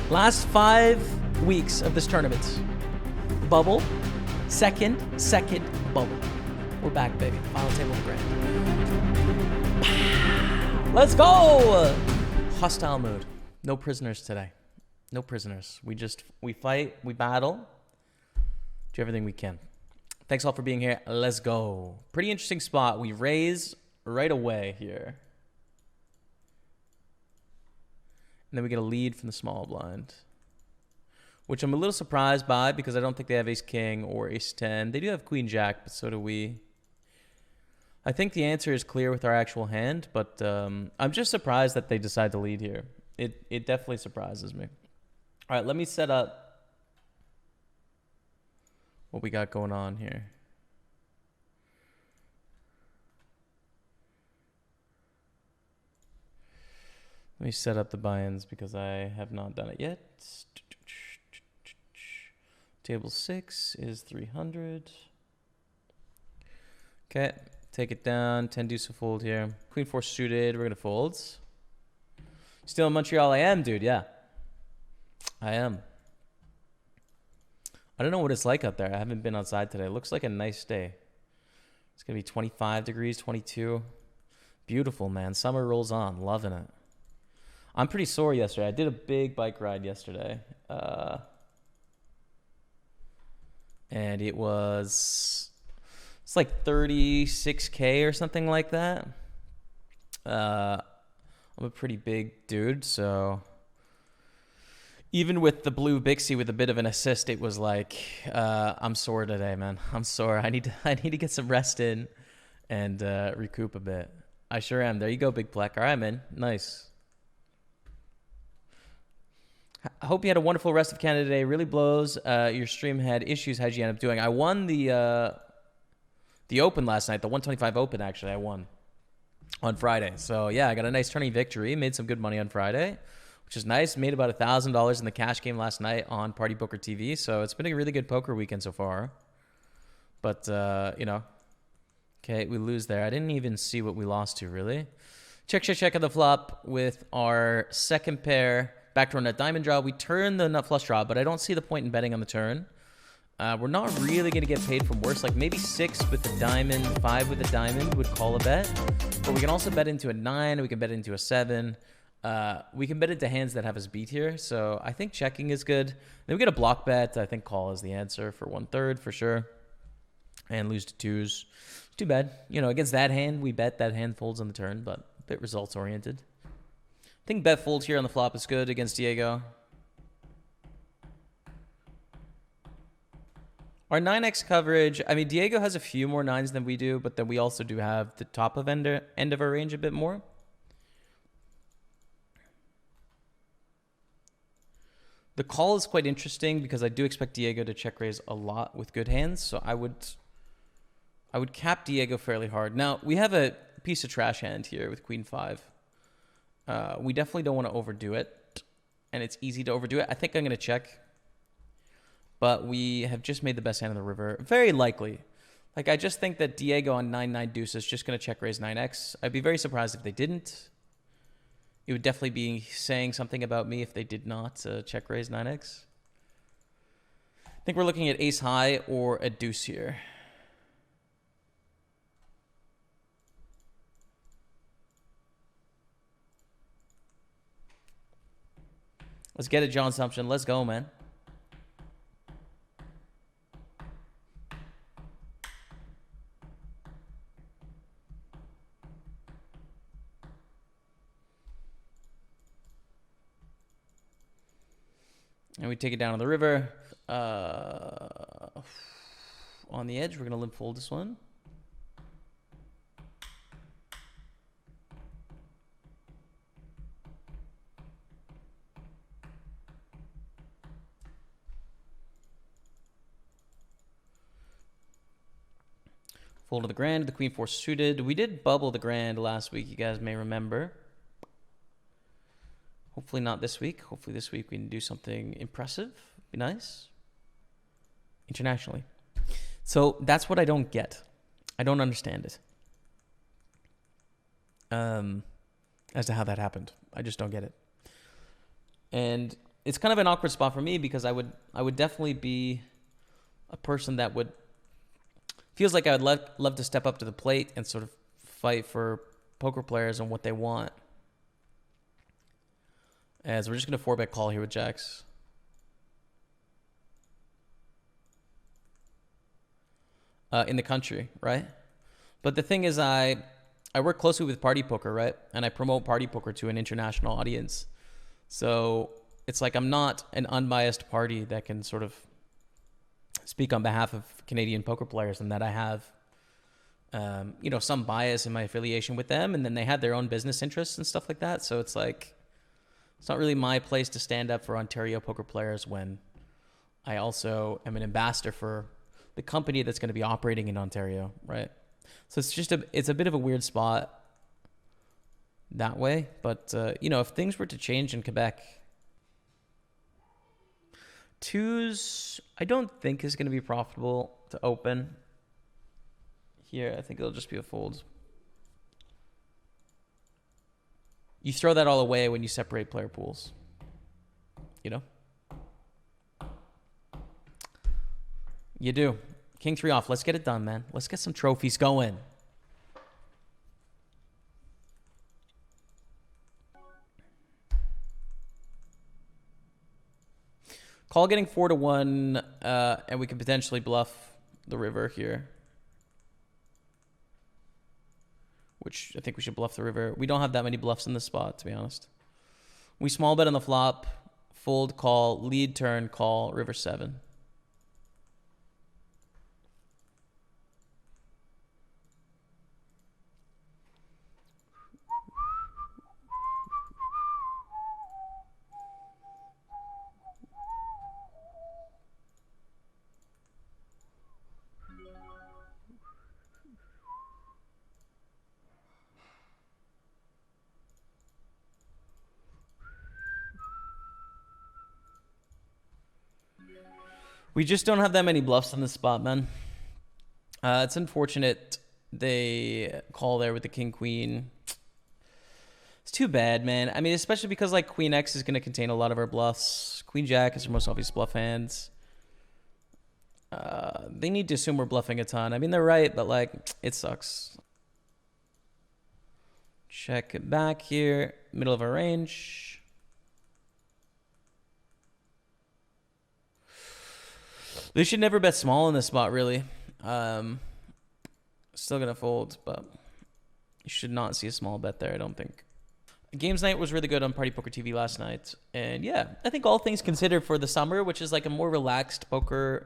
Last 5 weeks of this tournament. Bubble. Second bubble. We're back, baby. Final table of the grand. Let's go! Hostile mood. No prisoners today. No prisoners. We fight, we battle. Do everything we can. Thanks all for being here. Let's go. Pretty interesting spot. We raise right away here. And then we get a lead from the small blind, which I'm a little surprised by because I don't think they have ace-king or ace-10. They do have queen-jack, but so do we. I think the answer is clear with our actual hand, but I'm just surprised that they decide to lead here. It definitely surprises me. All right, let me set up what we got going on here. Let me set up the buy-ins because I have not done it yet. Table 6 is 300. Okay, take it down. 10 deuce to fold here. Queen 4 suited. We're going to fold. Still in Montreal? I am, dude. Yeah. I am. I don't know what it's like out there. I haven't been outside today. It looks like a nice day. It's going to be 25 degrees, 22. Beautiful, man. Summer rolls on. Loving it. I'm pretty sore yesterday. I did a big bike ride yesterday. And it's like 36K or something like that. I'm a pretty big dude, so even with the blue Bixie with a bit of an assist, it was like, I'm sore today, man. I'm sore. I need to get some rest in and recoup a bit. I sure am. There you go, Big Plek. All right, man. Nice. I hope you had a wonderful rest of Canada today. Really blows. Your stream had issues. How'd you end up doing? I won the Open last night, the 125 Open, actually. I won on Friday. So, yeah, I got a nice tourney victory. Made some good money on Friday, which is nice. Made about $1,000 in the cash game last night on Party Poker TV. So, it's been a really good poker weekend so far. But, you know, okay, we lose there. I didn't even see what we lost to, really. Check on the flop with our second pair. Backdoor nut diamond draw. We turn the nut flush draw, but I don't see the point in betting on the turn. We're not really going to get paid from worse. Like maybe 6 with the diamond, 5 with the diamond would call a bet. But we can also bet into a 9. We can bet into a 7. We can bet into hands that have us beat here. So I think checking is good. Then we get a block bet. I think call is the answer for 1/3 for sure. And lose to 2s. Too bad. You know, against that hand, we bet that hand folds on the turn, but a bit results oriented. I think bet fold here on the flop is good against Diego. Our 9x coverage, I mean, Diego has a few more 9s than we do, but then we also do have the top of end of our range a bit more. The call is quite interesting because I do expect Diego to check raise a lot with good hands, so I would cap Diego fairly hard. Now, we have a piece of trash hand here with Queen 5. We definitely don't want to overdo it, and it's easy to overdo it. I think I'm going to check, but we have just made the best hand on the river. Very likely. Like, I just think that Diego on 9-9 deuce is just going to check raise 9x. I'd be very surprised if they didn't. It would definitely be saying something about me if they did not check raise 9x. I think we're looking at ace high or a deuce here. Let's get it, John Sumption. Let's go, man. And we take it down on the river. On the edge, we're going to limp fold this one. Fold to the grand, the queen 4 suited. We did bubble the grand last week, you guys may remember. Hopefully not this week. Hopefully this week we can do something impressive. Be nice. Internationally. So that's what I don't get. I don't understand it. As to how that happened. I just don't get it. And it's kind of an awkward spot for me because I would definitely be a person that would feels like I would love to step up to the plate and sort of fight for poker players and what they want. As we're just gonna 4-bet call here with jacks. In the country, right? But the thing is, I work closely with Party Poker, right? And I promote Party Poker to an international audience. So it's like I'm not an unbiased party that can sort of speak on behalf of Canadian poker players, and that I have, some bias in my affiliation with them, and then they have their own business interests and stuff like that. So it's like, it's not really my place to stand up for Ontario poker players when I also am an ambassador for the company that's going to be operating in Ontario, right? So it's a bit of a weird spot that way. But, if things were to change in Quebec, twos, I don't think is going to be profitable to open here. I think it'll just be a fold. You throw that all away when you separate player pools, You do. King 3 off. Let's get it done, man. Let's get some trophies going. Call getting 4-1, and we can potentially bluff the river here. Which I think we should bluff the river. We don't have that many bluffs in this spot, to be honest. We small bet on the flop, fold, call, lead, turn, call, river 7. We just don't have that many bluffs in this spot, man. It's unfortunate they call there with the king queen. It's too bad, man. I mean, especially because like queen X is going to contain a lot of our bluffs. Queen Jack is our most obvious bluff hands. They need to assume we're bluffing a ton. I mean, they're right, but like it sucks. Check it back here, middle of our range. They should never bet small in this spot, really. Still going to fold, but you should not see a small bet there, I don't think. Games night was really good on Party Poker TV last night. And yeah, I think all things considered for the summer, which is like a more relaxed poker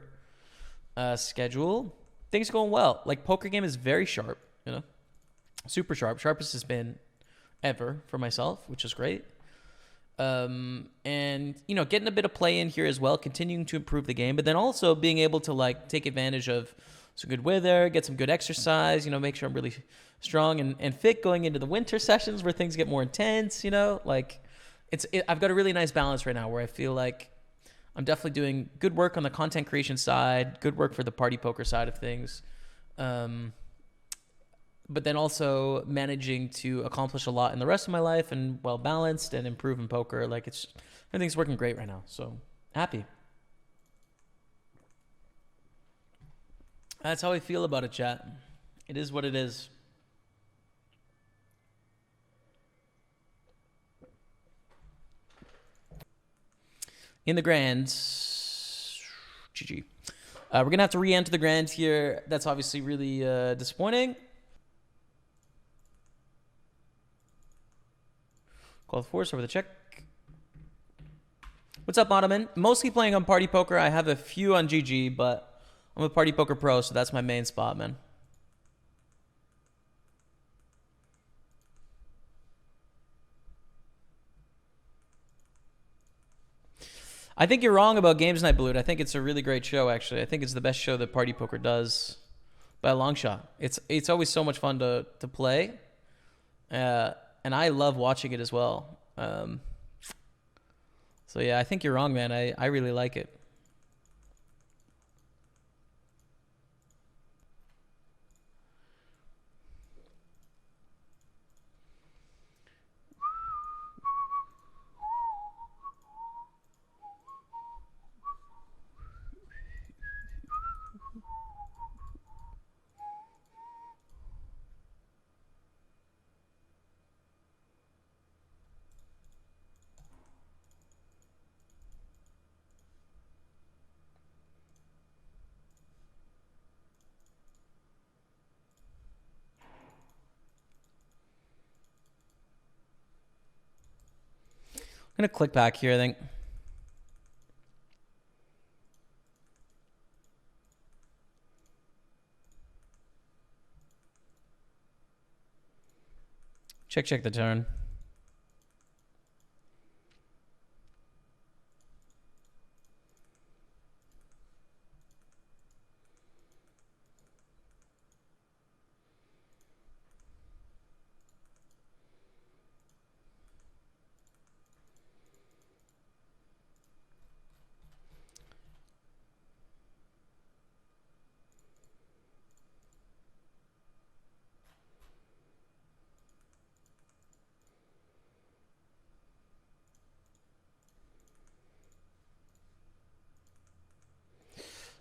schedule, things are going well. Like poker game is very sharp, super sharp. Sharpest has been ever for myself, which is great. And getting a bit of play in here as well, continuing to improve the game, but then also being able to like take advantage of some good weather, get some good exercise, make sure I'm really strong and fit going into the winter sessions where things get more intense, like I've got a really nice balance right now where I feel like I'm definitely doing good work on the content creation side, good work for the party poker side of things. But then also managing to accomplish a lot in the rest of my life and well balanced and improve in poker. Like everything's working great right now. So happy. That's how I feel about it, chat. It is what it is. In the grands, GG. We're going to have to re-enter the grand here. That's obviously really disappointing. Call the force over the check. What's up, Ottoman? Mostly playing on Party Poker. I have a few on GG, but I'm a Party Poker pro, so that's my main spot, man. I think you're wrong about Games Night Balut. I think it's a really great show, actually. I think it's the best show that Party Poker does by a long shot. It's always so much fun to play. And I love watching it as well. So yeah, I think you're wrong, man. I really like it. going to click back here, I think. Check the turn.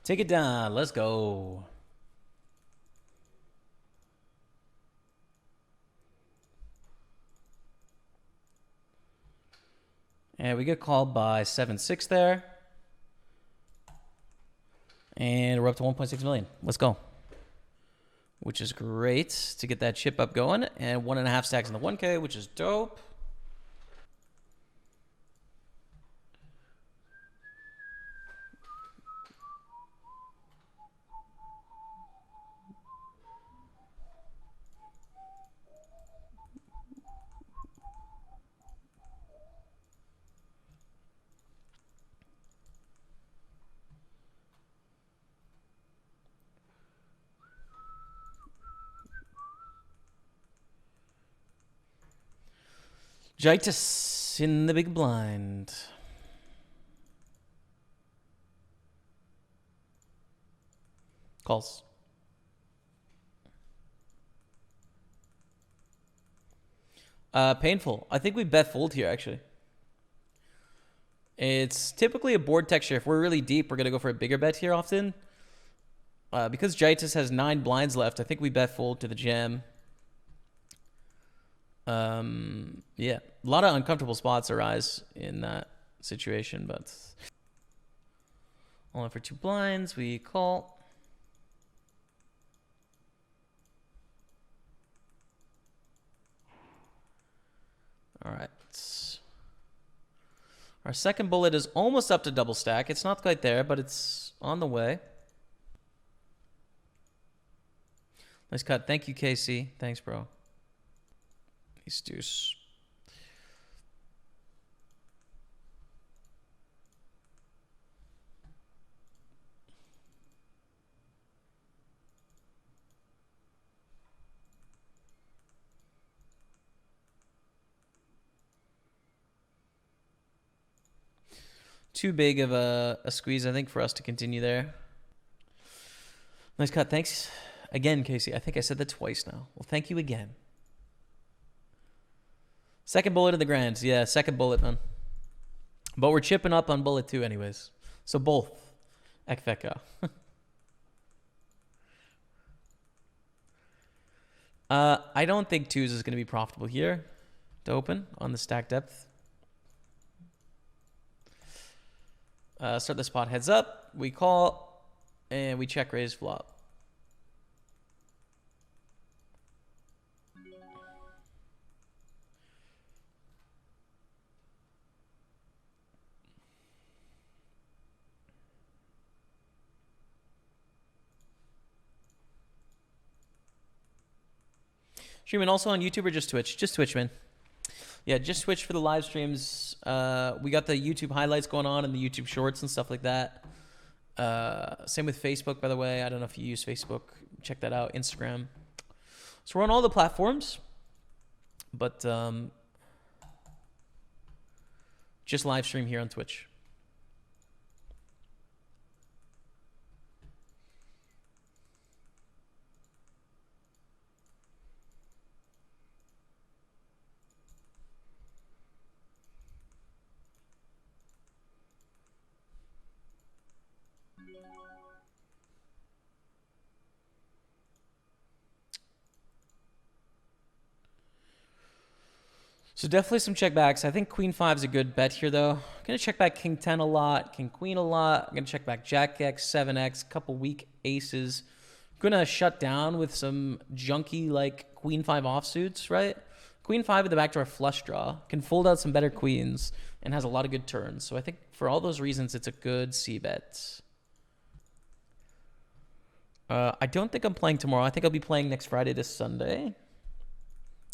Take it down. Let's go. And we get called by 7-6 there. And we're up to 1.6 million. Let's go. Which is great to get that chip up going. And 1.5 stacks in the 1K, which is dope. Jaitis in the big blind. Calls. Painful. I think we bet fold here, actually. It's typically a board texture. If we're really deep, we're going to go for a bigger bet here often. Because Jaitis has 9 blinds left, I think we bet fold to the jam. Yeah, a lot of uncomfortable spots arise in that situation, but only for 2 blinds, we call. All right. Our second bullet is almost up to double stack. It's not quite there, but it's on the way. Nice cut. Thank you, Casey. Thanks, bro. Ace deuce. Too big of a squeeze, I think, for us to continue there. Nice cut. Thanks again, Casey. I think I said that twice now. Well, thank you again. Second bullet of the grand. Yeah, second bullet, man. But we're chipping up on bullet 2 anyways. So both. Ekveka. I don't think 2s is going to be profitable here to open on the stack depth. Start the spot heads up. We call, and we check raise flop. Streaming also on YouTube or just Twitch? Just Twitch, man. Yeah, just Twitch for the live streams. We got the YouTube highlights going on and the YouTube shorts and stuff like that. Same with Facebook, by the way. I don't know if you use Facebook. Check that out. Instagram. So we're on all the platforms. But just live stream here on Twitch. So definitely some checkbacks. I think Queen 5 is a good bet here, though. I'm going to check back King 10 a lot, King Queen a lot. I'm going to check back Jack X, 7X, couple weak aces. I'm going to shut down with some junky, like, Queen 5 offsuits, right? Queen 5 with the backdoor flush draw, can fold out some better queens, and has a lot of good turns. So I think for all those reasons, it's a good c-bet. I don't think I'm playing tomorrow. I think I'll be playing next Friday to Sunday.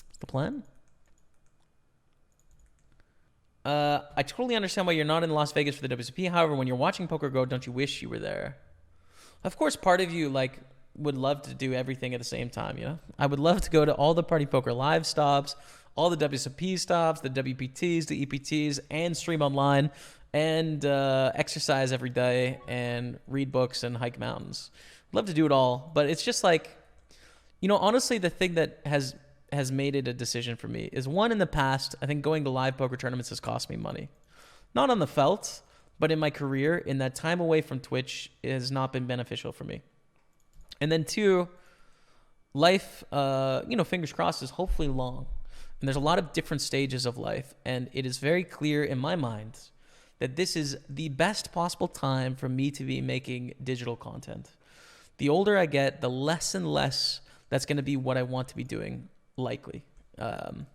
That's the plan. I totally understand why you're not in Las Vegas for the WSOP. However, when you're watching Poker Go, don't you wish you were there? Of course, part of you like would love to do everything at the same time, you know? I would love to go to all the Party Poker live stops, all the WSOP stops, the WPTs, the EPTs, and stream online, and exercise every day, and read books and hike mountains. Love to do it all, but it's just like, you know, honestly, the thing that has made it a decision for me is, one, in the past, I think going to live poker tournaments has cost me money. Not on the felt, but in my career, in that time away from Twitch, it has not been beneficial for me. And then two, life, you know, fingers crossed, is hopefully long. And there's a lot of different stages of life. And it is very clear in my mind that this is the best possible time for me to be making digital content. The older I get, the less and less that's going to be what I want to be doing, likely. You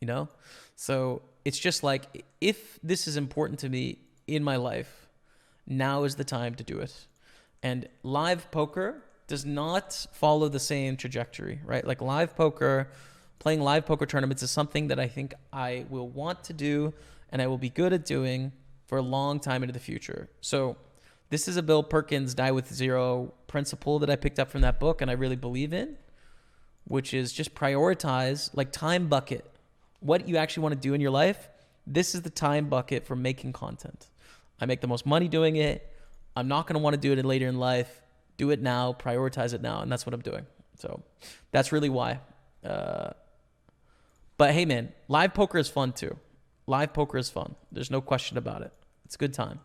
know? So it's just like, if this is important to me in my life, now is the time to do it. And live poker does not follow the same trajectory, right? Like live poker, playing live poker tournaments is something that I think I will want to do and I will be good at doing for a long time into the future. So this is a Bill Perkins Die With Zero principle that I picked up from that book and I really believe in, which is just prioritize, like time bucket, what you actually want to do in your life. This is the time bucket for making content. I make the most money doing it. I'm not going to want to do it later in life. Do it now, prioritize it now, and that's what I'm doing. So that's really why. But hey, man, live poker is fun too. Live poker is fun. There's no question about it. It's a good time.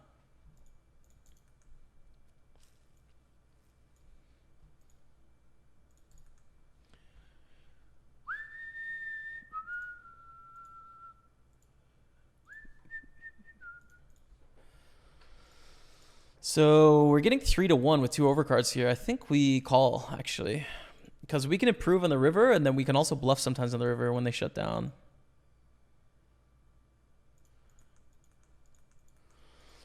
So we're getting 3-1 with 2 overcards here. I think we call, actually, because we can improve on the river, and then we can also bluff sometimes on the river when they shut down.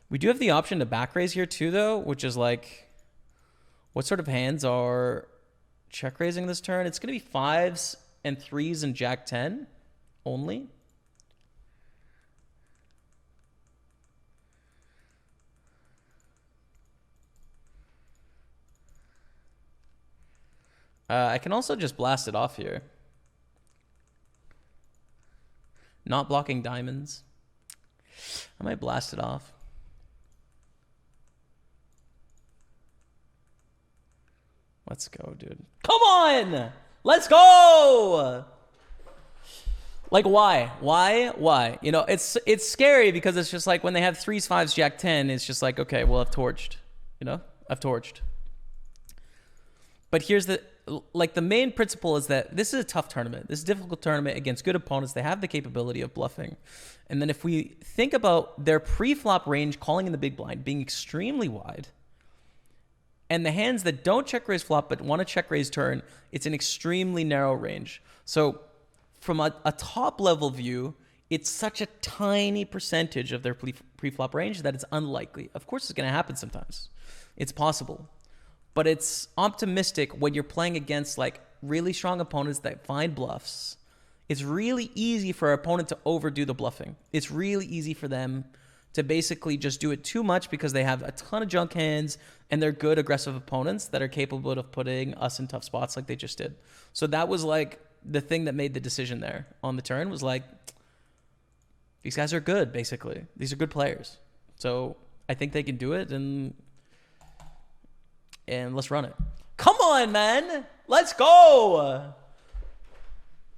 We do have the option to back raise here too, though, which is like, what sort of hands are check raising this turn? It's going to be 5s and 3s and Jack 10 only. I can also just blast it off here. Not blocking diamonds. I might blast it off. Let's go, dude. Come on! Let's go! Like, why? Why? You know, it's scary because it's just like when they have 3s, 5s, Jack 10, it's just like, okay, well, I've torched. You know? I've torched. But here's the... Like, the main principle is that this is a tough tournament. This is a difficult tournament against good opponents. They have the capability of bluffing. And then if we think about their pre-flop range calling in the big blind being extremely wide, and the hands that don't check raise flop but want to check raise turn, it's an extremely narrow range. So from a top level view, it's such a tiny percentage of their pre-flop range that it's unlikely. Of course, it's going to happen sometimes. It's possible. But it's optimistic when you're playing against like really strong opponents that find bluffs. It's really easy for our opponent to overdo the bluffing. It's really easy for them to basically just do it too much because they have a ton of junk hands and they're good aggressive opponents that are capable of putting us in tough spots like they just did. So that was like the thing that made the decision there on the turn, was like, these guys are good, basically. These are good players. So I think they can do it, and let's run it. Come on, man. Let's go.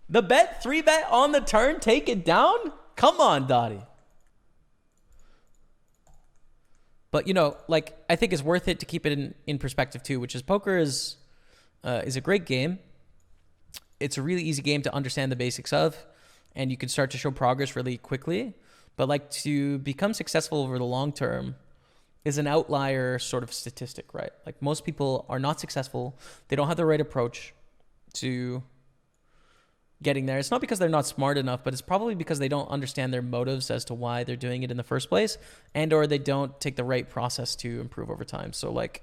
The bet, 3-bet on the turn, take it down? Come on, Dottie. But, you know, like, I think it's worth it to keep it in perspective, too, which is poker is a great game. It's a really easy game to understand the basics of, and you can start to show progress really quickly. But, like, to become successful over the long term is an outlier sort of statistic, right? Like, most people are not successful. They don't have the right approach to getting there. It's not because they're not smart enough, but it's probably because they don't understand their motives as to why they're doing it in the first place, and or they don't take the right process to improve over time. So like,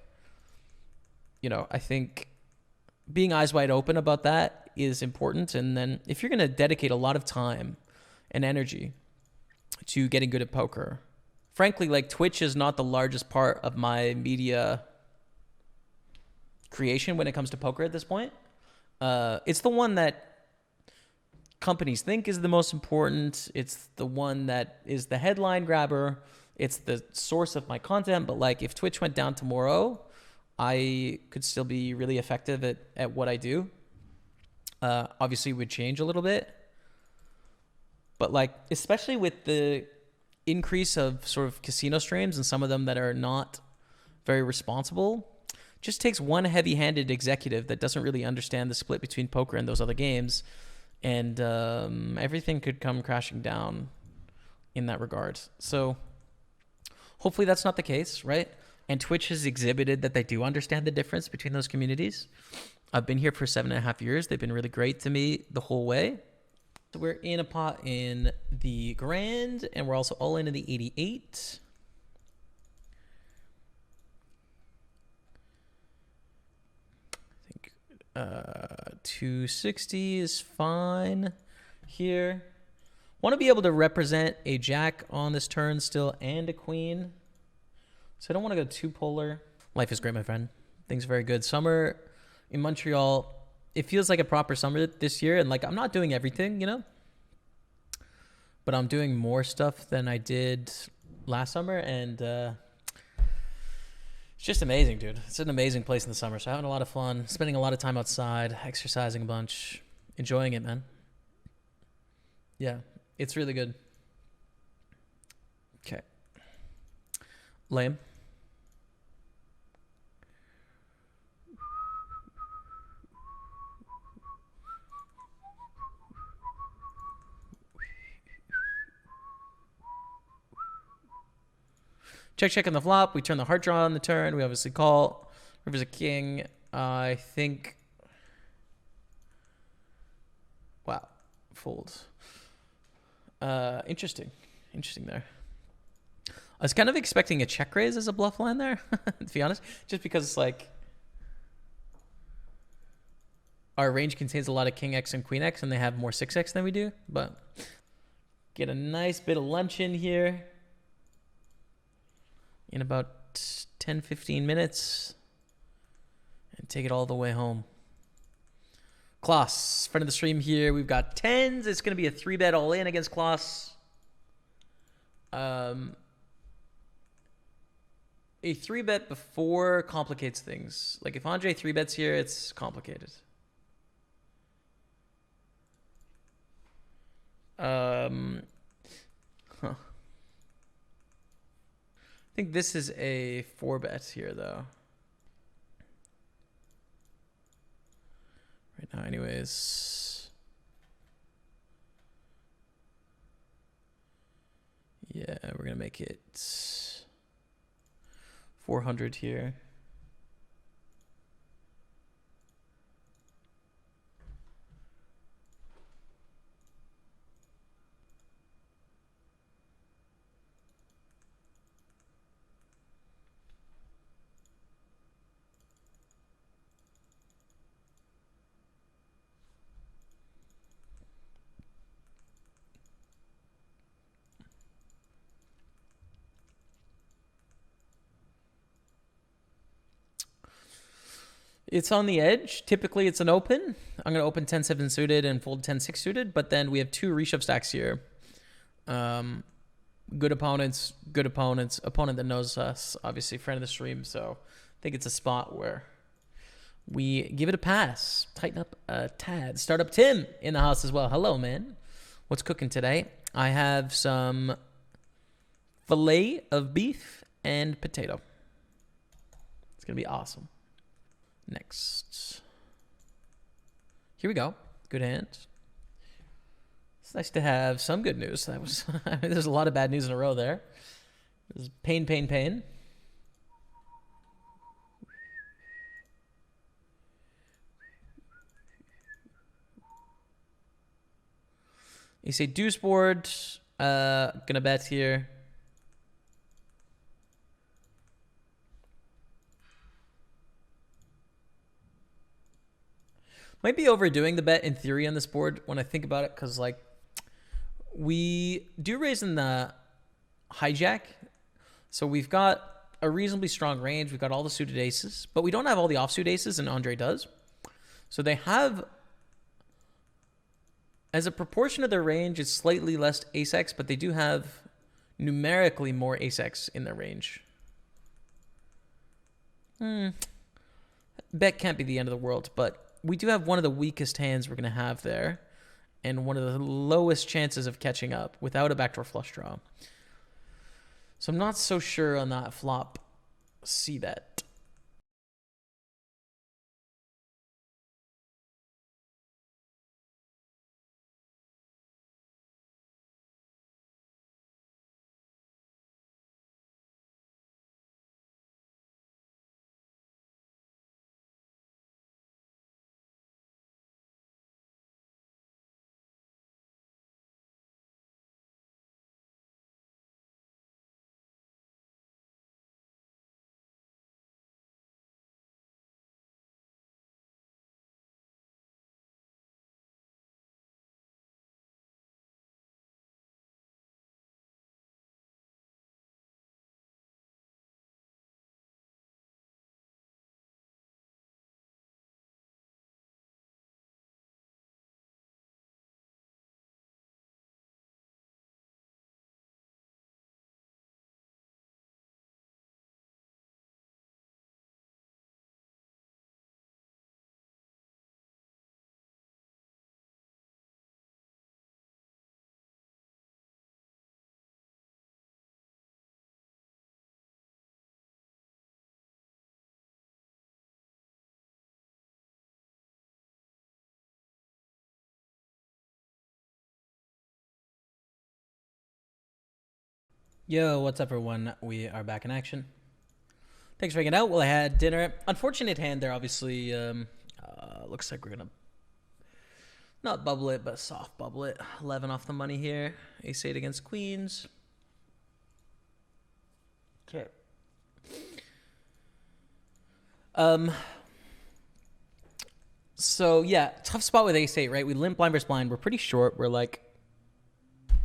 I think being eyes wide open about that is important. And then if you're going to dedicate a lot of time and energy to getting good at poker, frankly, like Twitch is not the largest part of my media creation when it comes to poker at this point. It's the one that companies think is the most important. It's the one that is the headline grabber. It's the source of my content. But like if Twitch went down tomorrow, I could still be really effective at what I do. Obviously it would change a little bit. But like, especially with the increase of sort of casino streams and some of them that are not very responsible, just takes one heavy-handed executive that doesn't really understand the split between poker and those other games, and everything could come crashing down in that regard. So hopefully that's not the case, right? And Twitch has exhibited that they do understand the difference between those communities. I've been here for 7.5 years. They've been really great to me the whole way. So we're in a pot in the grand, and we're also all in the 88. I think 260 is fine here. Want to be able to represent a jack on this turn still and a queen. So I don't want to go too polar. Life is great, my friend. Things are very good. Summer in Montreal, it feels like a proper summer this year. And like, I'm not doing everything, but I'm doing more stuff than I did last summer. And it's just amazing, dude. It's an amazing place in the summer. So having a lot of fun, spending a lot of time outside, exercising a bunch, enjoying it, man. Yeah, it's really good. Okay. Lame. Check on the flop. We turn the heart draw on the turn. We obviously call. River's a king. I think. Wow. Folds. Interesting there. I was kind of expecting a check raise as a bluff line there, to be honest, just because it's like our range contains a lot of king X and queen X, and they have more 6X than we do. But get a nice bit of lunch in here in about 10-15 minutes and take it all the way home. Klaus, friend of the stream here. We've got 10s. It's going to be a 3-bet all in against Klaus. A 3-bet before complicates things. Like if Andre 3-bets here, it's complicated. I think this is a 4-bet here, though. Right now, anyways. Yeah, we're going to make it 400 here. It's on the edge. Typically, it's an open. I'm going to open 10-7 suited and fold 10-6 suited, but then we have two reshove stacks here. Good opponents, opponent that knows us, obviously friend of the stream, so I think it's a spot where we give it a pass. Tighten up a tad. Startup Tim in the house as well. Hello, man. What's cooking today? I have some filet of beef and potato. It's going to be awesome. Next. Here we go. Good hand. It's nice to have some good news. That was there's a lot of bad news in a row there. There's pain. You say deuce board. Gonna bet here. Might be overdoing the bet in theory on this board when I think about it, because like we do raise in the hijack, so we've got a reasonably strong range. We've got all the suited aces, but we don't have all the offsuit aces, and Andre does. So they have, as a proportion of their range, it's slightly less ace-x, but they do have numerically more ace-x in their range. Bet can't be the end of the world, but we do have one of the weakest hands we're going to have there, and one of the lowest chances of catching up without a backdoor flush draw. So I'm not so sure on that flop c-bet. Yo, what's up, everyone? We are back in action. Thanks for hanging out while I had dinner. Unfortunate hand there, obviously. Looks like we're going to not bubble it, but soft bubble it. 11 off the money here. Ace-8 against queens. Okay. So, yeah, tough spot with ace-8, right? We limp blind versus blind. We're pretty short. We're like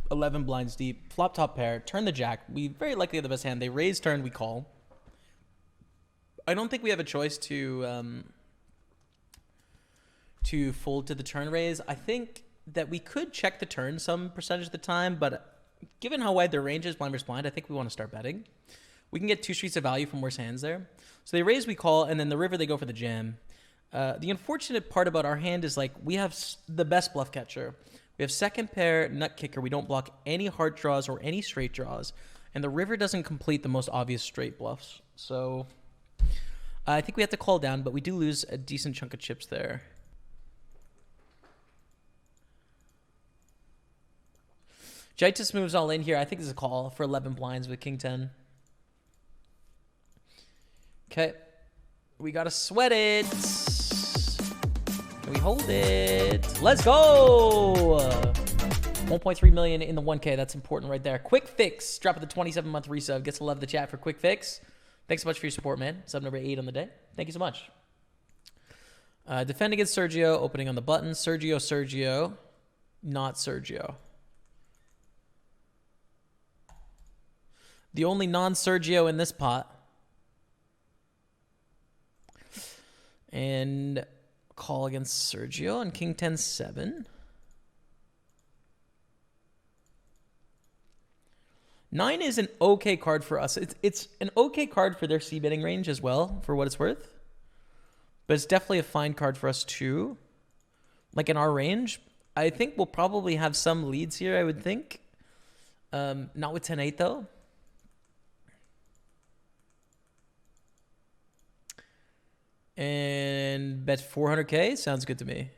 11 blinds deep, flop top pair, turn the jack. We very likely have the best hand. They raise turn, we call. I don't think we have a choice to fold to the turn raise. I think that we could check the turn some percentage of the time, but given how wide their range is, blind versus blind, I think we want to start betting. We can get 2 streets of value from worse hands there. So they raise, we call, and then the river, they go for the jam. The unfortunate part about our hand is like we have the best bluff catcher. We have second pair, nut kicker. We don't block any hard draws or any straight draws. And the river doesn't complete the most obvious straight bluffs. So I think we have to call down, but we do lose a decent chunk of chips there. Jaitis moves all in here. I think this is a call for 11 blinds with king 10. Okay. We got to sweat it. Can we hold it? Let's go. 1.3 million in the 1K. That's important right there. Quick Fix. Drop at the 27-month resub. Gets to love the chat for Quick Fix. Thanks so much for your support, man. Sub number 8 on the day. Thank you so much. Defend against Sergio. Opening on the button. Sergio. Not Sergio. The only non-Sergio in this pot. And call against Sergio on king 10-7. 9 is an okay card for us. It's an okay card for their c-betting range as well, for what it's worth. But it's definitely a fine card for us too. Like in our range, I think we'll probably have some leads here, I would think. Not with 10-8 though. And bet 400K sounds good to me.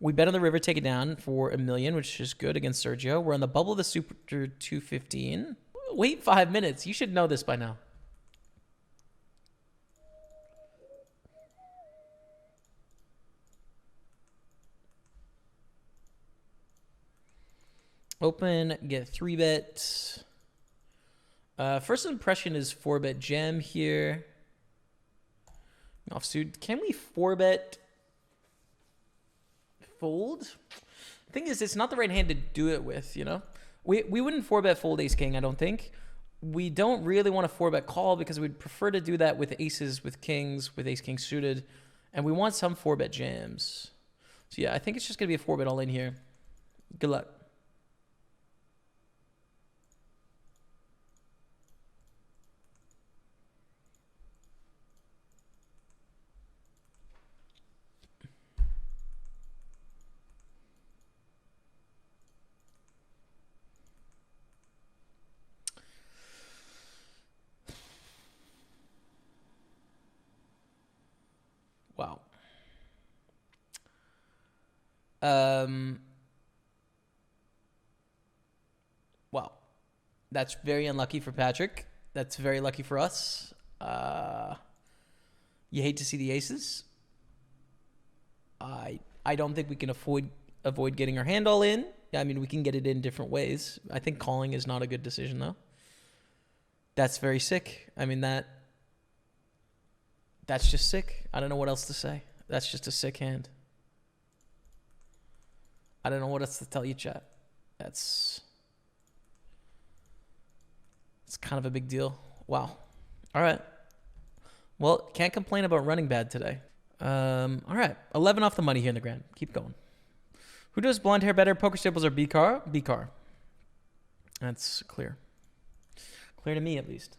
We bet on the river, take it down for $1 million, which is good against Sergio. We're on the bubble of the Super 215. Wait 5 minutes. You should know this by now. Open, get 3-bet. First impression is 4-bet jam here. Offsuit. Can we 4-bet fold? The thing is, it's not the right hand to do it with, you know? We wouldn't 4-bet fold ace-king, I don't think. We don't really want to 4-bet call because we'd prefer to do that with aces, with kings, with ace-king suited. And we want some 4-bet jams. So yeah, I think it's just going to be a 4-bet all in here. Good luck. Wow. Wow. That's very unlucky for Patrick. That's very lucky for us. You hate to see the aces. I don't think we can avoid getting our hand all in. I mean, we can get it in different ways. I think calling is not a good decision, though. That's very sick. I mean, that's just sick. I don't know what else to say. That's just a sick hand. I don't know what else to tell you, chat. It's kind of a big deal. Wow. All right. Well, can't complain about running bad today. All right. 11 off the money here in the grand. Keep going. Who does blonde hair better, Pokerstaples or B-Car? B-Car. That's clear. Clear to me, at least.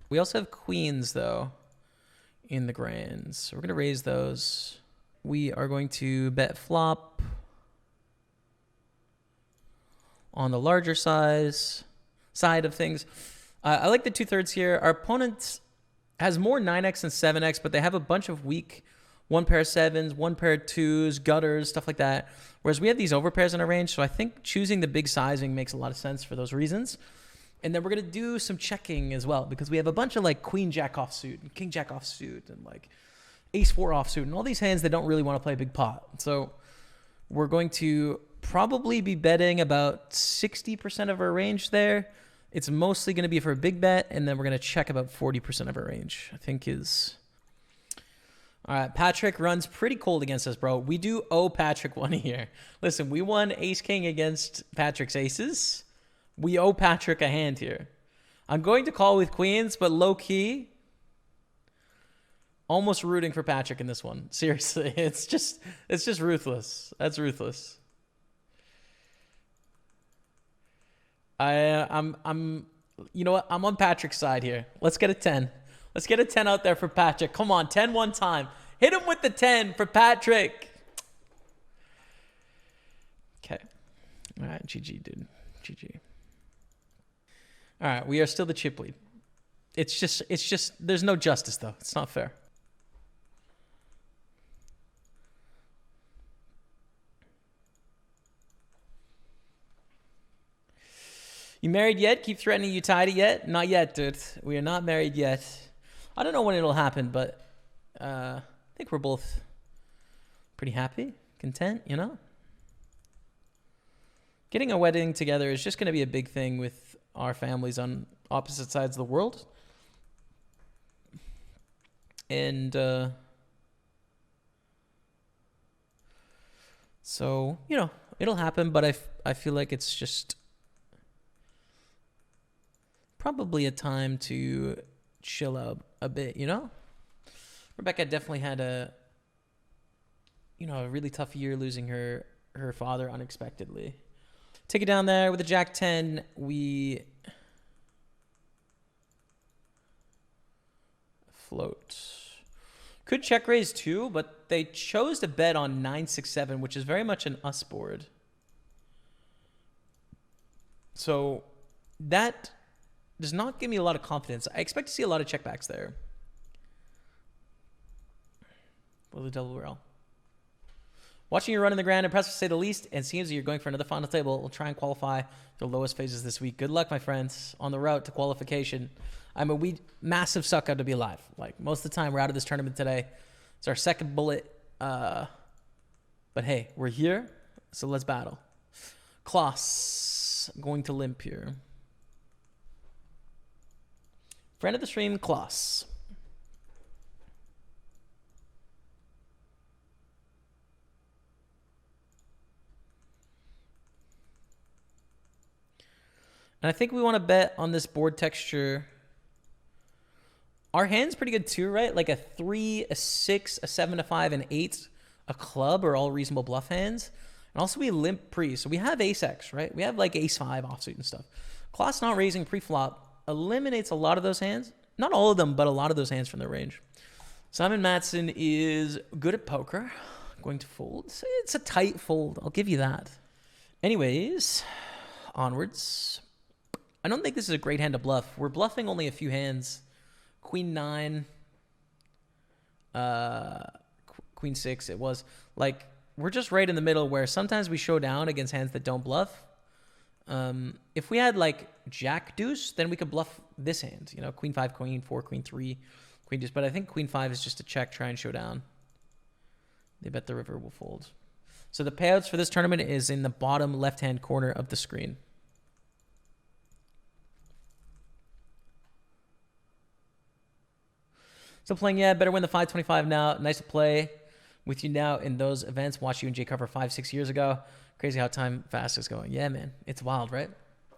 We also have queens, though, in the grands. So we're going to raise those. We are going to bet flop on the larger side of things. I like the 2/3 here. Our opponent has more 9x and 7x, but they have a bunch of weak one pair of sevens, one pair of twos, gutters, stuff like that. Whereas we have these overpairs in our range, so I think choosing the big sizing makes a lot of sense for those reasons. And then we're going to do some checking as well because we have a bunch of like queen jack offsuit and king jack offsuit and like ace 4 offsuit and all these hands that don't really want to play a big pot. So we're going to probably be betting about 60% of our range there. It's mostly going to be for a big bet, and then we're going to check about 40% of our range, I think is... All right, Patrick runs pretty cold against us, bro. We do owe Patrick one here. Listen, we won ace-king against Patrick's aces. We owe Patrick a hand here. I'm going to call with queens, but low-key, almost rooting for Patrick in this one. Seriously, it's just ruthless. That's ruthless. I'm you know what? I'm on Patrick's side here. Let's get a 10. Let's get a 10 out there for Patrick. Come on, 10 one time. Hit him with the 10 for Patrick. Okay. All right, GG, dude. GG. All right, we are still the chip lead. It's just, there's no justice, though. It's not fair. You married yet? Keep threatening you tied it yet? Not yet, dude. We are not married yet. I don't know when it'll happen, but I think we're both pretty happy, content, you know? Getting a wedding together is just going to be a big thing with our families on opposite sides of the world. And so, you know, it'll happen, but I feel like it's just probably a time to chill out a bit, you know? Rebecca definitely had a really tough year losing her father unexpectedly. Take it down there with a jack 10. We float. Could check raise too, but they chose to bet on 9-6-7, which is very much an us board. So that does not give me a lot of confidence. I expect to see a lot of checkbacks there. Will the double barrel. Watching you run in the grand, impressive to say the least, and seems that you're going for another final table. We'll try and qualify the lowest phases this week. Good luck, my friends, on the route to qualification. Massive suck out to be alive. Like, most of the time, we're out of this tournament today. It's our second bullet But hey, we're here, so let's battle. Kloss, going to limp here. Friend of the stream, Kloss. And I think we want to bet on this board texture. Our hand's pretty good too, right? Like a 3, a 6, a 7, a 5, and 8, a club are all reasonable bluff hands. And also we limp pre, so we have ace X, right? We have like ace 5 offsuit and stuff. Kloss not raising pre-flop eliminates a lot of those hands. Not all of them, but a lot of those hands from their range. Simon Matson is good at poker. Going to fold. It's a tight fold. I'll give you that. Anyways, onwards. I don't think this is a great hand to bluff. We're bluffing only a few hands. Queen 9. Queen 6 it was. Like, we're just right in the middle where sometimes we show down against hands that don't bluff. If we had like Jack Deuce, then we could bluff this hand. You know, Queen 5, Queen 4, Queen 3, Queen Deuce. But I think Queen 5 is just a check, try and show down. They bet the river will fold. So the payouts for this tournament is in the bottom left-hand corner of the screen. Still playing, yeah, better win the 525 now. Nice to play with you now in those events. Watched you and Jay cover 5-6 years ago. Crazy how time fast is going. Yeah, man. It's wild, right?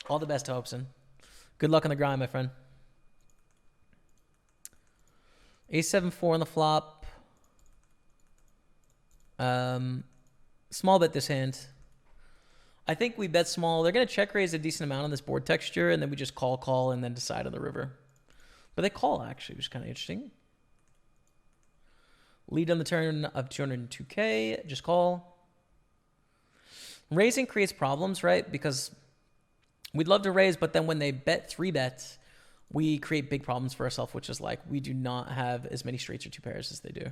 All the best to Hopeson. Good luck on the grind, my friend. A7-4 on the flop. Small bet this hand. I think we bet small. They're going to check raise a decent amount on this board texture, and then we just call, and then decide on the river. But they call, actually, which is kind of interesting. Lead on the turn of 202K. Just call. Raising creates problems, right? Because we'd love to raise, but then when they bet 3-bet, we create big problems for ourselves, which is like we do not have as many straights or 2 pairs as they do.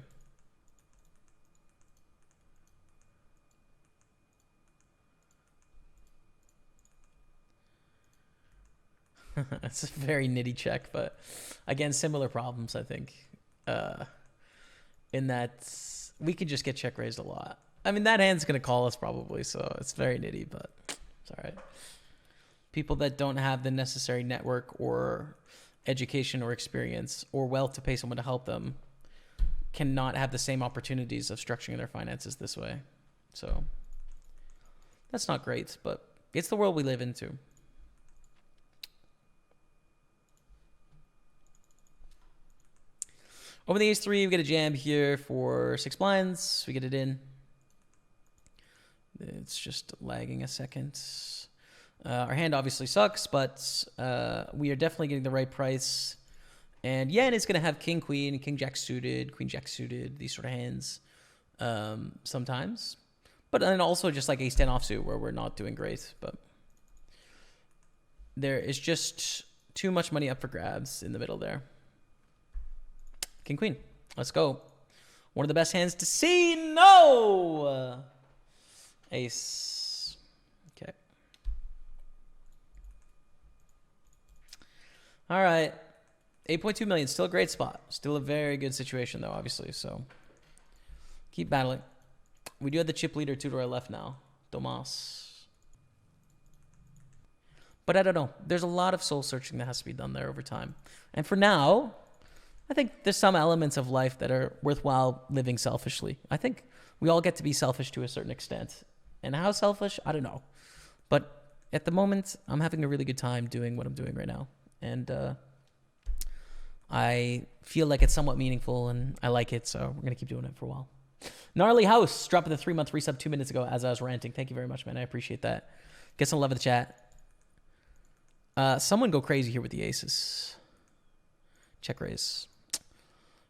It's a very nitty check, but again, similar problems, I think. In that we could just get check raised a lot. I mean, that hand's going to call us probably, so it's very nitty, but it's all right. People that don't have the necessary network or education or experience or wealth to pay someone to help them cannot have the same opportunities of structuring their finances this way. So that's not great, but it's the world we live into. Over the ace 3, we get a jam here for 6 blinds. We get it in. It's just lagging a second. Our hand obviously sucks, but we are definitely getting the right price. And yeah, and it's going to have king, queen, king, jack suited, queen, jack suited, these sort of hands sometimes. But then also just like ace 10 offsuit where we're not doing great. But there is just too much money up for grabs in the middle there. King, queen. Let's go. One of the best hands to see. No! Ace. Okay. All right. 8.2 million. Still a great spot. Still a very good situation, though, obviously. So keep battling. We do have the chip leader, too, to our left now. Tomas. But I don't know. There's a lot of soul searching that has to be done there over time. And for now, I think there's some elements of life that are worthwhile living selfishly. I think we all get to be selfish to a certain extent. And how selfish? I don't know. But at the moment, I'm having a really good time doing what I'm doing right now. And I feel like it's somewhat meaningful, and I like it, so we're going to keep doing it for a while. Gnarly House, dropping the 3-month resub 2 minutes ago as I was ranting. Thank you very much, man. I appreciate that. Get some love in the chat. Someone go crazy here with the aces. Check raise.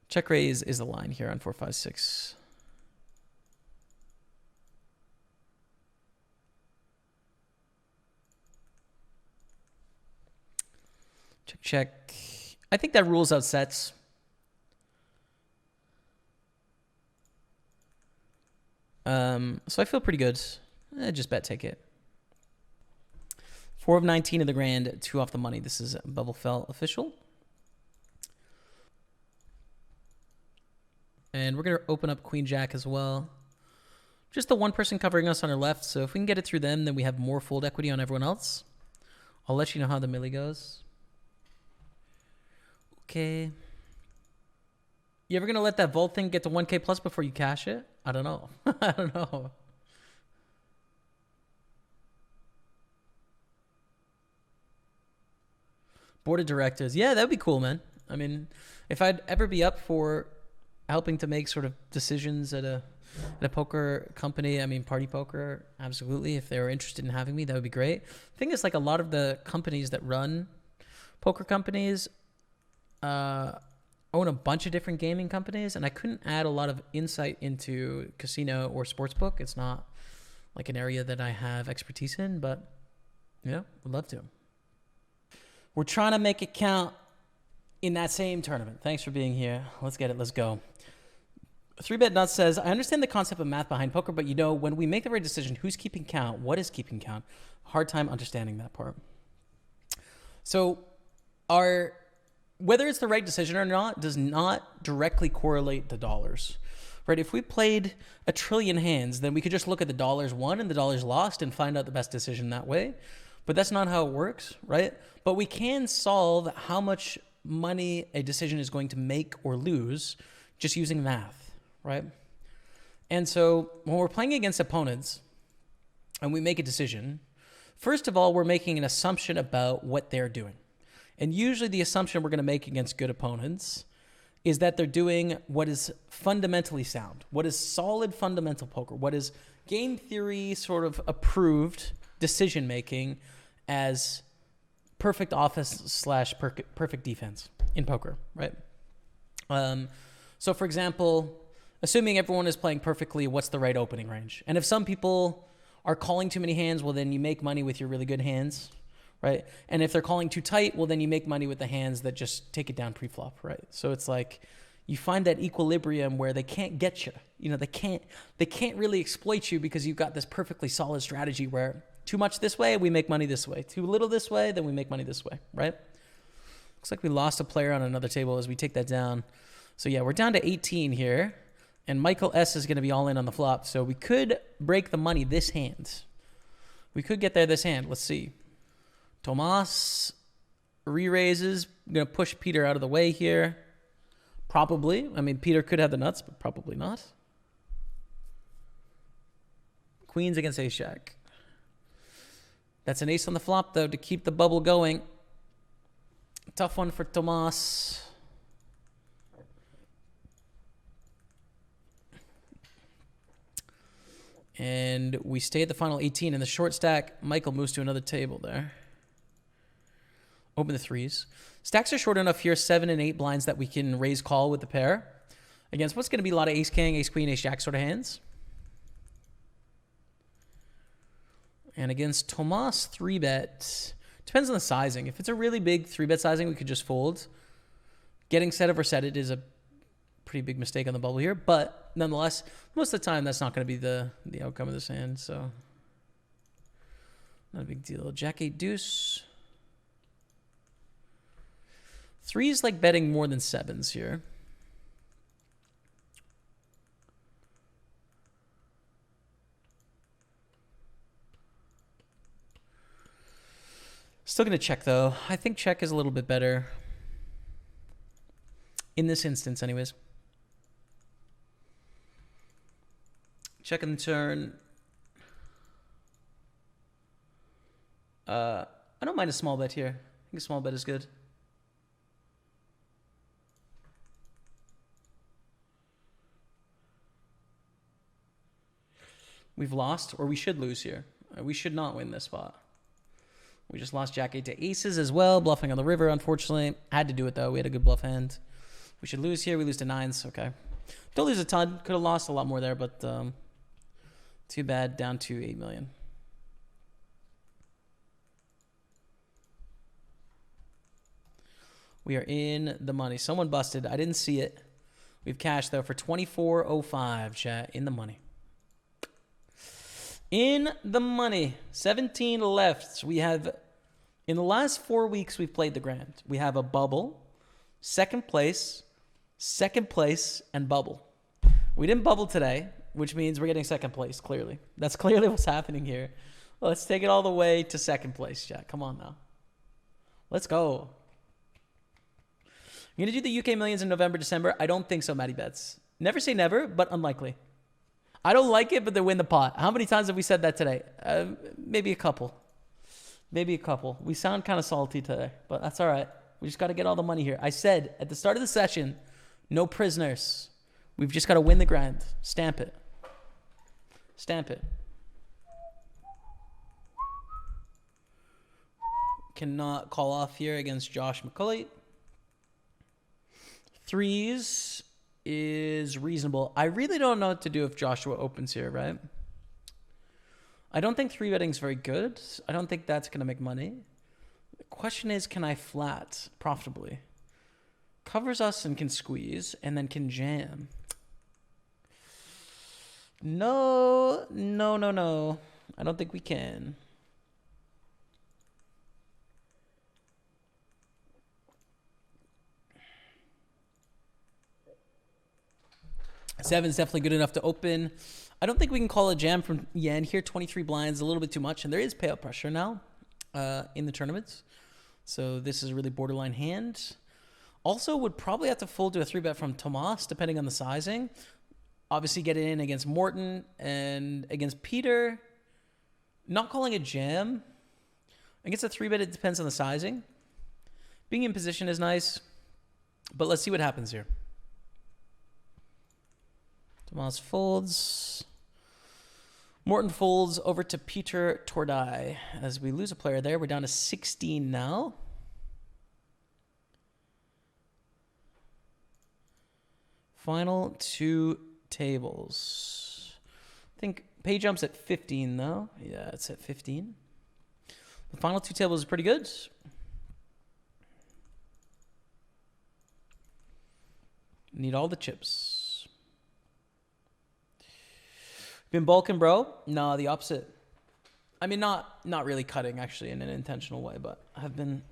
Check raise is the line here on 4-5-6. Check, check. I think that rules out sets. So I feel pretty good. Just bet take it. 4 of 19 in the grand, 2 off the money. This is Bubble Fell official. And we're going to open up Queen Jack as well. Just the one person covering us on our left. So if we can get it through them, then we have more fold equity on everyone else. I'll let you know how the milli goes. Okay. You ever going to let that vault thing get to 1K plus before you cash it? I don't know. I don't know. Board of directors. Yeah, that'd be cool, man. I mean, if I'd ever be up for helping to make sort of decisions at a poker company, I mean, Party Poker, absolutely. If they were interested in having me, that would be great. The thing is, like, a lot of the companies that run poker companies own a bunch of different gaming companies, and I couldn't add a lot of insight into casino or sportsbook. It's not like an area that I have expertise in, but yeah, would love to. We're trying to make it count in that same tournament. Thanks for being here. Let's get it. Let's go. 3Bet Nuts says, I understand the concept of math behind poker, but when we make the right decision, who's keeping count? What is keeping count? Hard time understanding that part. So whether it's the right decision or not does not directly correlate to dollars, right? If we played a trillion hands, then we could just look at the dollars won and the dollars lost and find out the best decision that way. But that's not how it works, right? But we can solve how much money a decision is going to make or lose just using math, right? And so when we're playing against opponents and we make a decision, first of all, we're making an assumption about what they're doing. And usually the assumption we're going to make against good opponents is that they're doing what is fundamentally sound, what is solid fundamental poker, what is game theory sort of approved decision-making as perfect offense / perfect defense in poker, right? So for example, assuming everyone is playing perfectly, what's the right opening range? And if some people are calling too many hands, well, then you make money with your really good hands, right? And if they're calling too tight, well, then you make money with the hands that just take it down pre-flop, right? So it's like you find that equilibrium where they can't get you. They can't really exploit you because you've got this perfectly solid strategy where too much this way, we make money this way. Too little this way, then we make money this way, right? Looks like we lost a player on another table as we take that down. So yeah, we're down to 18 here, and Michael S. is going to be all in on the flop. So we could break the money this hand. We could get there this hand. Let's see. Tomas re-raises. I'm going to push Peter out of the way here. Probably. I mean, Peter could have the nuts, but probably not. Queens against ace-jack. That's an ace on the flop, though, to keep the bubble going. Tough one for Tomas. And we stay at the final 18. In the short stack, Michael moves to another table there. Open the threes. Stacks are short enough here, 7 and 8 blinds, that we can raise call with the pair against what's going to be a lot of ace-king, ace-queen, ace-jack sort of hands. And against Tomas, 3-bet. Depends on the sizing. If it's a really big 3-bet sizing, we could just fold. Getting set over set it is a pretty big mistake on the bubble here. But nonetheless, most of the time, that's not going to be the outcome of this hand. So not a big deal. Jack-8 deuce. 3's like betting more than 7s here. Still going to check, though. I think check is a little bit better. In this instance, anyways. Check in the turn. I don't mind a small bet here. I think a small bet is good. We've lost, or we should lose here. We should not win this spot. We just lost Jack-8 to aces as well, bluffing on the river, unfortunately. Had to do it, though. We had a good bluff hand. We should lose here. We lose to 9s. Okay. Don't lose a ton. Could have lost a lot more there, but too bad. Down to 8 million. We are in the money. Someone busted. I didn't see it. We've cashed, though, for $24.05, chat. In the money. In the money. 17 left. We have, in the last 4 weeks, we've played the grand. We have a bubble, second place, and bubble. We didn't bubble today. which means we're getting second place, clearly. That's clearly what's happening here. Let's take it all the way to second place, Jack. Come on now. Let's go. You're going to do the UK Millions in November, December? I don't think so, Matty Betts. Never say never, but unlikely. I don't like it, but they win the pot. How many times have we said that today? Maybe a couple. Maybe a couple. We sound kind of salty today, but that's all right. We just got to get all the money here. I said at the start of the session, no prisoners. We've just got to win the grind. Stamp it. Stamp it. Cannot call off here against Josh McCulley. Threes is reasonable. I really don't know what to do if Joshua opens here, right? I don't think 3-betting is very good. I don't think that's going to make money. The question is, can I flat profitably? Covers us and can squeeze, and then can jam. No. I don't think we can. Seven's definitely good enough to open. I don't think we can call a jam from Yan here. 23 blinds, a little bit too much. And there is payout pressure now in the tournaments. So this is a really borderline hand. Also would probably have to fold to a 3-bet from Tomas, depending on the sizing. Obviously get it in against Morton and against Peter. Not calling a jam. Against a 3-bet, it depends on the sizing. Being in position is nice. But let's see what happens here. Tomas folds. Morton folds over to Peter Tordai. As we lose a player there, we're down to 16 now. Final two tables. I think pay jumps at 15 though. Yeah, it's at 15. The final two tables is pretty good. Need all the chips. Been bulking, bro? No, the opposite. I mean, not really cutting, actually, in an intentional way, but I've been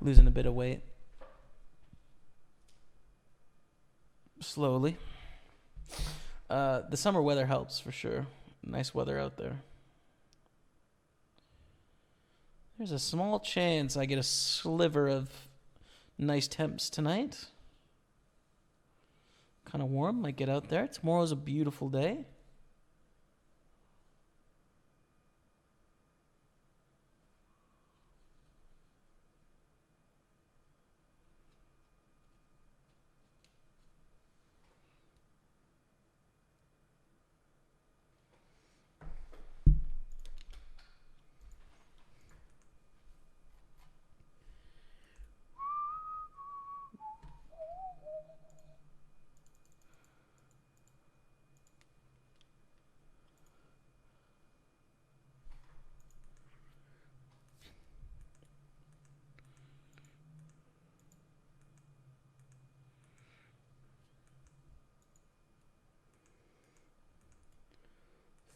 losing a bit of weight. Slowly. The summer weather helps, for sure. Nice weather out there. There's a small chance I get a sliver of nice temps tonight. Kind of warm, might get out there. Tomorrow's a beautiful day.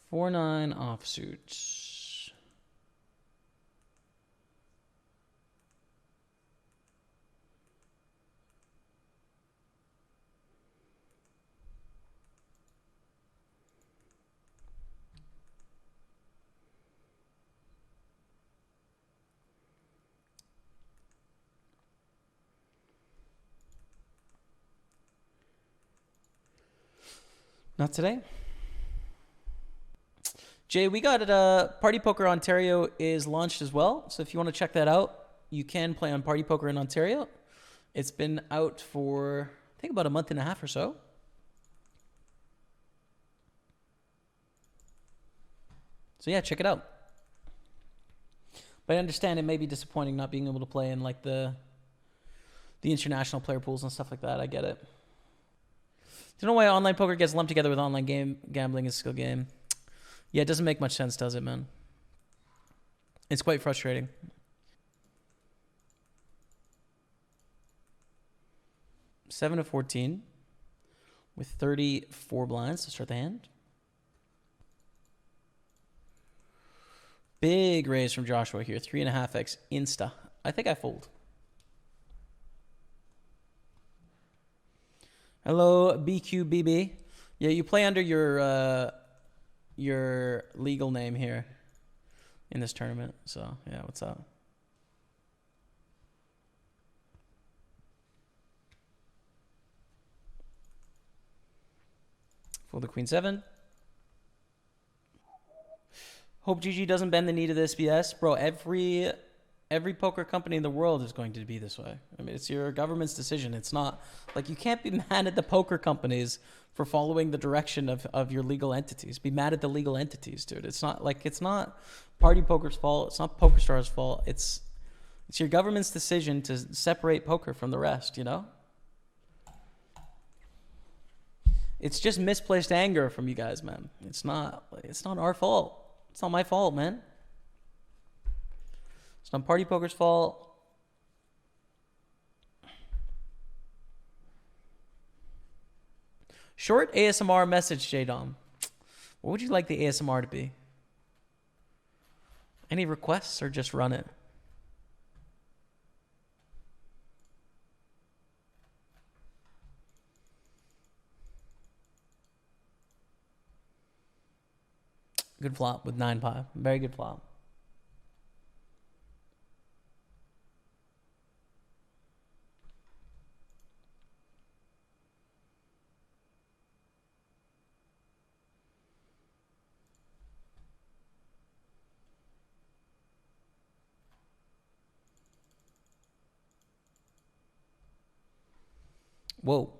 Four nine offsuit. Not today. Jay, we got it. Party Poker Ontario is launched as well. So if you want to check that out, you can play on Party Poker in Ontario. It's been out for, I think, about a month and a half or so. So yeah, check it out. But I understand it may be disappointing not being able to play in like the international player pools and stuff like that. I get it. Don't know why online poker gets lumped together with online gambling and skill game. Yeah, it doesn't make much sense, does it, man? It's quite frustrating. Seven of 14 with 34 blinds to start the hand. Big raise from Joshua here. 3.5x insta. I think I fold. Hello, BQBB. Yeah, you play under your legal name here in this tournament. So yeah, what's up? For the Queen 7. Hope GG doesn't bend the knee to this BS. Bro, every poker company in the world is going to be this way. I mean, it's your government's decision. It's not like you can't be mad at the poker companies for following the direction of your legal entities. Be mad at the legal entities, dude. It's not Party Poker's fault. It's not PokerStar's fault. It's your government's decision to separate poker from the rest, you know? It's just misplaced anger from you guys, man. It's not our fault. It's not my fault, man. It's not Party Poker's fault. Short ASMR message, JDom. What would you like the ASMR to be? Any requests or just run it? Good flop with 9-5. Very good flop. Whoa.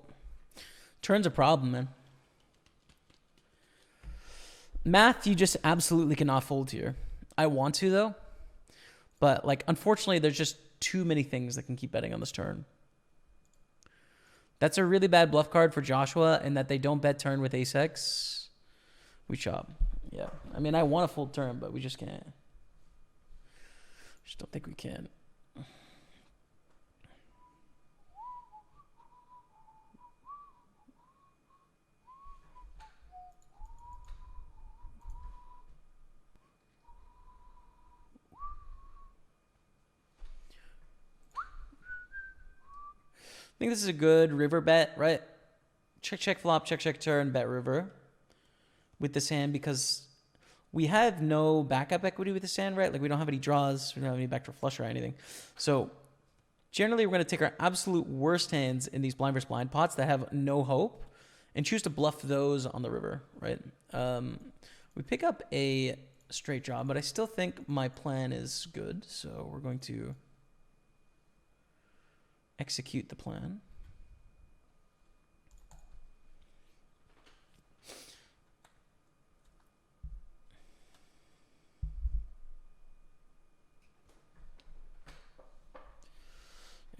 Turn's a problem, man. Math, you just absolutely cannot fold here. I want to, though. But, like, unfortunately, there's just too many things that can keep betting on this turn. That's a really bad bluff card for Joshua in that they don't bet turn with ace-x. We chop. Yeah. I mean, I want a full turn, but we just can't. Just don't think we can. I think this is a good river bet, right? Check flop, check turn, bet river with this hand because we have no backup equity with this hand, right? Like we don't have any draws, we don't have any backdoor flush or anything. So generally we're going to take our absolute worst hands in these blind versus blind pots that have no hope and choose to bluff those on the river, right? We pick up a straight draw, but I still think my plan is good. So we're going to execute the plan.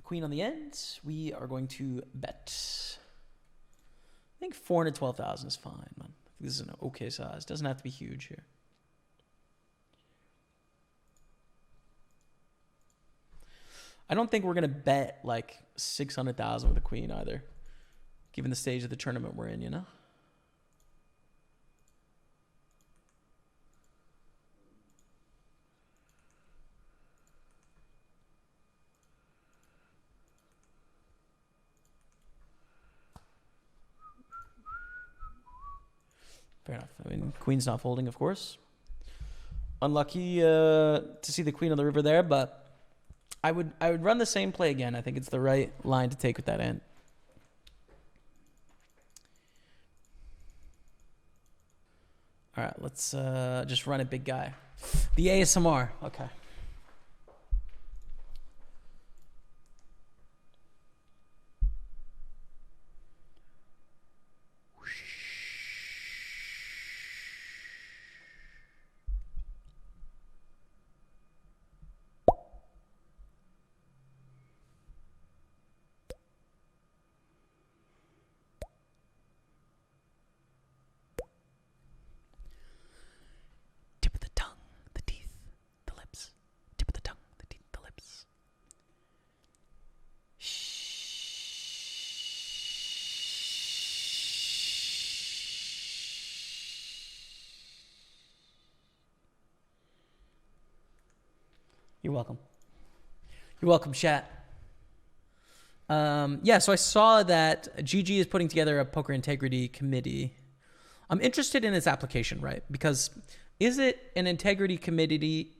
Queen on the end. We are going to bet. I think 412,000 is fine, man. I think this is an okay size. Doesn't have to be huge here. I don't think we're going to bet like 600,000 with a queen either, given the stage of the tournament we're in, you know? Fair enough. I mean, queen's not folding, of course. Unlucky to see the queen on the river there, but I would run the same play again. I think it's the right line to take with that end. All right, let's just run it, big guy. The ASMR. Okay. You're welcome. You're welcome, chat. Yeah, so I saw that GG is putting together a poker integrity committee. I'm interested in its application, right? Because is it an integrity committee?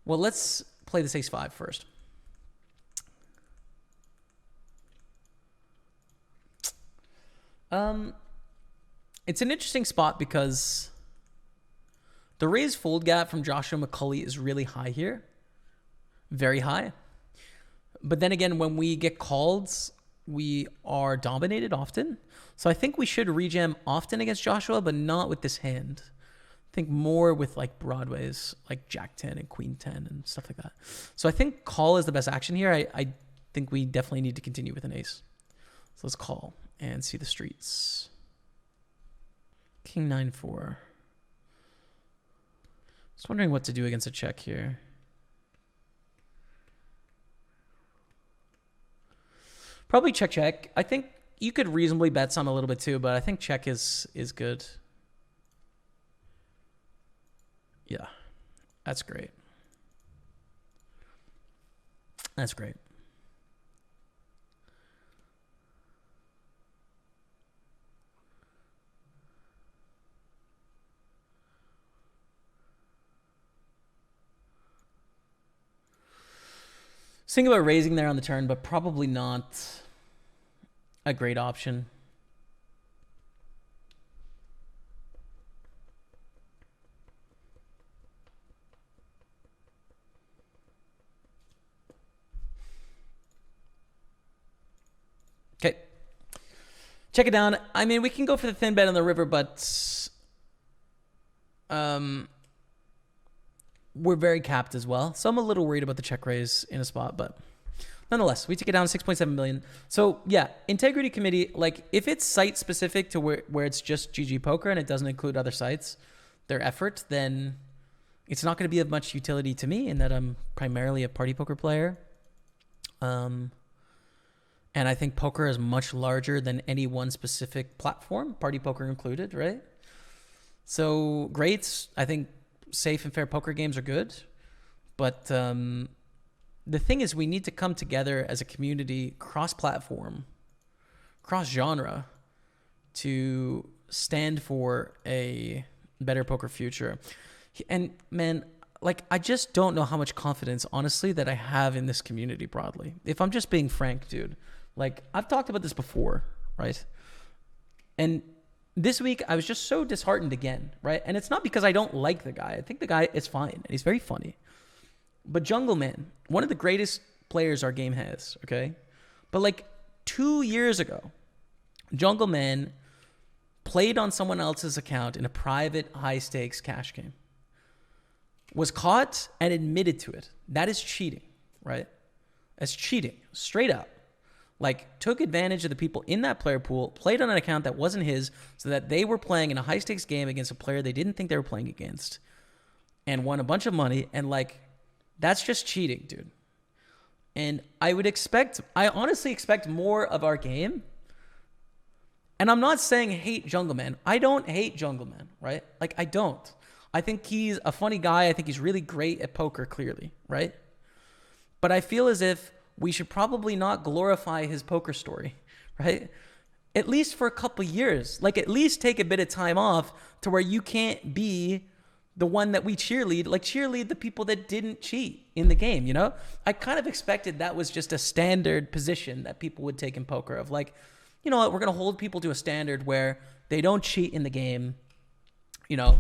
Well, let's play this ace-5 first. It's an interesting spot because the raise fold gap from Joshua McCulley is really high here. Very high. But then again, when we get called, we are dominated often. So I think we should rejam often against Joshua, but not with this hand. I think more with like broadways, like Jack 10 and Queen 10 and stuff like that. So I think call is the best action here. I think we definitely need to continue with an ace. So let's call and see the streets. King 9-4. Just wondering what to do against a check here. Probably check. I think you could reasonably bet some a little bit too, but I think check is good. Yeah, that's great. That's great. Thinking about raising there on the turn, but probably not a great option. Okay. Check it down. I mean, we can go for the thin bet on the river, but we're very capped as well. So I'm a little worried about the check raise in a spot, but nonetheless, we took it down 6.7 million. So yeah, integrity committee, like if it's site specific to where it's just GG poker and it doesn't include other sites, their effort, then it's not going to be of much utility to me in that I'm primarily a party poker player. And I think poker is much larger than any one specific platform, party poker included, right? So great. I think safe and fair poker games are good. But the thing is, we need to come together as a community, cross-platform, cross-genre, to stand for a better poker future. And man, like, I just don't know how much confidence, honestly, that I have in this community broadly. If I'm just being frank, dude, like, I've talked about this before, right? And this week, I was just so disheartened again, right? And it's not because I don't like the guy. I think the guy is fine, and he's very funny. But Jungle Man, one of the greatest players our game has, okay? But like 2 years ago, Jungle Man played on someone else's account in a private high-stakes cash game. Was caught and admitted to it. That is cheating, right? That's cheating, straight up. Like, took advantage of the people in that player pool, played on an account that wasn't his, so that they were playing in a high-stakes game against a player they didn't think they were playing against, and won a bunch of money, and like, that's just cheating, dude. And I honestly expect more of our game. And I'm not saying hate Jungle Man. I don't hate Jungle Man, right? Like, I don't. I think he's a funny guy. I think he's really great at poker, clearly, right? But I feel as if we should probably not glorify his poker story, right? At least for a couple years. Like, at least take a bit of time off to where you can't be the one that we cheerlead, like cheerlead the people that didn't cheat in the game, you know? I kind of expected that was just a standard position that people would take in poker of like, you know what, we're going to hold people to a standard where they don't cheat in the game, you know,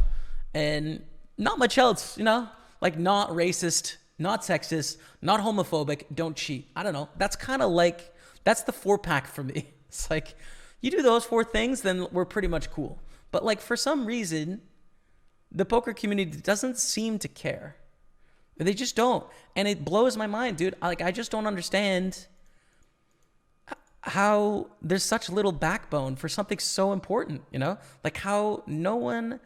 and not much else, you know, like not racist, not sexist, not homophobic, don't cheat. I don't know. That's kind of like, that's the 4-pack for me. It's like, you do those 4 things, then we're pretty much cool. But like, for some reason, the poker community doesn't seem to care. They just don't. And it blows my mind, dude. I just don't understand how there's such little backbone for something so important, you know? Like how no one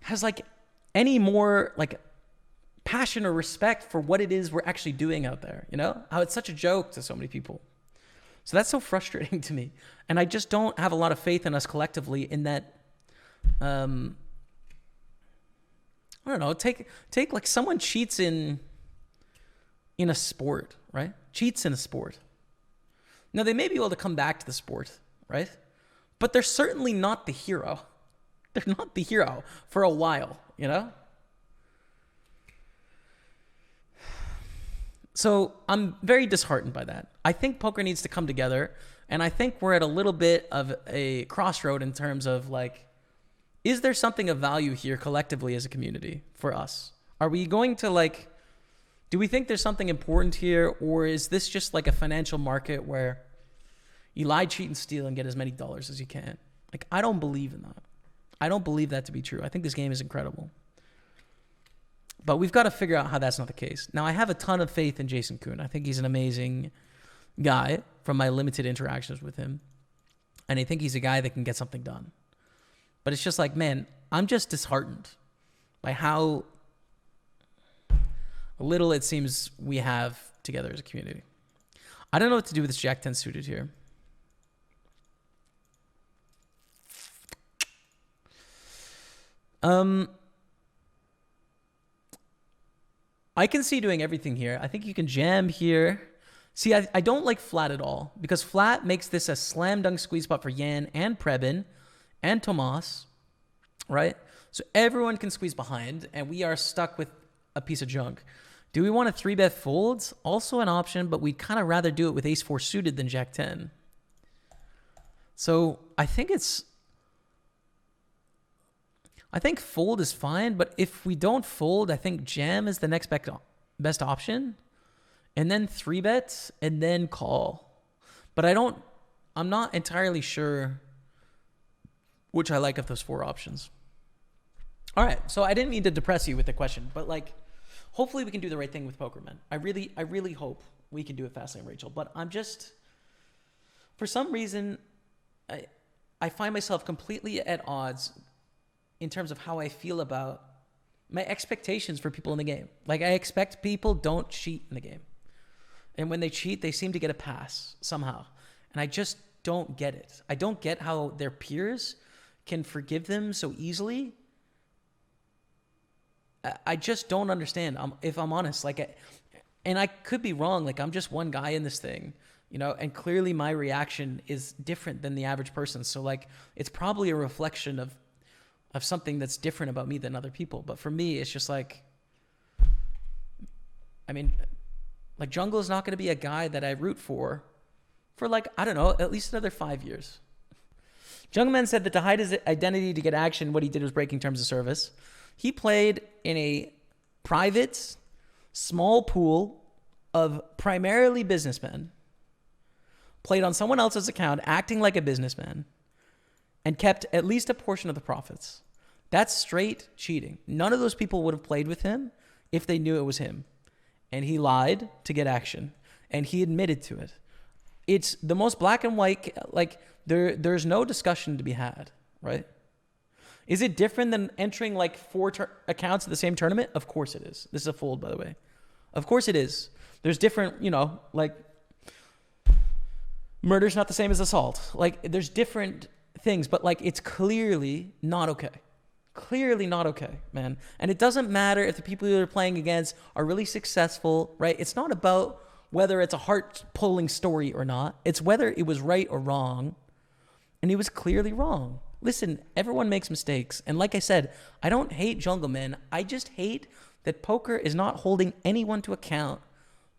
has like any more like passion or respect for what it is we're actually doing out there, you know? How it's such a joke to so many people. So that's so frustrating to me. And I just don't have a lot of faith in us collectively in that, I don't know, take like someone cheats in in a sport, right? Cheats in a sport. Now, they may be able to come back to the sport, right? But they're certainly not the hero. They're not the hero for a while, you know? So I'm very disheartened by that. I think poker needs to come together, and I think we're at a little bit of a crossroad in terms of like, is there something of value here collectively as a community for us? Are we going to like, do we think there's something important here, or is this just like a financial market where you lie, cheat, and steal and get as many dollars as you can? Like, I don't believe in that. I don't believe that to be true. I think this game is incredible. But we've got to figure out how that's not the case. Now, I have a ton of faith in Jason Kuhn. I think he's an amazing guy from my limited interactions with him. And I think he's a guy that can get something done. But it's just like, man, I'm just disheartened by how little it seems we have together as a community. I don't know what to do with this Jack 10 suited here. I can see doing everything here. I think you can jam here. See, I don't like flat at all because flat makes this a slam dunk squeeze spot for Yan and Prebin and Tomas, right? So everyone can squeeze behind and we are stuck with a piece of junk. Do we want a 3-bet folds? Also an option, but we'd kind of rather do it with ace 4 suited than Jack 10. So I think fold is fine, but if we don't fold, I think jam is the next best option. And then 3-bet and then call. But I'm not entirely sure which I like of those 4 options. All right, so I didn't mean to depress you with the question, but like, hopefully we can do the right thing with poker, man. I really hope we can do it Fast Lane Rachel, but I'm just, for some reason, I find myself completely at odds in terms of how I feel about my expectations for people in the game. Like, I expect people don't cheat in the game. And when they cheat, they seem to get a pass somehow. And I just don't get it. I don't get how their peers can forgive them so easily. I just don't understand, if I'm honest. Like, and I could be wrong. Like, I'm just one guy in this thing, you know, and clearly my reaction is different than the average person. So, like, it's probably a reflection of something that's different about me than other people. But for me, it's just like, I mean, like, Jungle is not going to be a guy that I root for like, I don't know, at least another 5 years. Jungleman said that to hide his identity to get action, what he did was breaking terms of service. He played in a private, small pool of primarily businessmen, played on someone else's account, acting like a businessman, and kept at least a portion of the profits. That's straight cheating. None of those people would have played with him if they knew it was him. And he lied to get action. And he admitted to it. It's the most black and white, like, there's no discussion to be had, right? Is it different than entering like 4 accounts at the same tournament? Of course it is. This is a fold, by the way. Of course it is. There's different, you know, like, murder's not the same as assault. Like, there's different things, but like, it's clearly not okay. Clearly not okay, man. And it doesn't matter if the people you're playing against are really successful, right? It's not about whether it's a heart-pulling story or not. It's whether it was right or wrong. And he was clearly wrong. Listen, everyone makes mistakes. And like I said, I don't hate Jungleman. I just hate that poker is not holding anyone to account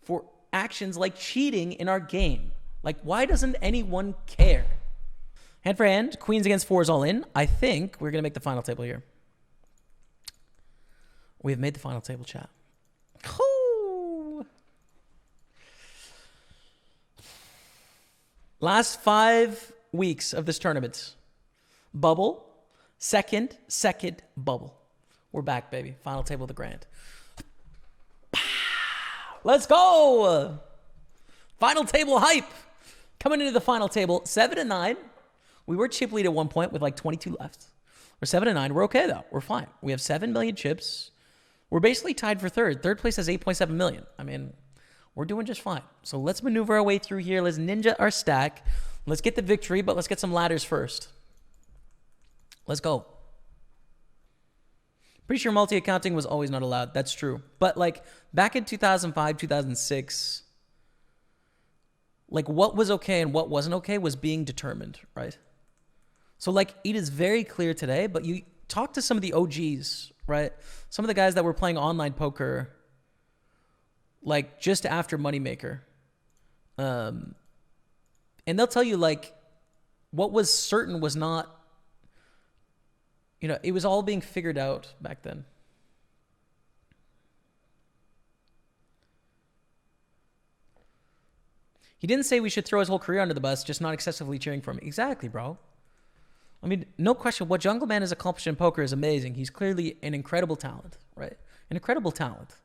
for actions like cheating in our game. Like, why doesn't anyone care? Hand for hand, queens against 4s all in. I think we're going to make the final table here. We have made the final table, chat. Woo! Last 5 weeks of this tournament. Bubble, second, bubble. We're back, baby. Final table of the grand. Let's go! Final table hype. Coming into the final table, 7-9. We were chip lead at one point with like 22 left. We're 7-9. We're okay, though. We're fine. We have 7 million chips. We're basically tied for third. Third place has 8.7 million. I mean, we're doing just fine. So let's maneuver our way through here. Let's ninja our stack. Let's get the victory, but let's get some ladders first. Let's go. Pretty sure multi-accounting was always not allowed. That's true. But like back in 2005, 2006, like what was okay and what wasn't okay was being determined, right? So like it is very clear today, but you talk to some of the OGs, right? Some of the guys that were playing online poker like just after Moneymaker. And they'll tell you like what was certain was not, you know, it was all being figured out back then. He didn't say we should throw his whole career under the bus, just not excessively cheering for him. Exactly, bro. I mean, no question. What Jungle Man has accomplished in poker is amazing. He's clearly an incredible talent, right? An incredible talent.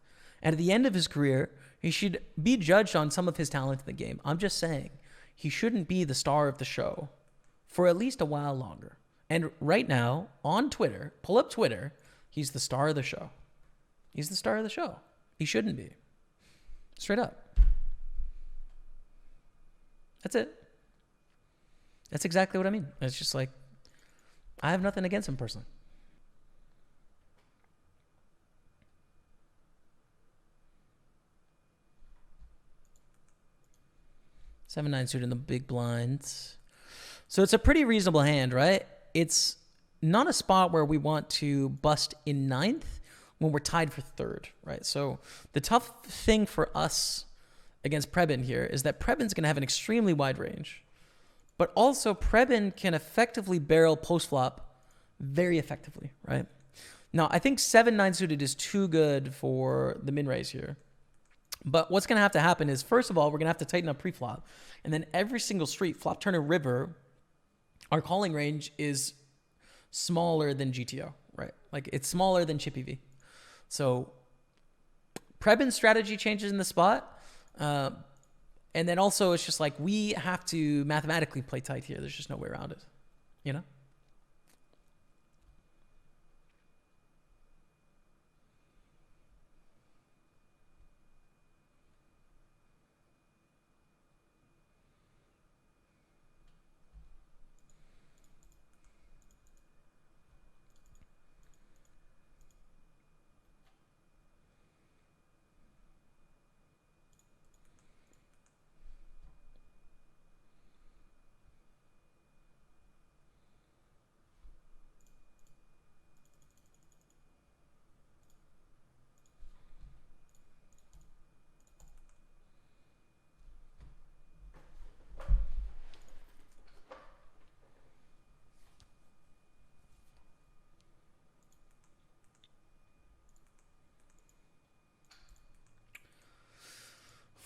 And at the end of his career, he should be judged on some of his talent in the game. I'm just saying, he shouldn't be the star of the show for at least a while longer. And right now, on Twitter, pull up Twitter, he's the star of the show. He's the star of the show. He shouldn't be. Straight up. That's it. That's exactly what I mean. It's just like, I have nothing against him personally. 7-9 suited in the big blinds. So it's a pretty reasonable hand, right? It's not a spot where we want to bust in ninth when we're tied for third, right? So the tough thing for us against Prebin here is that Prebin's going to have an extremely wide range. But also Prebin can effectively barrel post-flop very effectively, right? Now, I think 7-9 suited is too good for the min-raise here. But what's going to happen is, first of all, we're going to have to tighten up pre-flop. And then every single street, flop, turn, and river, our calling range is smaller than GTO, right? Like, it's smaller than Chippy V. So Prebin's strategy changes in the spot. And then also, it's just like, we have to mathematically play tight here. There's just no way around it, you know?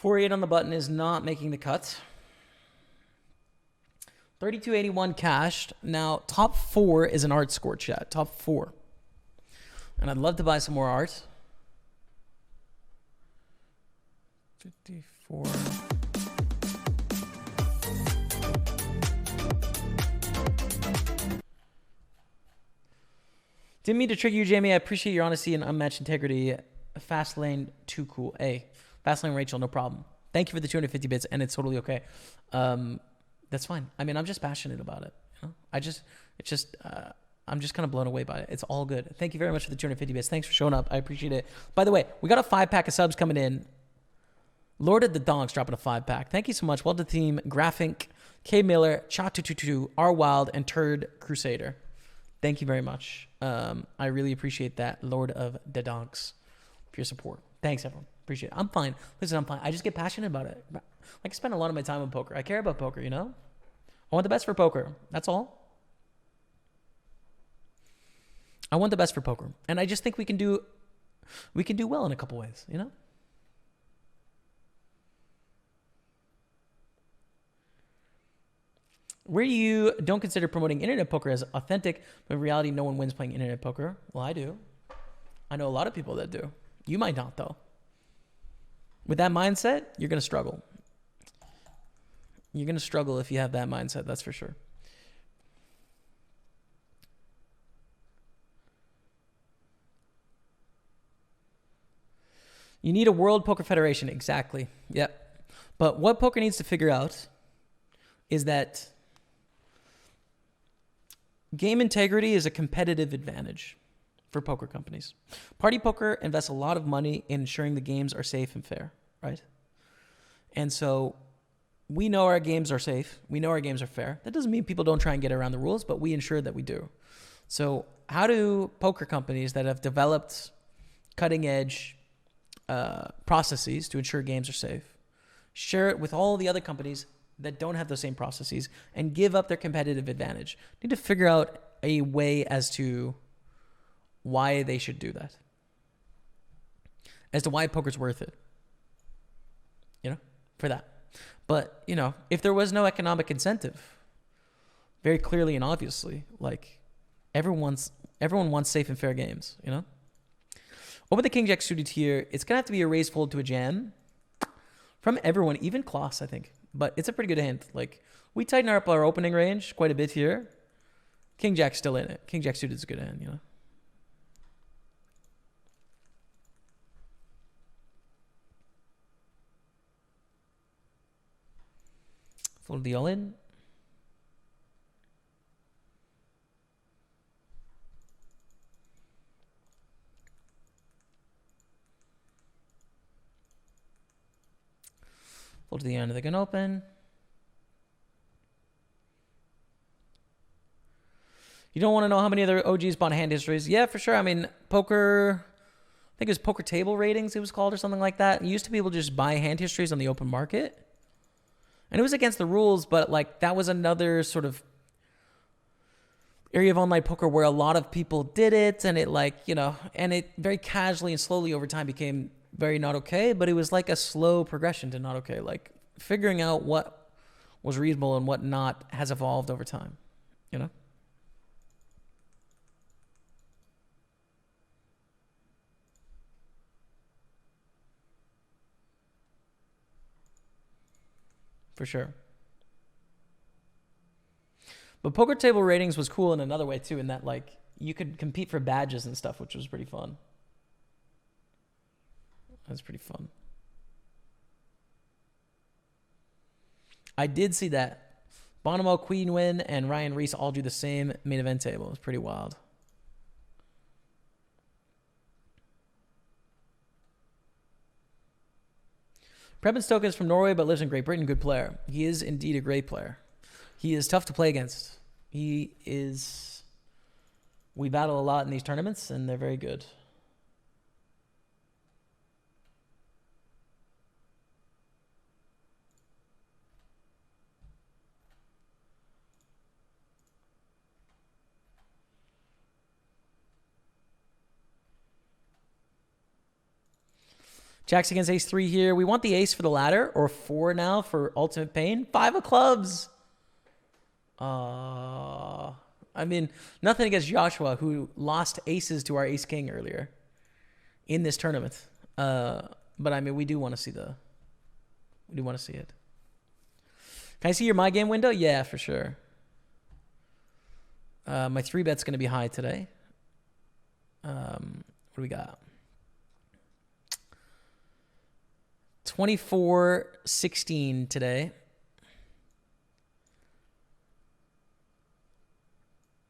$4.8 on the button is not making the cut. 32.81 cashed. Now, top 4 is an art score, chat. Top 4. And I'd love to buy some more art. 54. Didn't mean to trick you, Jamie. I appreciate your honesty and unmatched integrity. Fast lane, too cool. Hey. Fastlane Rachel, no problem. Thank you for the 250 bits, and it's totally okay. That's fine. I mean, I'm just passionate about it. You know? I'm just kind of blown away by it. It's all good. Thank you very much for the 250 bits. Thanks for showing up. I appreciate it. By the way, we got a 5-pack of subs coming in. Lord of the Donks dropping a 5-pack. Thank you so much. Well to the team. Graphic, K Miller, Cha222, R Wild, and Turd Crusader. Thank you very much. I really appreciate that, Lord of the Donks, for your support. Thanks, everyone. Appreciate it. I'm fine. Listen, I'm fine. I just get passionate about it. Like, I spend a lot of my time on poker. I care about poker, you know? I want the best for poker. That's all. I want the best for poker. And I just think we can do well in a couple ways, you know? Where you don't consider promoting internet poker as authentic, but in reality, no one wins playing internet poker. Well, I do. I know a lot of people that do. You might not, though. With that mindset, you're going to struggle. You're going to struggle if you have that mindset, that's for sure. You need a World Poker Federation. Exactly. Yep. But what poker needs to figure out is that game integrity is a competitive advantage. for poker companies. Party poker invests a lot of money in ensuring the games are safe and fair, right? And so we know our games are safe. We know our games are fair. That doesn't mean people don't try and get around the rules, but we ensure that we do. So how do poker companies that have developed cutting edge processes to ensure games are safe share it with all the other companies that don't have the same processes and give up their competitive advantage? Need to figure out a way as to why they should do that, as to why poker's worth it, for that. But, if there was no economic incentive, very clearly and obviously, like everyone wants safe and fair games, Over the King Jack suited here, it's going to have to be a raise fold to a jam from everyone, even Klaus, I think. But it's a pretty good hand. Like, we tighten up our opening range quite a bit here. King Jack's still in it. King Jack suited is a good hand, Fold the all in. Fold to the end of the gun open. You don't want to know how many other OGs bought hand histories? Yeah, for sure. I mean, poker, I think it was Poker Table Ratings it was called or something like that. You used to be able to just buy hand histories on the open market. And it was against the rules, but like that was another sort of area of online poker where a lot of people did it, and it and it very casually and slowly over time became very not okay, but it was like a slow progression to not okay. Like figuring out what was reasonable and what not has evolved over time, For sure. But Poker Table Ratings was cool in another way too, in that like you could compete for badges and stuff, which was pretty fun. That's pretty fun. I did see that Bonomo, Queen Win, and Ryan Reese all do the same main event table. It was pretty wild. Preben Stoke is from Norway but lives in Great Britain. Good player. He is indeed a great player. He is tough to play against. We battle a lot in these tournaments, and they're very good. Jacks against ace 3 here. We want the ace for the ladder, or 4 now for ultimate pain. 5 of clubs. I mean, nothing against Joshua, who lost aces to our ace king earlier in this tournament. But I mean, we do want to see it. Can I see your my game window? Yeah, for sure. My 3-bet's going to be high today. What do we got? 24-16 today.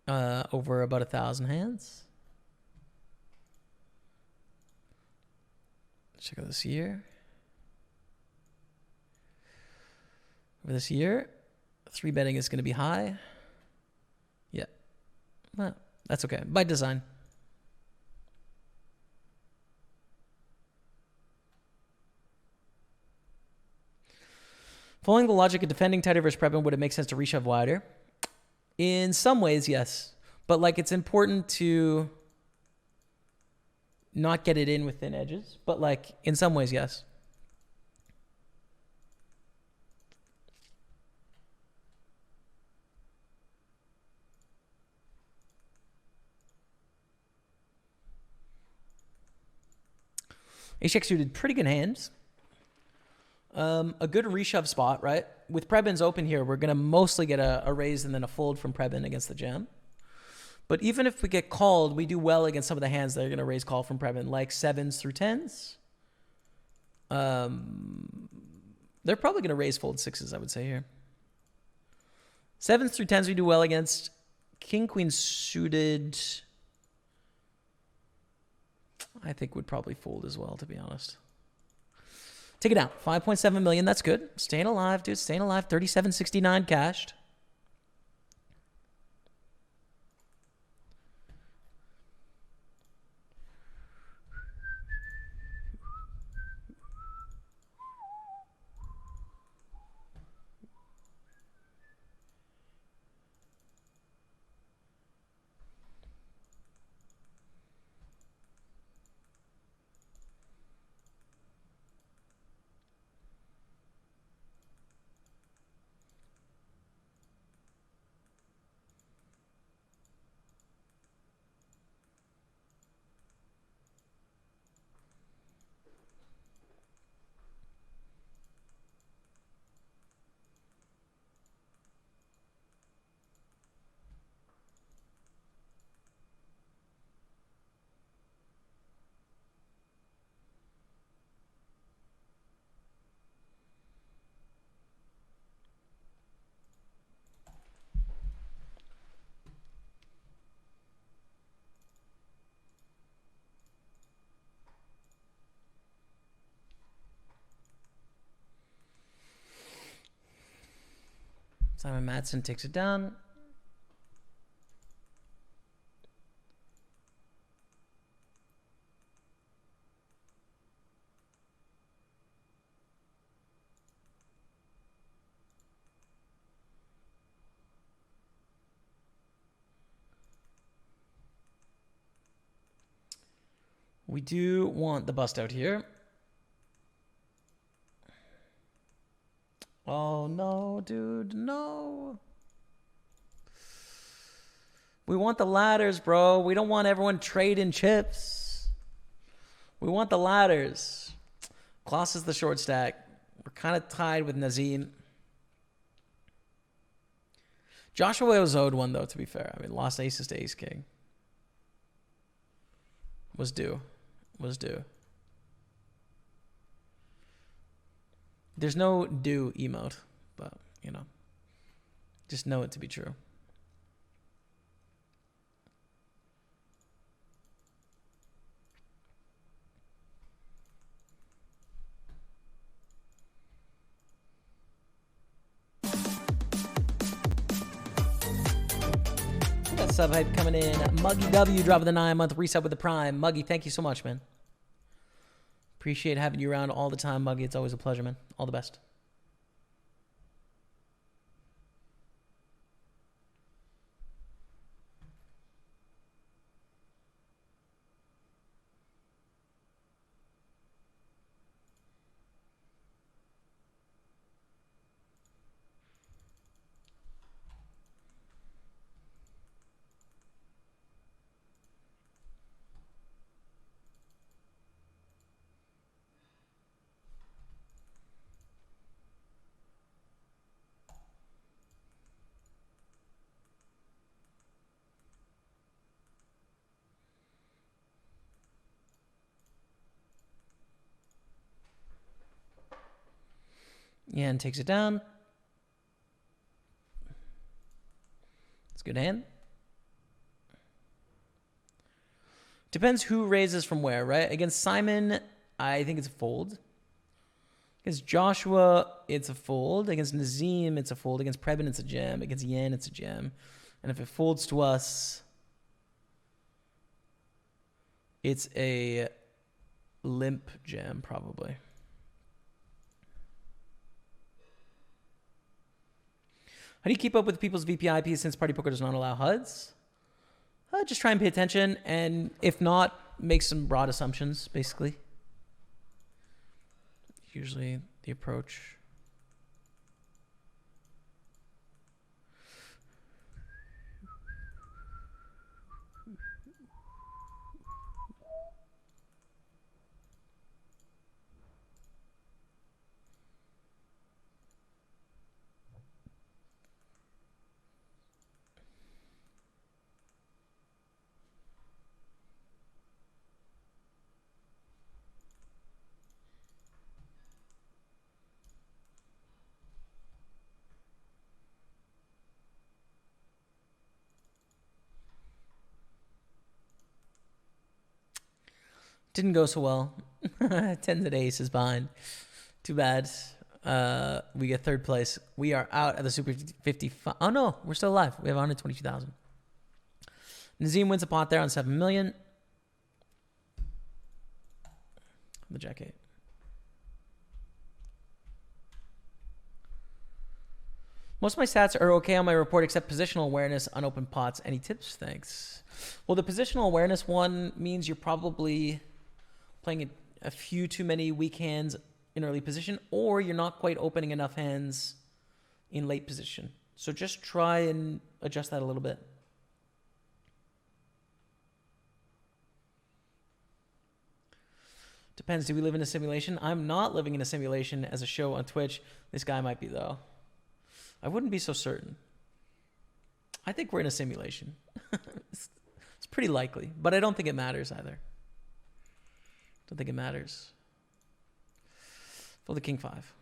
Over about 1,000 hands. Check out this year. Over this year, 3-betting is going to be high. Yeah. Well, that's okay. By design. Following the logic of defending tighter versus Preben, would it make sense to reshove wider? In some ways, yes. But like it's important to not get it in with thin edges. But like in some ways, yes. Ace-Jack suited, pretty good hands. A good reshove spot, right? With Preben's open here, we're going to mostly get a raise and then a fold from Preben against the jam. But even if we get called, we do well against some of the hands that are going to raise call from Preben, like 7s through 10s. They're probably going to raise fold 6s, I would say here. 7s through 10s we do well against. King, Queen suited. I think would probably fold as well, to be honest. Take it down. 5.7 million. That's good. Staying alive, dude. Staying alive. 37.69 cashed. Simon Madsen takes it down. We do want the bust out here. Oh, no, dude, no. We want the ladders, bro. We don't want everyone trading chips. We want the ladders. Kloss is the short stack. We're kind of tied with Nazim. Joshua was owed one, though, to be fair. I mean, lost aces to ace king. Was due. Was due. There's no do emote, but, you know, just know it to be true. We got sub hype coming in. Muggy W dropping the 9-month resub with the prime. Muggy, thank you so much, man. Appreciate having you around all the time, Muggy. It's always a pleasure, man. All the best. Yan takes it down. It's a good hand. Depends who raises from where, right? Against Simon, I think it's a fold. Against Joshua, it's a fold. Against Nazim, it's a fold. Against Preben, it's a jam. Against Yan, it's a jam. And if it folds to us, it's a limp jam, probably. How do you keep up with people's VPIP since Party Poker does not allow HUDs? Just try and pay attention, and if not, make some broad assumptions, basically. Usually the approach. Didn't go so well. 10 to ace is behind. Too bad. We get third place. We are out at the Super 55. Oh no, we're still alive. We have 122,000. Nazim wins a pot there on 7 million. The Jack 8. Most of my stats are okay on my report except positional awareness, unopened pots. Any tips? Thanks. Well, the positional awareness one means you're probably playing a few too many weak hands in early position, or you're not quite opening enough hands in late position. So just try and adjust that a little bit. Depends. Do we live in a simulation? I'm not living in a simulation as a show on Twitch. This guy might be, though. I wouldn't be so certain. I think we're in a simulation. It's pretty likely, but I don't think it matters either. Don't think it matters. For the King 5.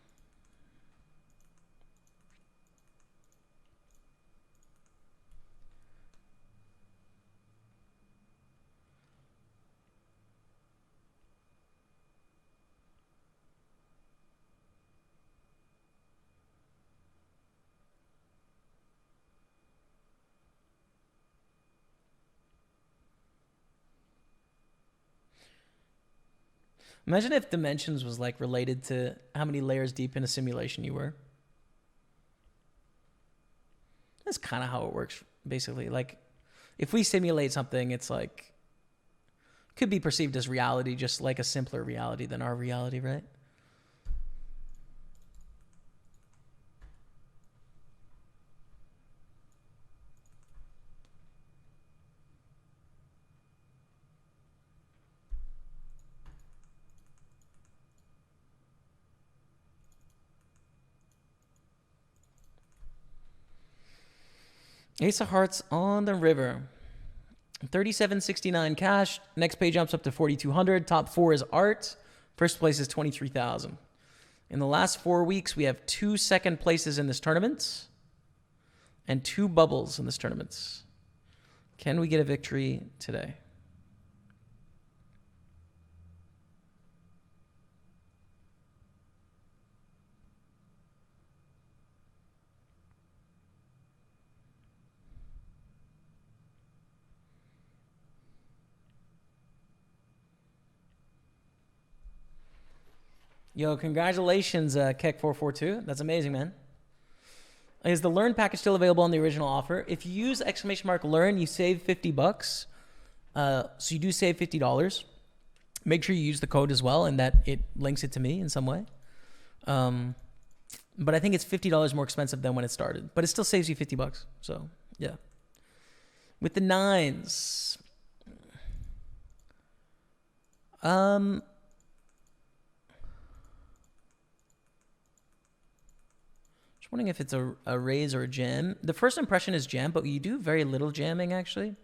Imagine if dimensions was like related to how many layers deep in a simulation you were. That's kind of how it works, basically. Like, if we simulate something, it's like, could be perceived as reality, just like a simpler reality than our reality, right? Ace of Hearts on the river. 37.69 cash. Next page jumps up to 4,200. Top 4 is art. First place is 23,000. In the last 4 weeks, we have 2 second places in this tournament and 2 bubbles in this tournament. Can we get a victory today? Yo, congratulations, Keck442. That's amazing, man. Is the Learn package still available on the original offer? If you use !Learn, you save $50. So you do save $50. Make sure you use the code as well and that it links it to me in some way. But I think it's $50 more expensive than when it started. But it still saves you $50. So, yeah. With the 9s. Wondering if it's a raise or a jam. The first impression is jam, but you do very little jamming, actually.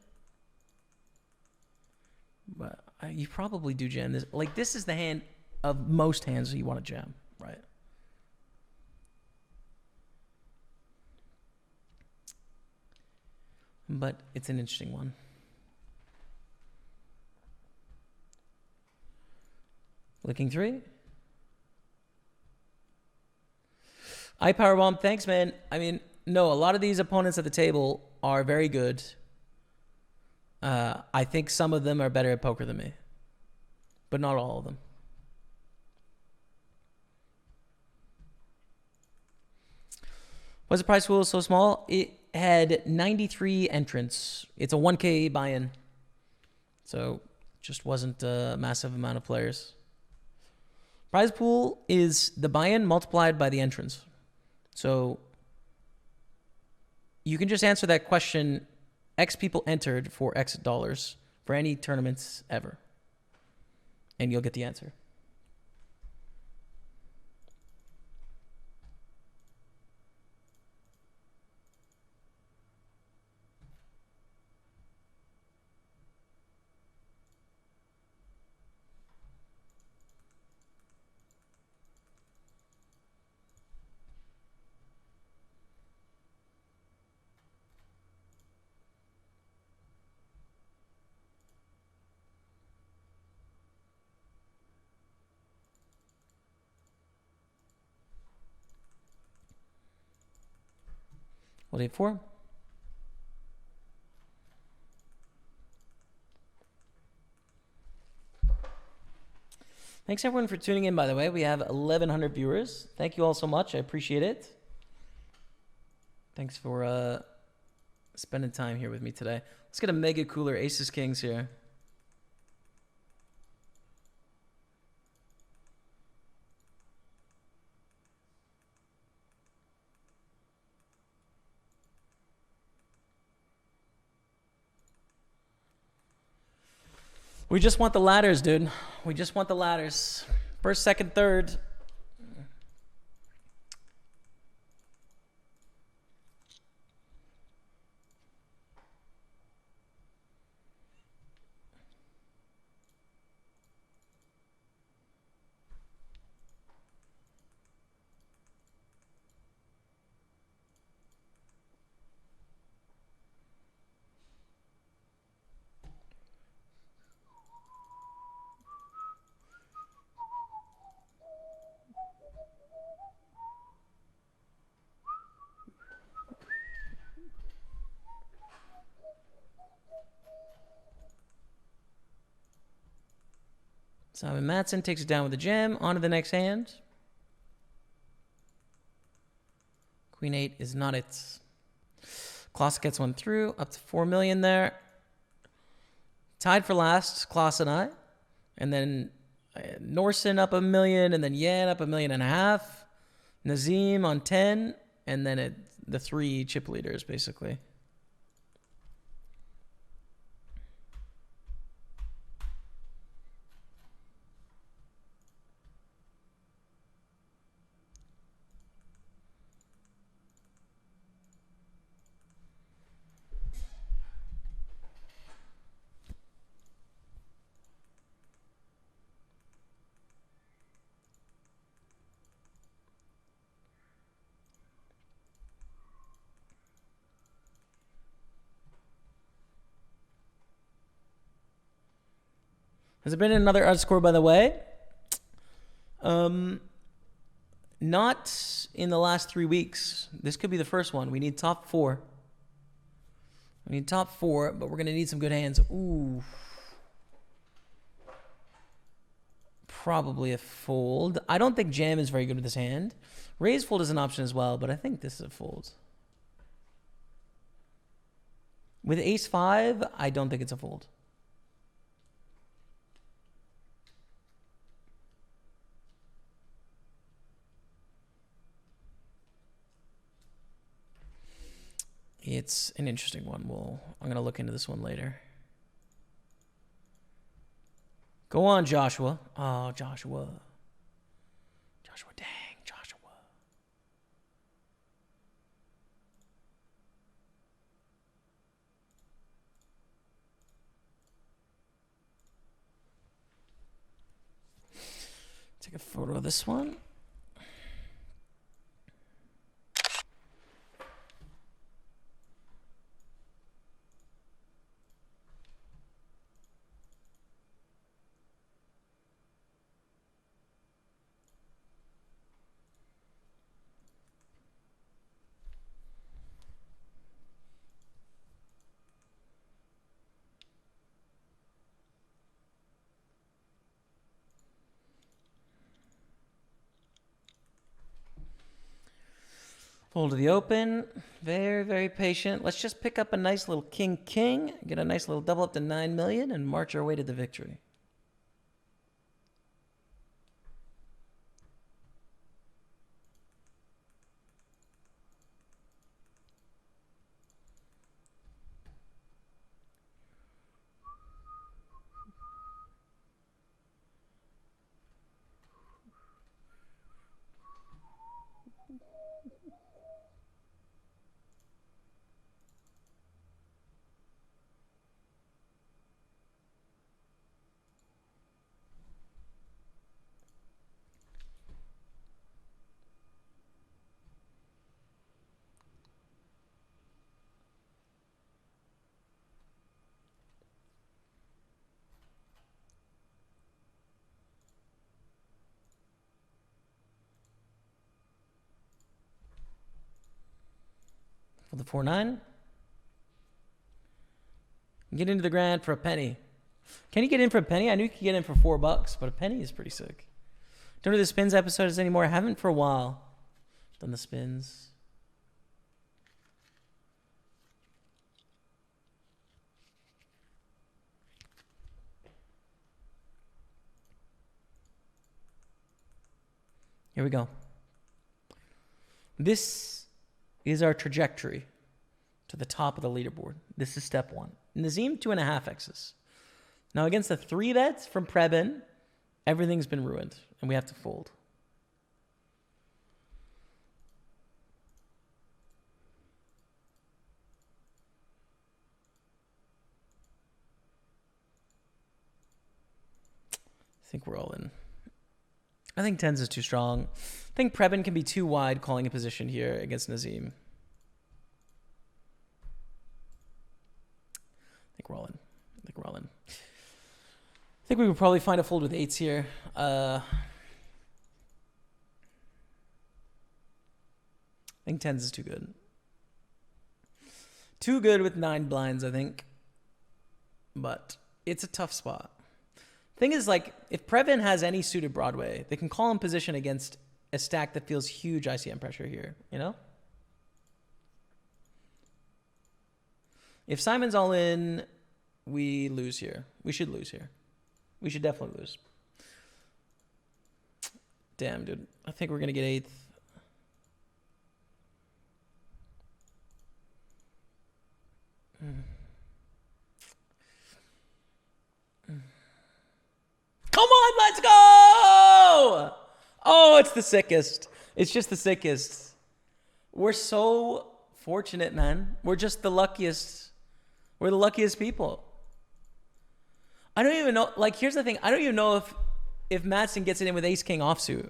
But you probably do jam this. Like, this is the hand of most hands you want to jam, right? But it's an interesting one. Looking 3. Powerbomb, thanks, man. I mean, no, a lot of these opponents at the table are very good. I think some of them are better at poker than me, but not all of them. Was the prize pool so small? It had 93 entrants. It's a 1K buy-in, so just wasn't a massive amount of players. Prize pool is the buy-in multiplied by the entrants. So you can just answer that question, X people entered for X dollars for any tournaments ever, and you'll get the answer. What 8-4? Thanks everyone for tuning in, by the way. We have 1,100 viewers. Thank you all so much. I appreciate it. Thanks for spending time here with me today. Let's get a mega cooler Aces Kings here. We just want the ladders, dude. We just want the ladders. First, second, third. Simon Matson takes it down with a jam. On to the next hand. Queen 8 is not it. Klaus gets one through. Up to 4 million there. Tied for last, Klaus and I. And then Norson up 1 million. And then Yan up 1.5 million. Nazim on 10. And then the 3 chip leaders, basically. Has there been another odd score, by the way? Not in the last 3 weeks. This could be the first one. We need top 4. We need top 4, but we're going to need some good hands. Ooh. Probably a fold. I don't think jam is very good with this hand. Raise fold is an option as well, but I think this is a fold. With ace 5, I don't think it's a fold. It's an interesting one. I'm going to look into this one later. Go on, Joshua. Oh, Joshua. Joshua, dang, Joshua. Take a photo of this one. Fold to the open. Very, very patient. Let's just pick up a nice little king-king, get a nice little double up to 9 million, and march our way to the victory. For the 4-9. Get into the grand for a penny. Can you get in for a penny? I knew you could get in for $4, but a penny is pretty sick. Don't do the spins episodes anymore. I haven't for a while. Done the spins. Here we go. This is our trajectory to the top of the leaderboard. This is step 1. Nazim 2.5x's. Now against the 3 bets from Preben, everything's been ruined and we have to fold. I think we're all in. I think 10s is too strong. I think Preben can be too wide calling a position here against Nazim. I think we're all in. I think we would probably find a fold with 8s here. I think 10s is too good. Too good with 9 blinds, I think. But it's a tough spot. Thing is, like, if Preben has any suited Broadway, they can call in position against a stack that feels huge ICM pressure here, you know? If Simon's all in, we lose here. We should lose here. We should definitely lose. Damn, dude. I think we're going to get 8th. Come on, let's go! Oh, it's the sickest. It's just the sickest. We're so fortunate, man. We're just the luckiest. We're the luckiest people. I don't even know. Like, here's the thing. I don't even know if Madsen gets it in with ace-king offsuit.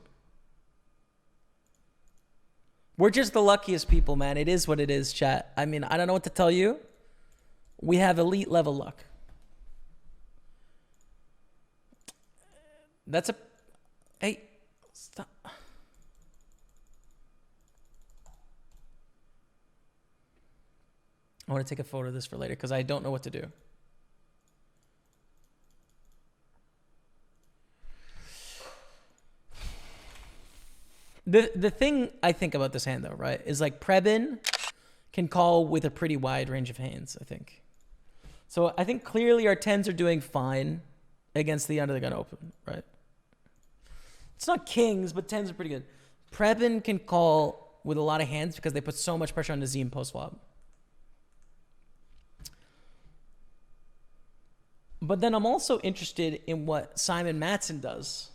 We're just the luckiest people, man. It is what it is, chat. I mean, I don't know what to tell you. We have elite level luck. That's a... Hey, stop. I want to take a photo of this for later because I don't know what to do. The thing I think about this hand, though, right, is like Preben can call with a pretty wide range of hands, I think. So I think clearly our 10s are doing fine against the under the gun open, right? It's not kings, but 10s are pretty good. Preben can call with a lot of hands because they put so much pressure on Nazim post-flop. But then I'm also interested in what Simon Madsen does.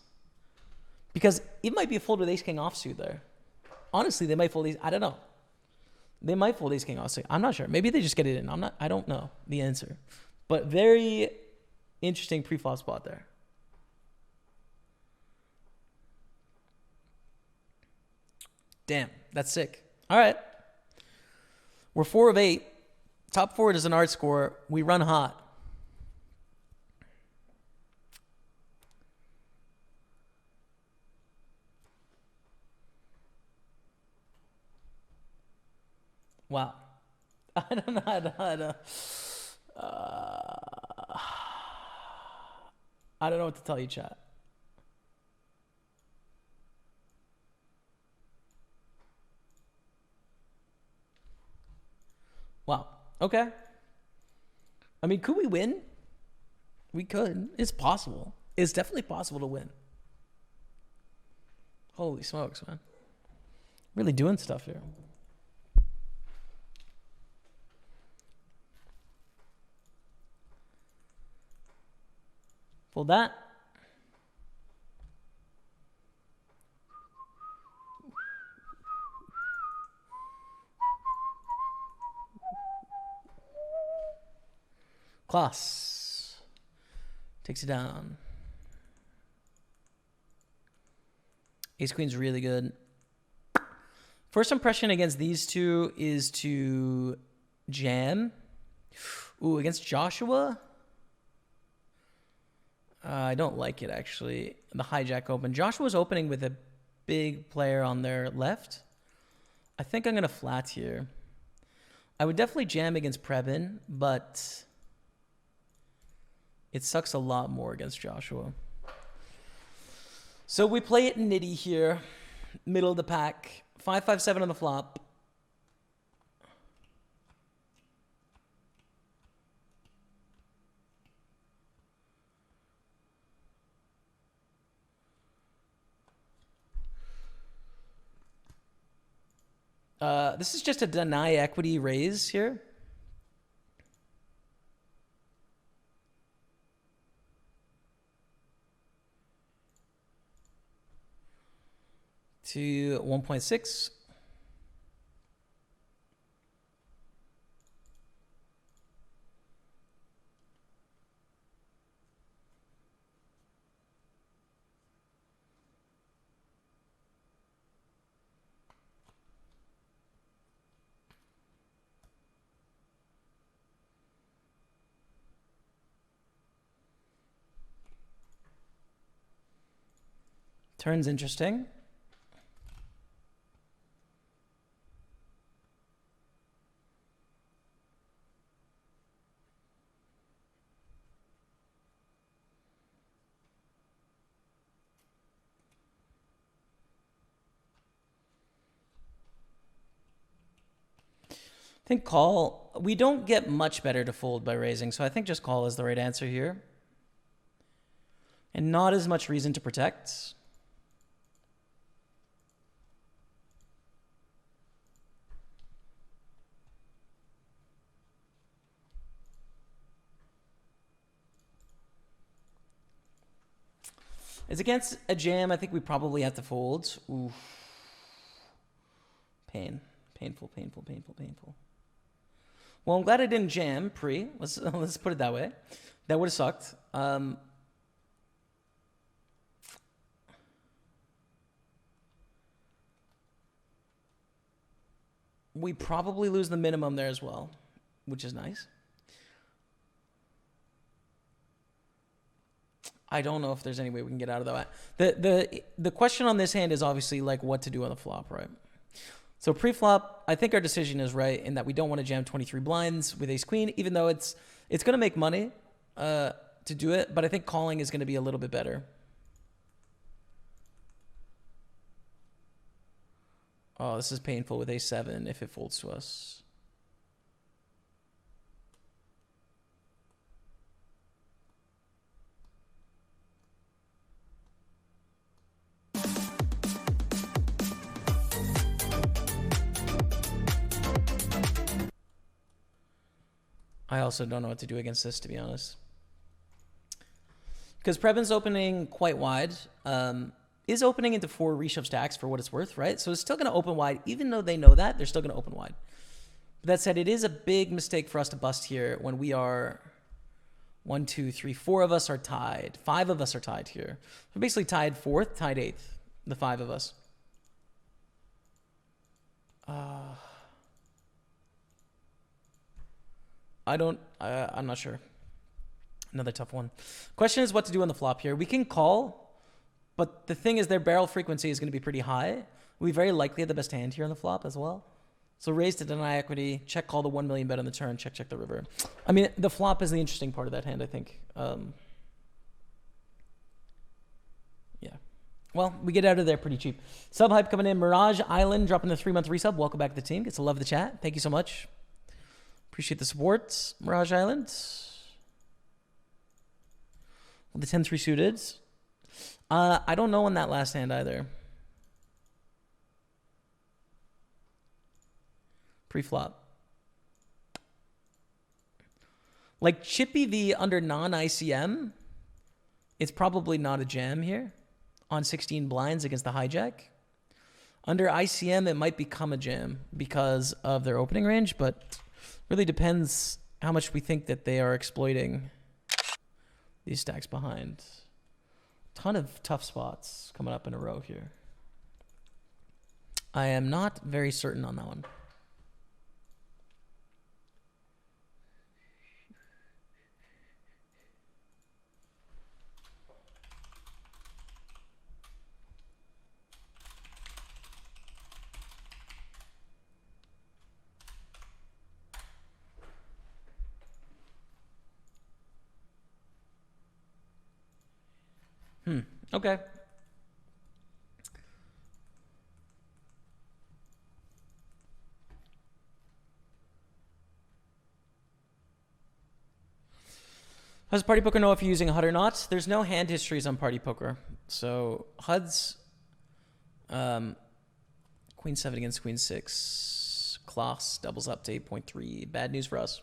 Because it might be a fold with ace-king offsuit there. Honestly, they might fold these. I don't know. They might fold ace-king offsuit. I'm not sure. Maybe they just get it in. I don't know the answer. But very interesting pre-flop spot there. Damn, that's sick. All right. We're 4 of 8. Top forward is an art score. We run hot. Wow. I don't know how to I don't know what to tell you, chat. Wow. Okay. I mean, could we win? We could. It's possible. It's definitely possible to win. Holy smokes, man. Really doing stuff here. Fold that. Class. Takes it down. Ace Queen's really good. First impression against these two is to jam. Ooh, against Joshua? I don't like it, actually. The hijack open. Joshua's opening with a big player on their left. I think I'm going to flat here. I would definitely jam against Prebin, but it sucks a lot more against Joshua. So we play it nitty here, middle of the pack. 5-5-7 on the flop. This is just a deny equity raise here. To 1.6. Turn's interesting. I think call. We don't get much better to fold by raising, so I think just call is the right answer here. And not as much reason to protect. It's against a jam. I think we probably have to fold. Oof. Pain. Painful, painful, painful, painful. Well, I'm glad I didn't jam pre. Let's put it that way. That would have sucked. We probably lose the minimum there as well, which is nice. I don't know if there's any way we can get out of that. The question on this hand is obviously like what to do on the flop, right? So pre-flop, I think our decision is right in that we don't want to jam 23 blinds with ace queen, even though it's going to make money to do it, but I think calling is going to be a little bit better. Oh, this is painful with a7 if it folds to us. I also don't know what to do against this, to be honest. Because Prebin's opening quite wide. Is opening into 4 reshove stacks for what it's worth, right? So it's still going to open wide. Even though they know that, they're still going to open wide. But that said, it is a big mistake for us to bust here when we are 1, 2, 3, 4 of us are tied. 5 of us are tied here. We're basically tied 4th, tied 8th. The 5 of us. I'm not sure. Another tough one. Question is what to do on the flop here. We can call, but the thing is their barrel frequency is going to be pretty high. We very likely have the best hand here on the flop as well. So raise to deny equity, check call the 1 million bet on the turn, check the river. I mean, the flop is the interesting part of that hand, I think. Yeah. Well, we get out of there pretty cheap. Sub hype coming in. Mirage Island dropping the 3-month resub. Welcome back to the team. Gets to love the chat. Thank you so much. Appreciate the support, Mirage Island. The 10-3 suited. I don't know on that last hand either. Pre-flop. Like Chippy V under non-ICM, it's probably not a jam here on 16 blinds against the hijack. Under ICM, it might become a jam because of their opening range, but really depends how much we think that they are exploiting these stacks behind. Ton of tough spots coming up in a row here. I am not very certain on that one. Okay. How does Party Poker know if you're using a HUD or not? There's no hand histories on Party Poker. So HUDs, Queen 7 against Queen 6. Class doubles up to 8.3. Bad news for us.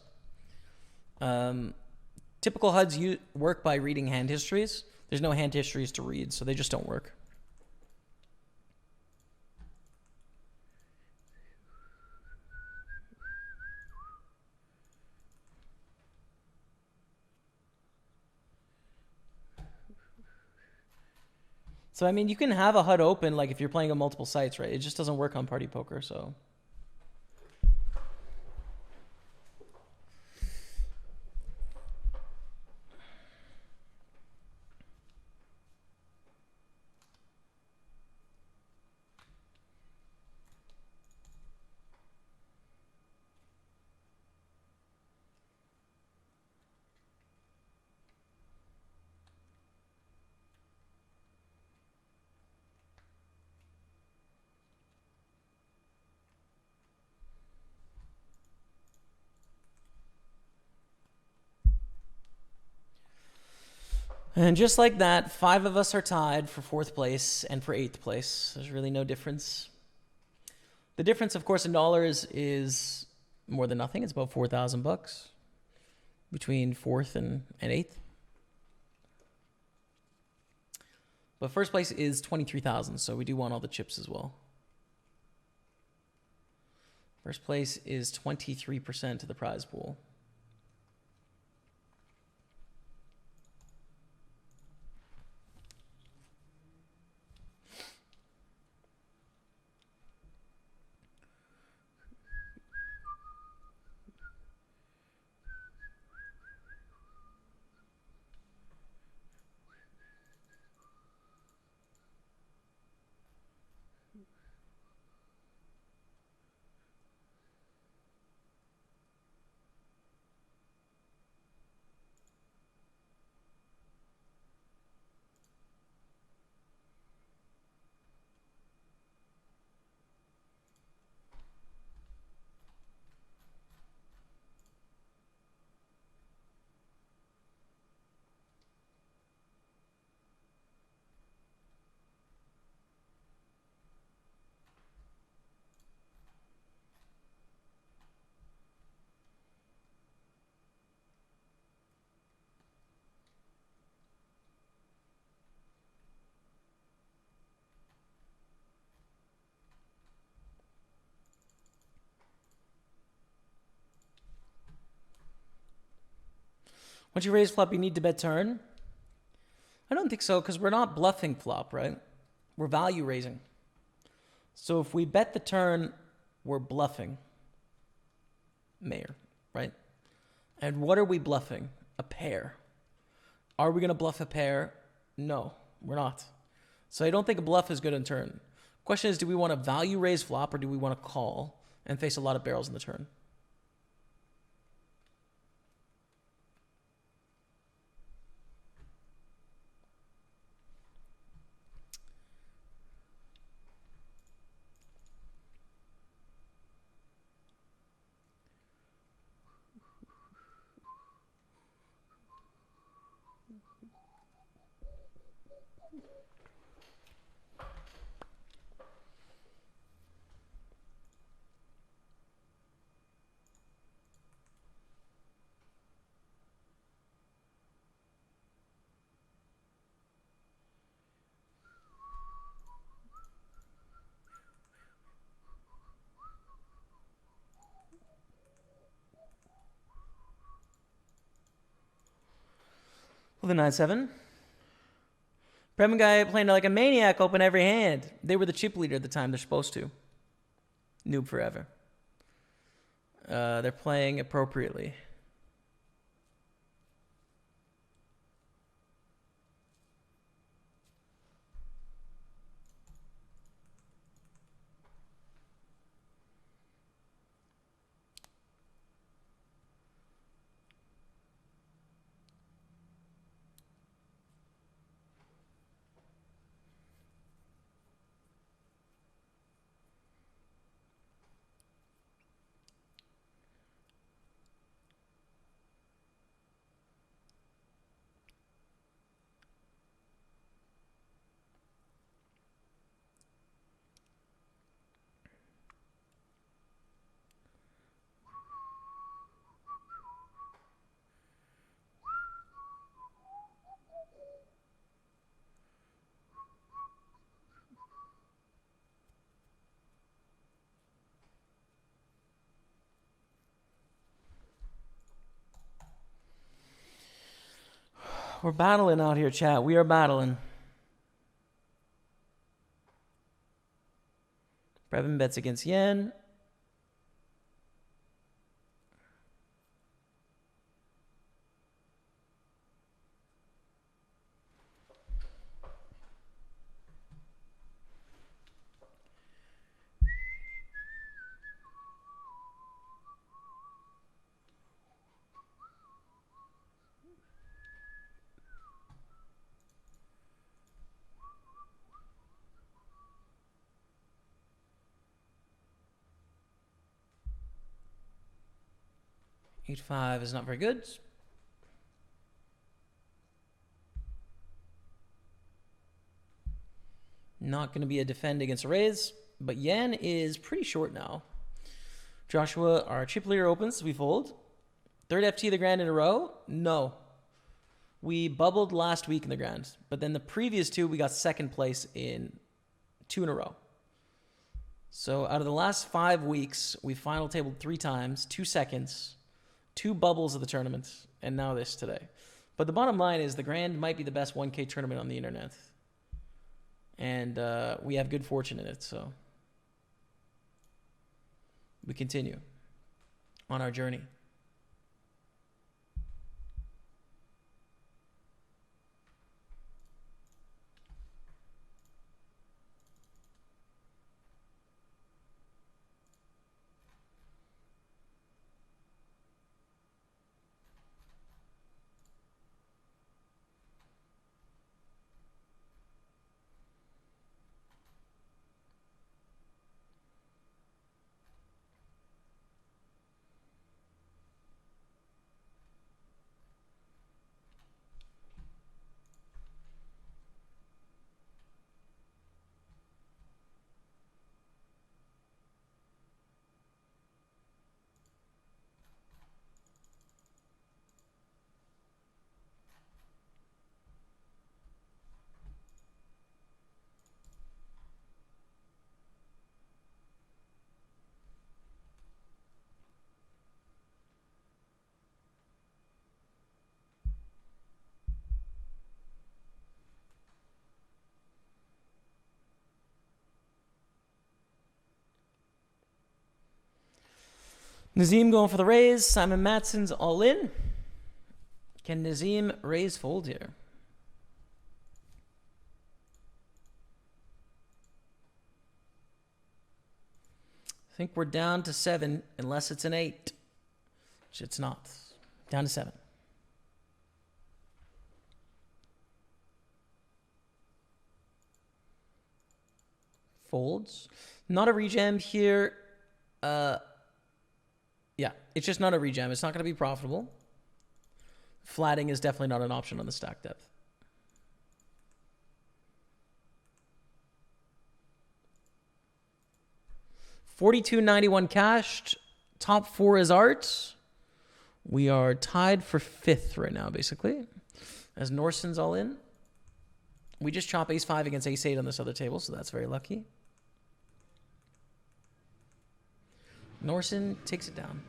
Typical HUDs work by reading hand histories. There's no hand histories to read, so they just don't work. So, I mean, you can have a HUD open, like if you're playing on multiple sites, right? It just doesn't work on Party Poker, so. And just like that, 5 of us are tied for 4th place and for 8th place. There's really no difference. The difference, of course, in dollars is more than nothing. It's about $4,000 between 4th and 8th. But 1st place is 23,000, so we do want all the chips as well. 1st place is 23% of the prize pool. Once you raise flop, you need to bet turn. I don't think so, because we're not bluffing flop, right? We're value raising. So if we bet the turn, we're bluffing mayor, right? And what are we bluffing? A pair. Are we going to bluff a pair? No, we're not. So I don't think a bluff is good on turn. Question is, do we want to value raise flop or do we want to call and face a lot of barrels in the turn? Well, the 9-7. Prem guy playing like a maniac, open every hand. They were the chip leader at the time. They're supposed to. Noob forever. They're playing appropriately. We're battling out here, chat. We are battling. Brevin bets against Yen. Eight five is not very good. Not going to be a defend against a raise, but Yen is pretty short now. Joshua, our chip leader opens, we fold. Third FT of the grand in a row? No. We bubbled last week in the grand, but then the previous two, we got second place in 2 in a row. So out of the last 5 weeks, we final tabled 3 times, 2 seconds, 2 bubbles of the tournament, and now this today. But the bottom line is the grand might be the best 1K tournament on the internet. And we have good fortune in it, so we continue on our journey. Nazim going for the raise. Simon Matson's all in. Can Nazim raise fold here? I think we're down to 7 unless it's an 8, which it's not. Down to 7. Folds. Not a rejam here. Yeah, it's just not a rejam. It's not going to be profitable. Flatting is definitely not an option on the stack depth. $42.91 cashed. Top 4 is art. We are tied for 5th right now, basically. As Norson's all in. We just chop ace-5 against ace-8 on this other table, so that's very lucky. Norson takes it down.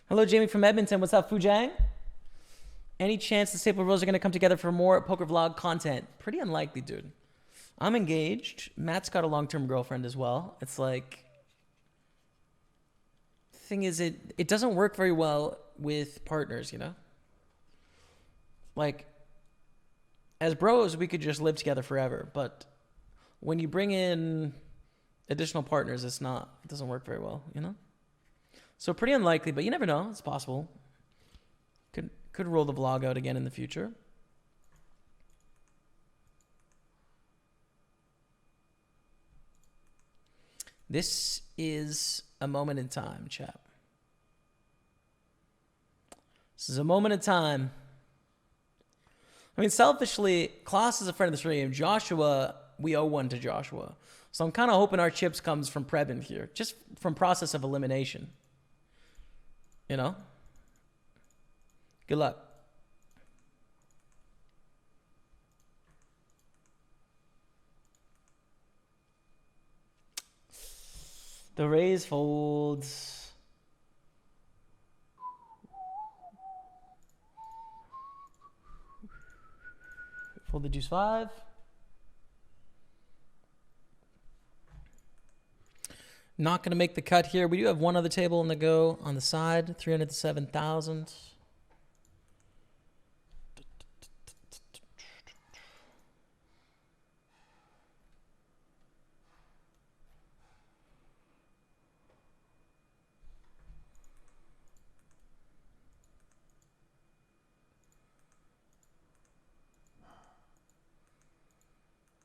Hello, Jamie from Edmonton. What's up, Fujang? Any chance the Staple Bros are going to come together for more poker vlog content? Pretty unlikely, dude. I'm engaged. Matt's got a long-term girlfriend as well. It's like... The thing is, it doesn't work very well with partners, you know? Like, as bros, we could just live together forever. But when you bring in additional partners, it doesn't work very well, you know? So pretty unlikely, but you never know. It's possible. Could roll the vlog out again in the future. This is a moment in time, chap. This is a moment in time. I mean, selfishly, Klaus is a friend of the stream. Joshua, we owe one to Joshua. So I'm kind of hoping our chips comes from Prebin here, just from process of elimination. You know? Good luck. The raise folds. Fold the deuce 5. Not going to make the cut here. We do have one other table on the go on the side. 300 to 7,000.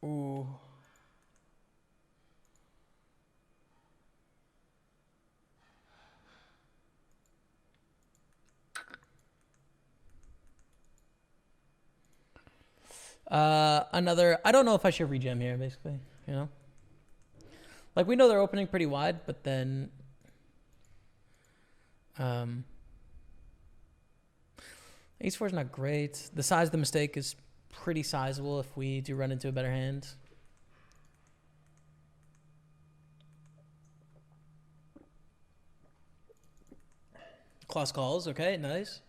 Ooh. Another, I don't know if I should rejam here, basically, you know? Like, we know they're opening pretty wide, but then, ace 4 is not great. The size of the mistake is pretty sizable if we do run into a better hand. Klaus calls, okay, nice.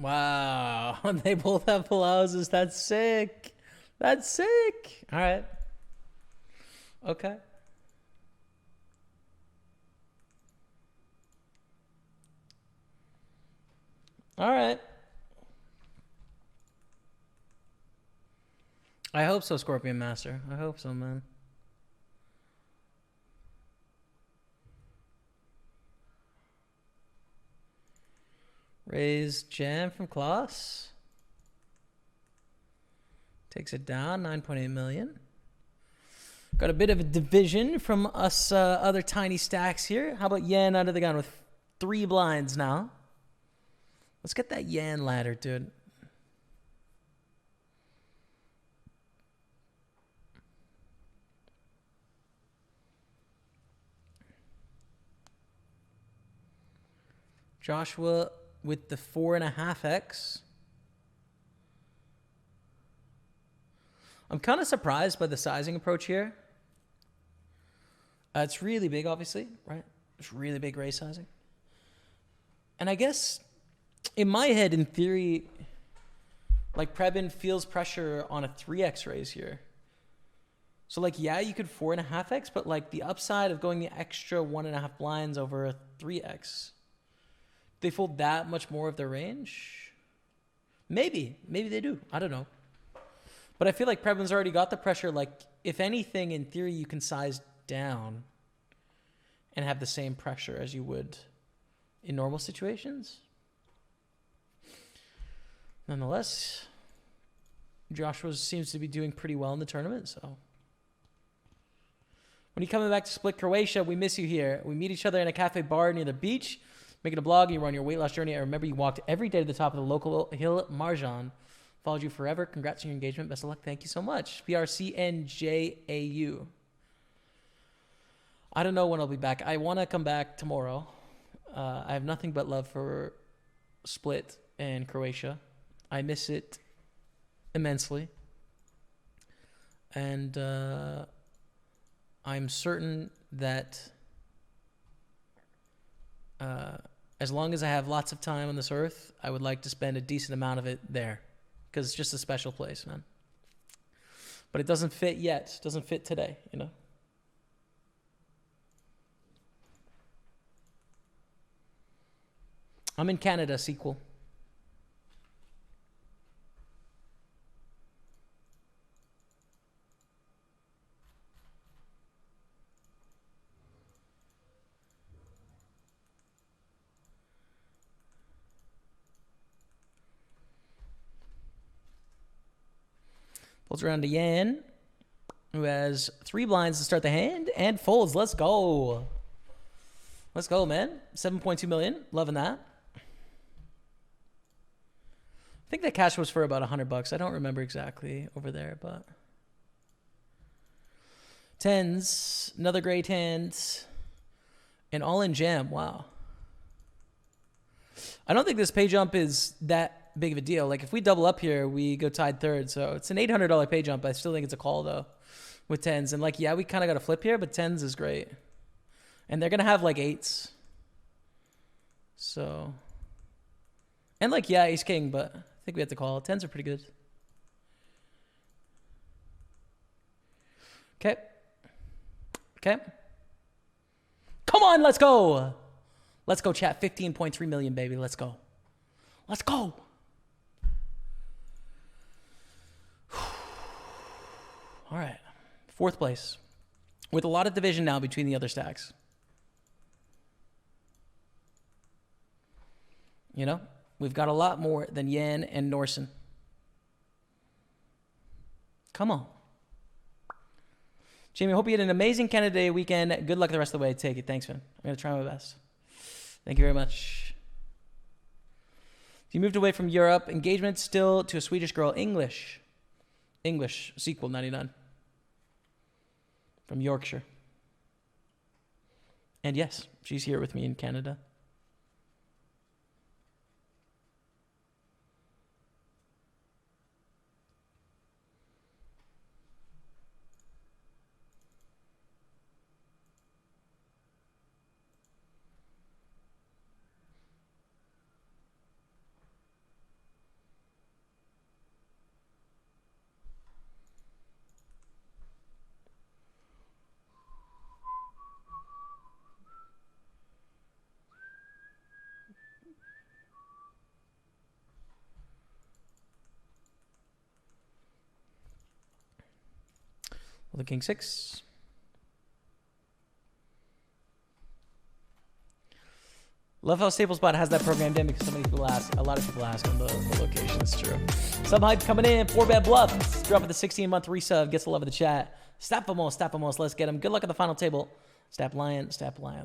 Wow, they both have full houses. That's sick. That's sick. All right. Okay. All right. I hope so, Scorpion Master. I hope so, man. Raise jam from Klaus. Takes it down, 9.8 million. Got a bit of a division from us other tiny stacks here. How about Yan under the gun with 3 blinds now? Let's get that Yan ladder, dude. Joshua with the 4.5x. I'm kind of surprised by the sizing approach here. It's really big, obviously, right? It's really big raise sizing. And I guess in my head, in theory, like Prebin feels pressure on a 3x raise here. So like, yeah, you could 4.5x, but like the upside of going the extra 1.5 blinds over a 3x. They fold that much more of their range? Maybe they do. I don't know. But I feel like Prebin's already got the pressure. Like, if anything, in theory, you can size down and have the same pressure as you would in normal situations. Nonetheless, Joshua seems to be doing pretty well in the tournament, so. When you're coming back to Split, Croatia, we miss you here. We meet each other in a cafe bar near the beach, making a blog, and you were on your weight loss journey. I remember you walked every day to the top of the local hill, Marjan. Followed you forever. Congrats on your engagement. Best of luck. Thank you so much. PRCNJAU. I don't know when I'll be back. I want to come back tomorrow. I have nothing but love for split in Croatia. I miss it immensely. And I'm certain that as long as I have lots of time on this earth, I would like to spend a decent amount of it there. Because it's just a special place, man. But it doesn't fit yet. It doesn't fit today, you know? I'm in Canada, sequel. Pulls around to Yan, who has 3 blinds to start the hand and folds. Let's go. Let's go, man. 7.2 million. Loving that. I think that cash was for about $100. I don't remember exactly over there, but tens, another great hand, and all in jam. Wow. I don't think this pay jump is that big of a deal. Like if we double up here, we go tied third. So it's an $800 pay jump. I still think it's a call though with tens. And like, yeah, we kind of got to flip here, but tens is great. And they're going to have like eights. So, and like, yeah, ace king, but I think we have to call. Tens are pretty good. Okay. Okay. Come on, let's go. Let's go, chat. 15.3 million, baby. Let's go. Let's go. All right. 4th place. With a lot of division now between the other stacks. You know, we've got a lot more than Yan and Norsen. Come on. Jamie, hope you had an amazing Canada Day weekend. Good luck the rest of the way. Take it. Thanks, man. I'm going to try my best. Thank you very much. You moved away from Europe. Engagement still to a Swedish girl. English. Sequel 99. From Yorkshire. And yes, she's here with me in Canada. The king 6. Love how Staples Bot has that programmed in because a lot of people ask on the location. It's true. Some hype coming in. 4-bet bluff. Dropping the 16-month resub. Gets the love of the chat. Stapamos. Let's get him. Good luck at the final table. Stap Lion.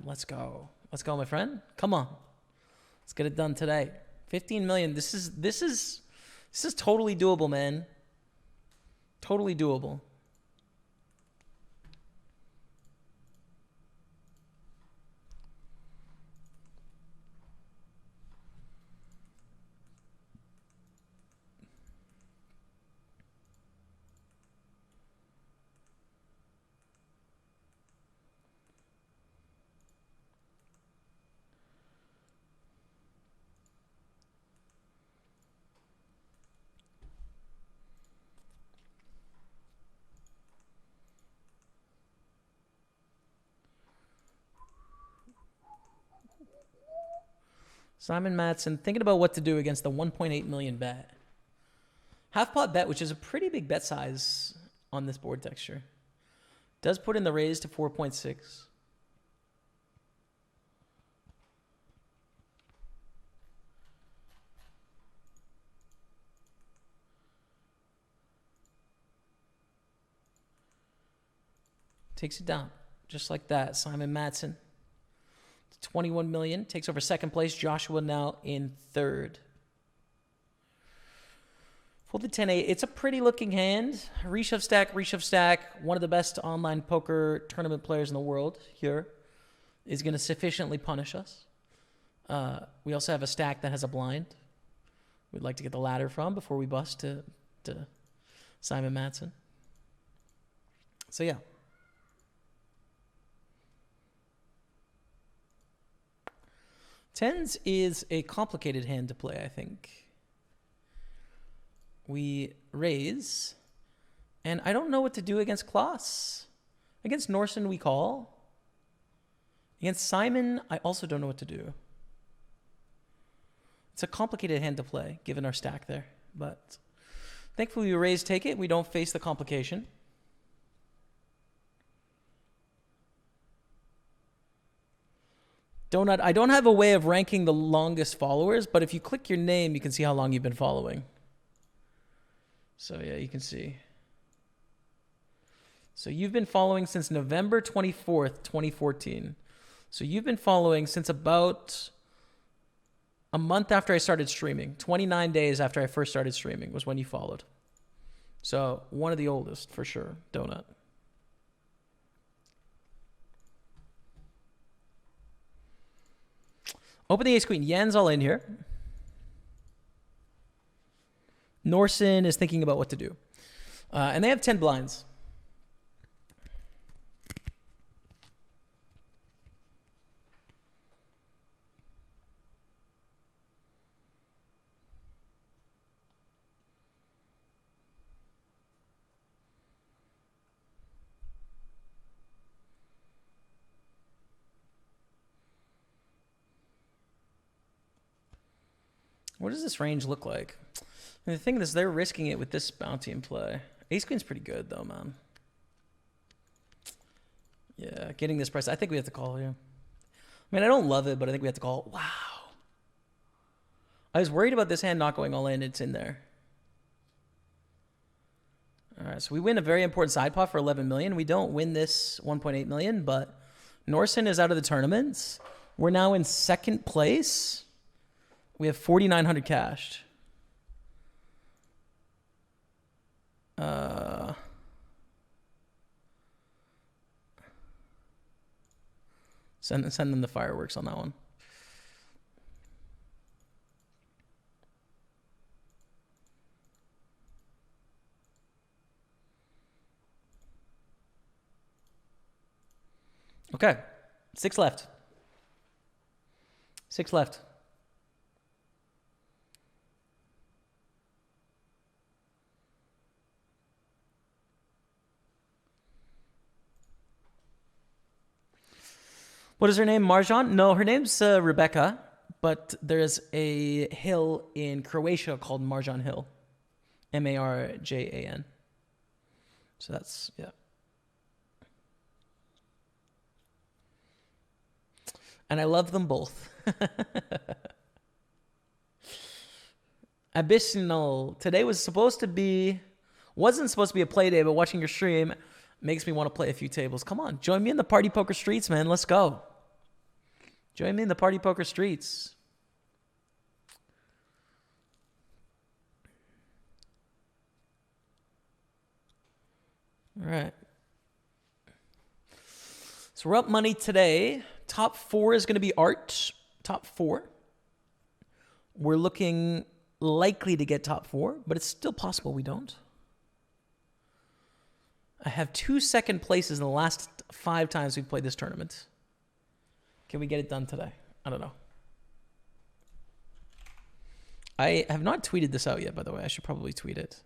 Let's go. Let's go, my friend. Come on. Let's get it done today. 15 million. This is totally doable, man. Totally doable. Simon Matson thinking about what to do against the 1.8 million bet. Half pot bet, which is a pretty big bet size on this board texture. Does put in the raise to 4.6. Takes it down just like that. Simon Matson. 21 million, takes over 2nd place. Joshua now in 3rd. For the 10-8, it's a pretty looking hand. Reshove stack. One of the best online poker tournament players in the world here is going to sufficiently punish us. We also have a stack that has a blind. We'd like to get the ladder from before we bust to Simon Matson. So yeah. Tens is a complicated hand to play, I think. We raise, and I don't know what to do against Klaus. Against Norson, we call. Against Simon, I also don't know what to do. It's a complicated hand to play, given our stack there. But thankfully, we raise, take it. We don't face the complication. Donut, I don't have a way of ranking the longest followers, but if you click your name, you can see how long you've been following. So yeah, you can see. So you've been following since November 24th, 2014. So you've been following since about a month after I started streaming. 29 days after I first started streaming was when you followed. So one of the oldest for sure, Donut. Open the ace queen. Yan's all in here. Norson is thinking about what to do. And they have 10 blinds. What does this range look like? And the thing is, they're risking it with this bounty in play. Ace queen's pretty good, though, man. Yeah, getting this price. I think we have to call here. I mean, I don't love it, but I think we have to call. Wow. I was worried about this hand not going all in. It's in there. All right, so we win a very important side pot for 11 million. We don't win this 1.8 million, but Norson is out of the tournaments. We're now in second place. We have 4,900 cashed. Send them the fireworks on that one. Okay, 6 left. 6 left. What is her name? Marjan? No, her name's Rebecca, but there's a hill in Croatia called Marjan Hill. Marjan. So that's, yeah. And I love them both. Abyssinal. Today wasn't supposed to be a play day, but watching your stream makes me want to play a few tables. Come on, join me in the party poker streets, man. Let's go. Join me in the party poker streets. All right. So we're up money today. Top 4 is going to be Art. Top 4. We're looking likely to get top 4, but it's still possible we don't. I have 2 second places in the last 5 times we've played this tournament. Can we get it done today? I don't know. I have not tweeted this out yet, by the way. I should probably tweet it.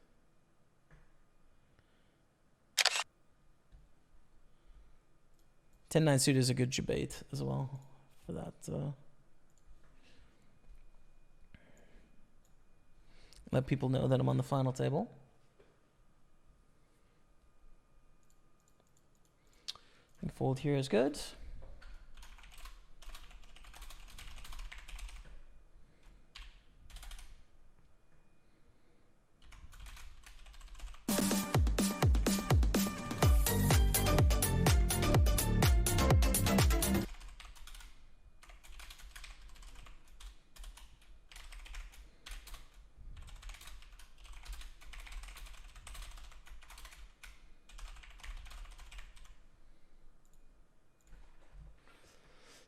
Ten-9 suit is a good debate as well for that. Let people know that I'm on the final table. I think fold here is good.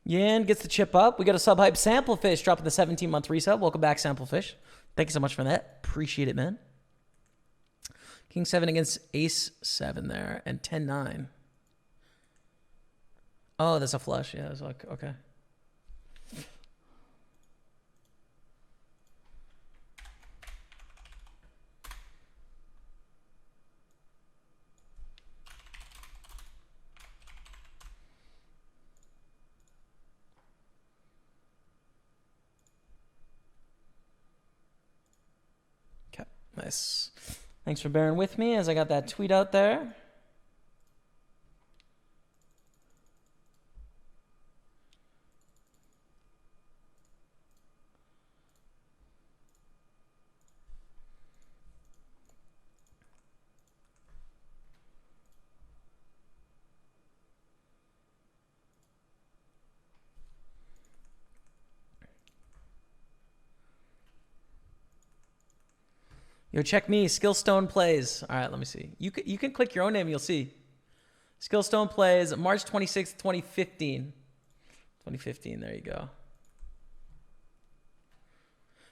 Yan gets the chip up. We got a sub-hype Sample Fish dropping the 17-month resub. Welcome back, Sample Fish. Thank you so much for that. Appreciate it, man. King 7 against Ace 7 there. And 10-9. Oh, that's a flush. Yeah, it's like, okay. Nice. Thanks for bearing with me as I got that tweet out there. Yo, check me. Skillstone plays. All right, let me see. You can click your own name. You'll see. Skillstone plays March 26th, 2015. 2015. There you go.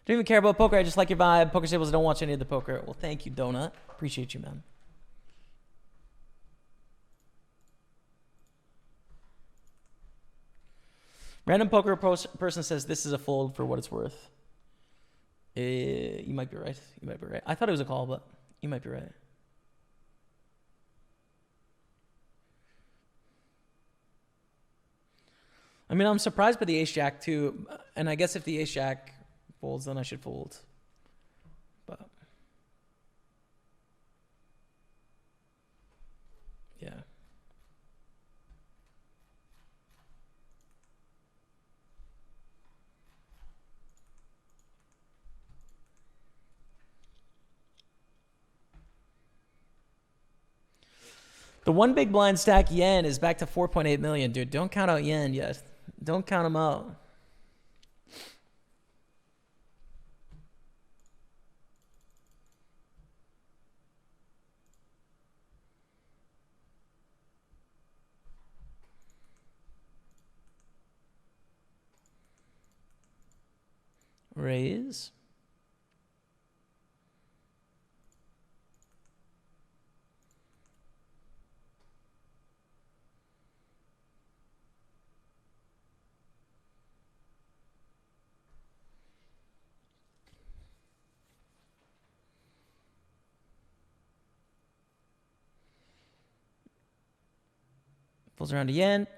Don't even care about poker. I just like your vibe. Pokerstaples, I don't watch any of the poker. Well, thank you, Donut. Appreciate you, man. Random poker person says this is a fold for what it's worth. You might be right. You might be right. I thought it was a call, but you might be right. I mean, I'm surprised by the ace jack too, and I guess if the ace jack folds, then I should fold. But yeah. The one big blind stack yen is back to 4.8 million, dude. Don't count out yen yet. Don't count them out. Raise. Pulls around to yen.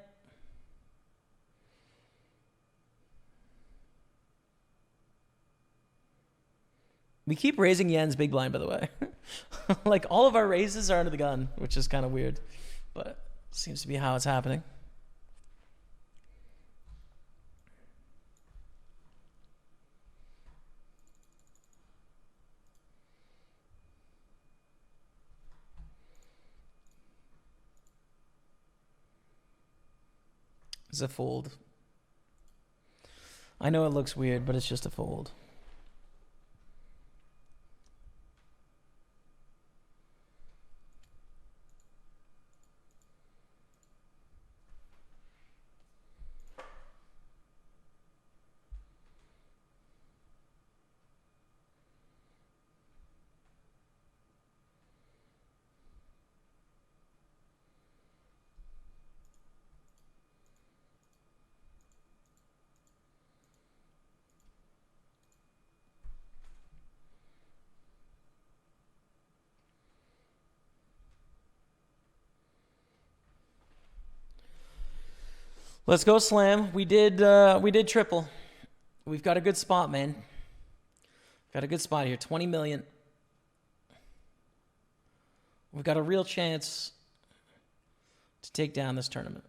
We keep raising yen's big blind, by the way. Like, all of our raises are under the gun, which is kind of weird. But seems to be how it's happening. It's a fold. I know it looks weird, but it's just a fold. Let's go slam. We did triple. We've got a good spot, man. Got a good spot here. 20 million. We've got a real chance to take down this tournament.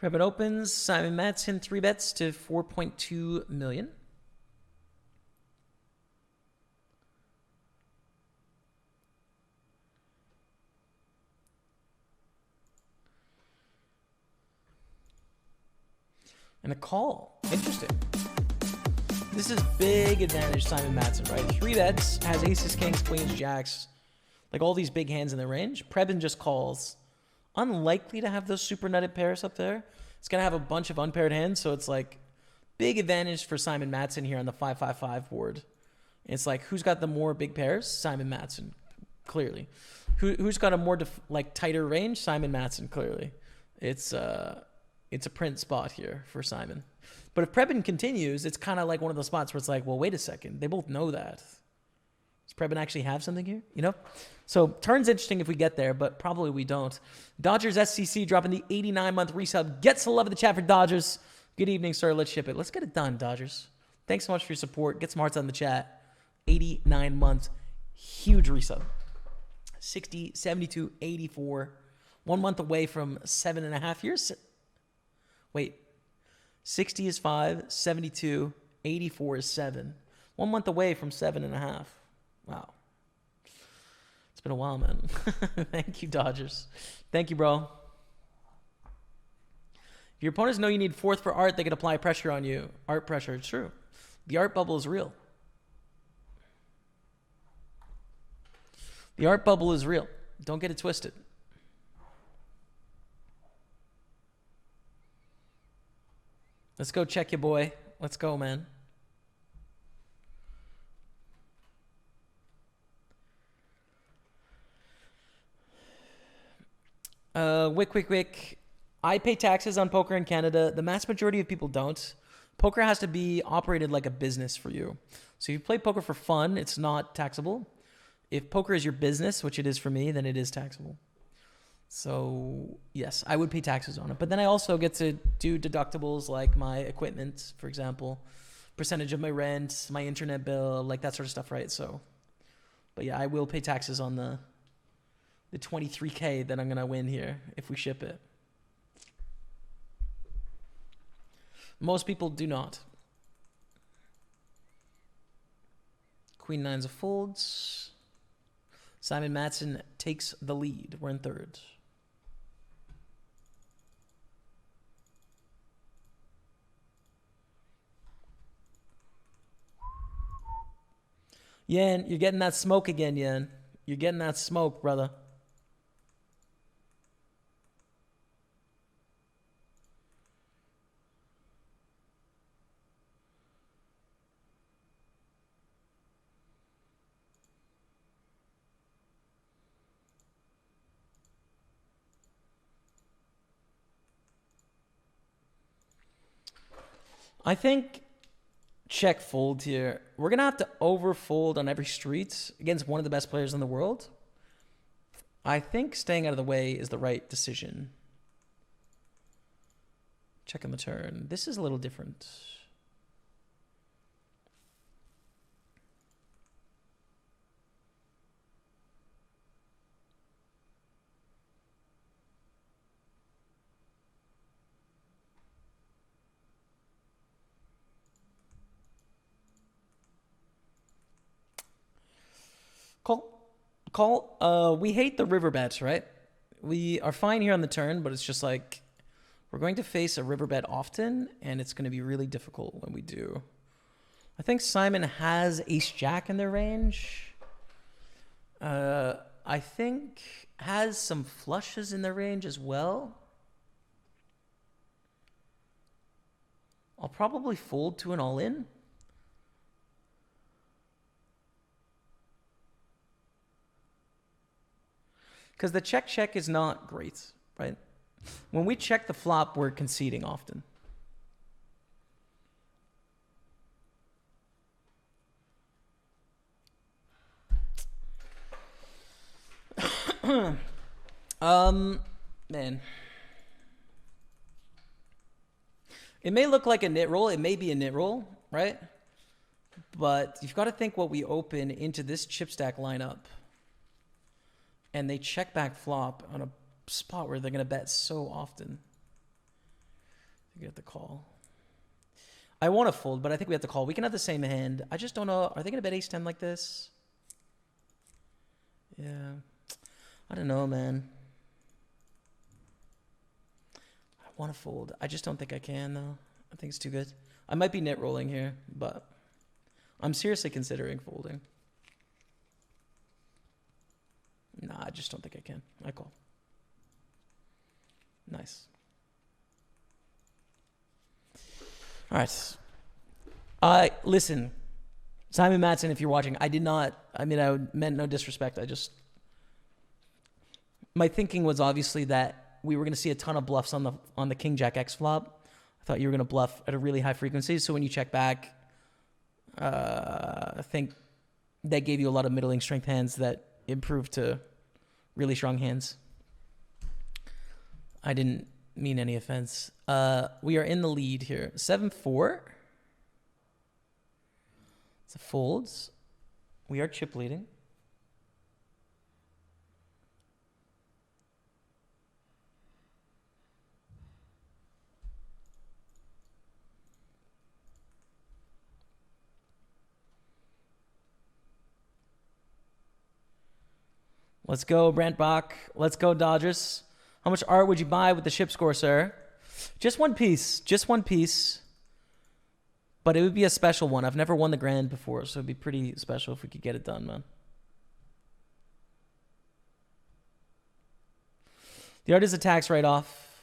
Preben opens. Simon Matson 3 bets to 4.2 million. And a call. Interesting. This is big advantage Simon Matson, right? 3 bets, has aces, kings, queens, jacks. Like all these big hands in the range. Preben just calls. Unlikely to have those super nutted pairs up there. It's going to have a bunch of unpaired hands, so it's like big advantage for Simon Matson here on the 5-5-5 board. It's like, who's got the more big pairs? Simon Matson, clearly. Who's got a more tighter range? Simon Matson, clearly. It's a print spot here for Simon. But if Preben continues, it's kind of like one of those spots where it's like, well, wait a second. They both know that. Does Preben actually have something here? You know? So turn's interesting if we get there, but probably we don't. Dodgers SCC dropping the 89-month resub. Gets the love of the chat for Dodgers. Good evening, sir. Let's ship it. Let's get it done, Dodgers. Thanks so much for your support. Get some hearts on the chat. 89 months. Huge resub. 60, 72, 84. 1 month away from 7.5 years. Wait. 60 is 5, 72, 84 is 7. 1 month away from 7.5. Wow. It's been a while, man. Thank you, Dodgers. Thank you, bro. If your opponents know you need fourth for art, they can apply pressure on you. Art pressure, it's true. The art bubble is real. The art bubble is real. Don't get it twisted. Let's go check you, boy. Let's go, man. Wick. I pay taxes on poker in Canada. The mass majority of people don't. Poker has to be operated like a business for you. So if you play poker for fun, it's not taxable. If poker is your business, which it is for me, then it is taxable. So yes, I would pay taxes on it. But then I also get to do deductibles like my equipment, for example, percentage of my rent, my internet bill, like that sort of stuff, right? So, but yeah, I will pay taxes on the 23K that I'm going to win here if we ship it. Most people do not. Queen 9's of folds. Simon Matson takes the lead. We're in third. Yen, you're getting that smoke again, Yen. You're getting that smoke, brother. I think check fold here. We're going to have to overfold on every street against one of the best players in the world. I think staying out of the way is the right decision. Check on the turn. This is a little different. Call. We hate the river bets, right? We are fine here on the turn, but it's just like we're going to face a river bet often, and it's going to be really difficult when we do. I think Simon has ace-jack in their range. I think has some flushes in their range as well. I'll probably fold to an all-in. Because the check is not great, right? When we check the flop, we're conceding often. Man. It may look like a nit roll. It may be a nit roll, right? But you've got to think what we open into this chip stack lineup. And they check back flop on a spot where they're going to bet so often. think we have to call. I want to fold, but I think we have to call. We can have the same hand. I just don't know. Are they going to bet ace-10 like this? Yeah. I don't know, man. I want to fold. I just don't think I can, though. I think it's too good. I might be net rolling here, but I'm seriously considering folding. Nah, I just don't think I can. I call. Nice. All right. Listen, Simon Matson, if you're watching, I meant no disrespect. My thinking was obviously that we were going to see a ton of bluffs on the King Jack X flop. I thought you were going to bluff at a really high frequency. So when you check back, I think that gave you a lot of middling strength hands that improved to really strong hands. I didn't mean any offense. We are in the lead here. 7-4. It's a folds. We are chip leading. Let's go, Brent Bach. Let's go, Dodgers. How much art would you buy with the ship score, sir? Just one piece. Just one piece. But it would be a special one. I've never won the grand before, so it'd be pretty special if we could get it done, man. The art is a tax write-off.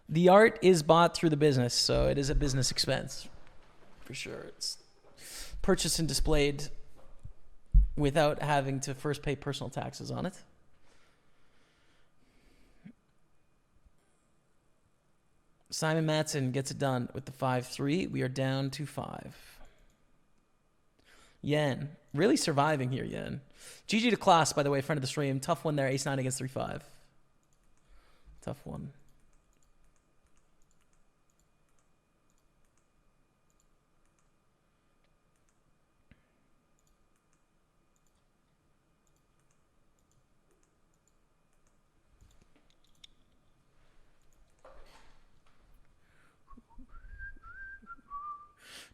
The art is bought through the business, so it is a business expense. For sure. It's purchased and displayed without having to first pay personal taxes on it. Simon Matson gets it done with the 5-3. We are down to 5. Yen. Really surviving here, Yen. GG to Class, by the way, friend of the stream. Tough one there. Ace-9 against 3-5. Tough one.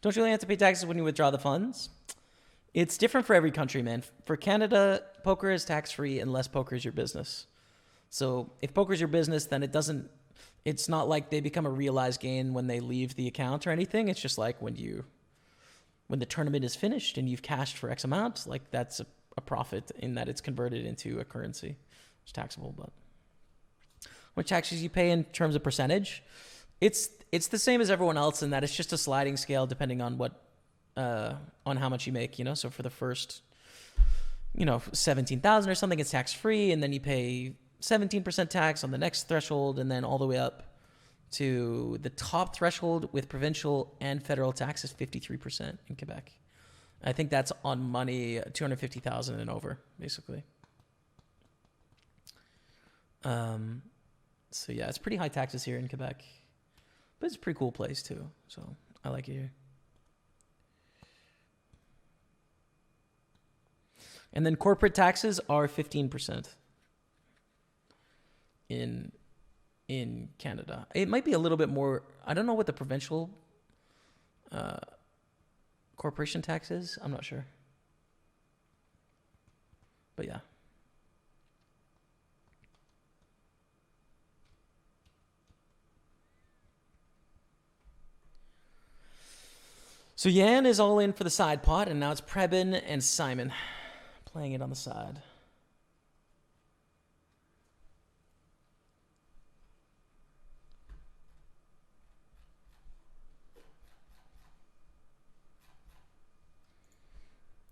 Don't you only have to pay taxes when you withdraw the funds? It's different for every country, man. For Canada, poker is tax-free unless poker is your business. So if poker is your business, then it's not like they become a realized gain when they leave the account or anything. It's just like when the tournament is finished and you've cashed for X amount, like that's a profit in that it's converted into a currency. It's taxable, but what taxes you pay in terms of percentage? It's the same as everyone else in that it's just a sliding scale depending on on how much you make, you know. So for the first, 17,000 or something, it's tax free, and then you pay 17% tax on the next threshold, and then all the way up to the top threshold with provincial and federal tax is 53% in Quebec. I think that's on money 250,000 and over, basically. So yeah, it's pretty high taxes here in Quebec. But it's a pretty cool place too, so I like it here. And then corporate taxes are 15% in Canada. It might be a little bit more. I don't know what the provincial corporation tax is. I'm not sure. But yeah. So Yan is all in for the side pot, and now it's Preben and Simon playing it on the side.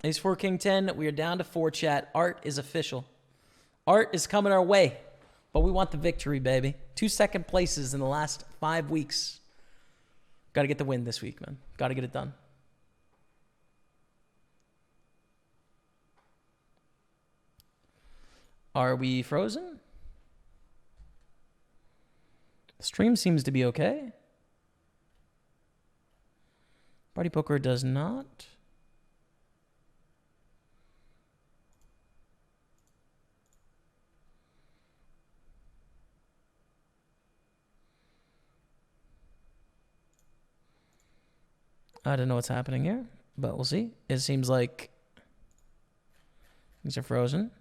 Ace 4, King 10. We are down to 4, chat. Art is official. Art is coming our way, but we want the victory, baby. 2 second places in the last 5 weeks. Got to get the win this week, man. Got to get it done. Are we frozen? The stream seems to be okay. Party Poker does not. I don't know what's happening here, but we'll see. It seems like things are frozen.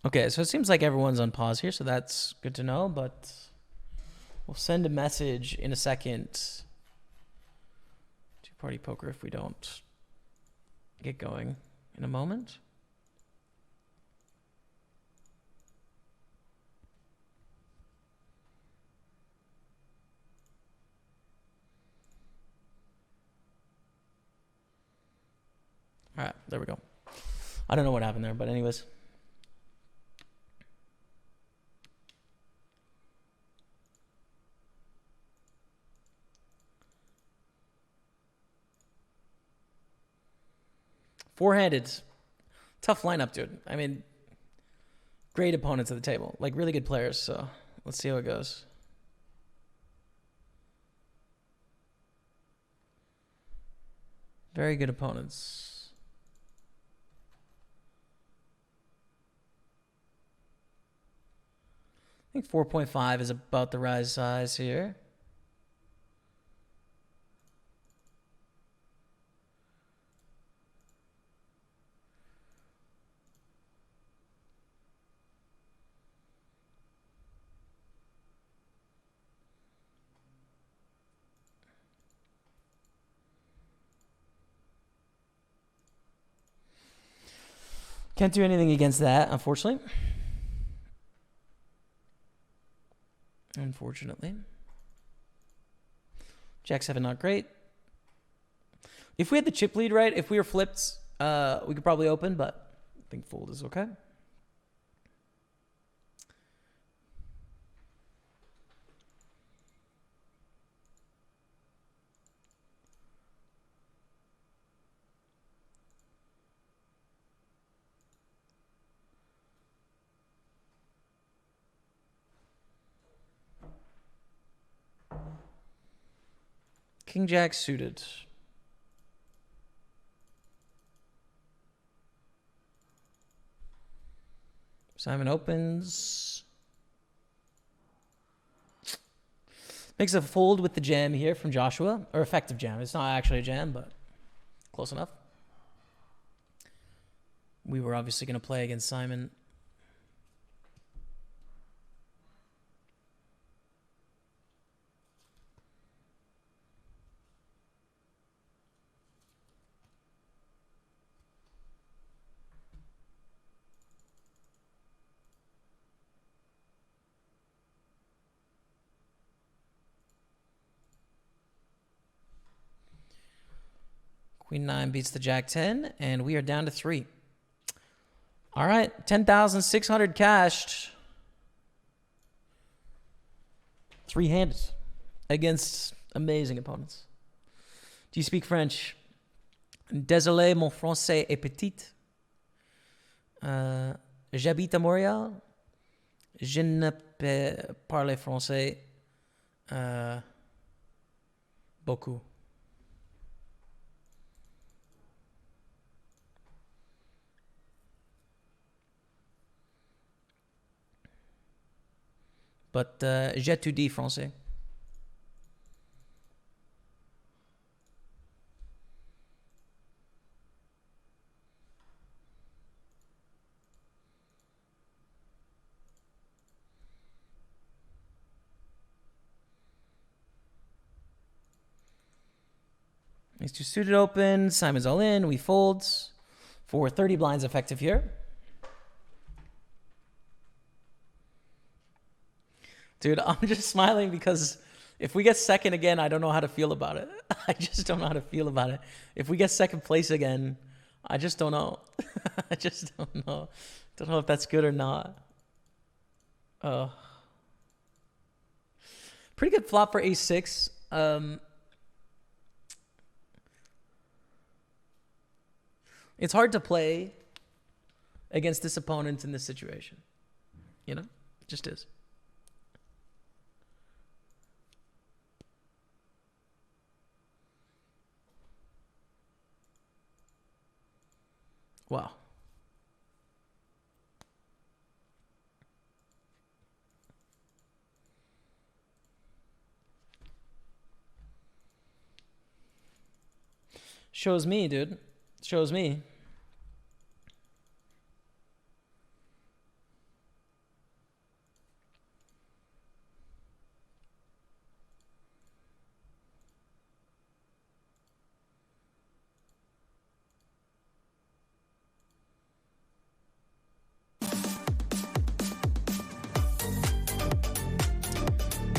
Okay, so it seems like everyone's on pause here, so that's good to know, but we'll send a message in a second to Party Poker if we don't get going in a moment. All right, there we go. I don't know what happened there, but anyways. Four-handed. Tough lineup, dude. I mean, great opponents at the table. Like, really good players, so let's see how it goes. Very good opponents. I think 4.5 is about the rise size here. Can't do anything against that, unfortunately. Jack 7, not great. If we had the chip lead right, if we were flipped, we could probably open, but I think fold is okay. King Jack suited. Simon opens. Makes a fold with the jam here from Joshua, or effective jam. It's not actually a jam, but close enough. We were obviously going to play against Simon. Queen 9 beats the Jack 10, and we are down to 3. All right, 10,600 cashed. Three-handed against amazing opponents. Do you speak French? Désolé, mon français est petit. J'habite à Montréal. Je ne peux parler français beaucoup. But j'étudie français. These two suited open. Simon's all in. We fold for 30 blinds effective here. Dude, I'm just smiling because if we get second again, I don't know how to feel about it. I just don't know how to feel about it. If we get second place again, I just don't know. I just don't know. Don't know if that's good or not. Pretty good flop for ace-6. It's hard to play against this opponent in this situation. You know? It just is. Wow. Shows me, dude. Shows me.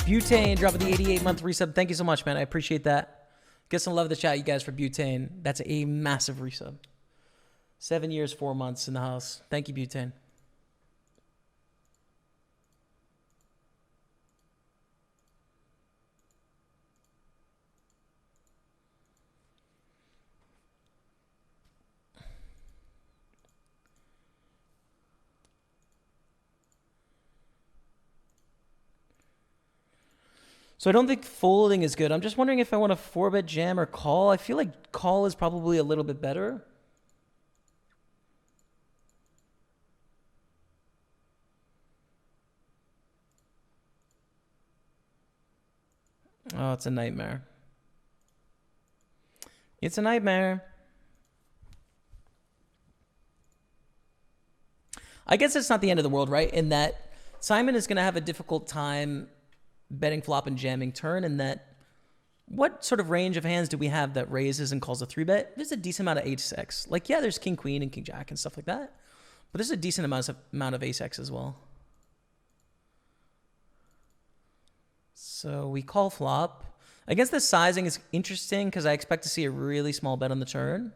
Butane dropping the 88-month resub. Thank you so much, man. I appreciate that. Get some love in the chat, you guys, for Butane. That's a massive resub. 7 years, 4 months in the house. Thank you, Butane. So I don't think folding is good. I'm just wondering if I want to 4-bet jam or call. I feel like call is probably a little bit better. Oh, it's a nightmare. It's a nightmare. I guess it's not the end of the world, right? In that Simon is going to have a difficult time betting flop and jamming turn, and that what sort of range of hands do we have that raises and calls a 3-bet? There's a decent amount of ace-x. Like, yeah, there's king queen and king jack and stuff like that, but there's a decent amount of ace-x as well. So we call flop. I guess the sizing is interesting because I expect to see a really small bet on the turn.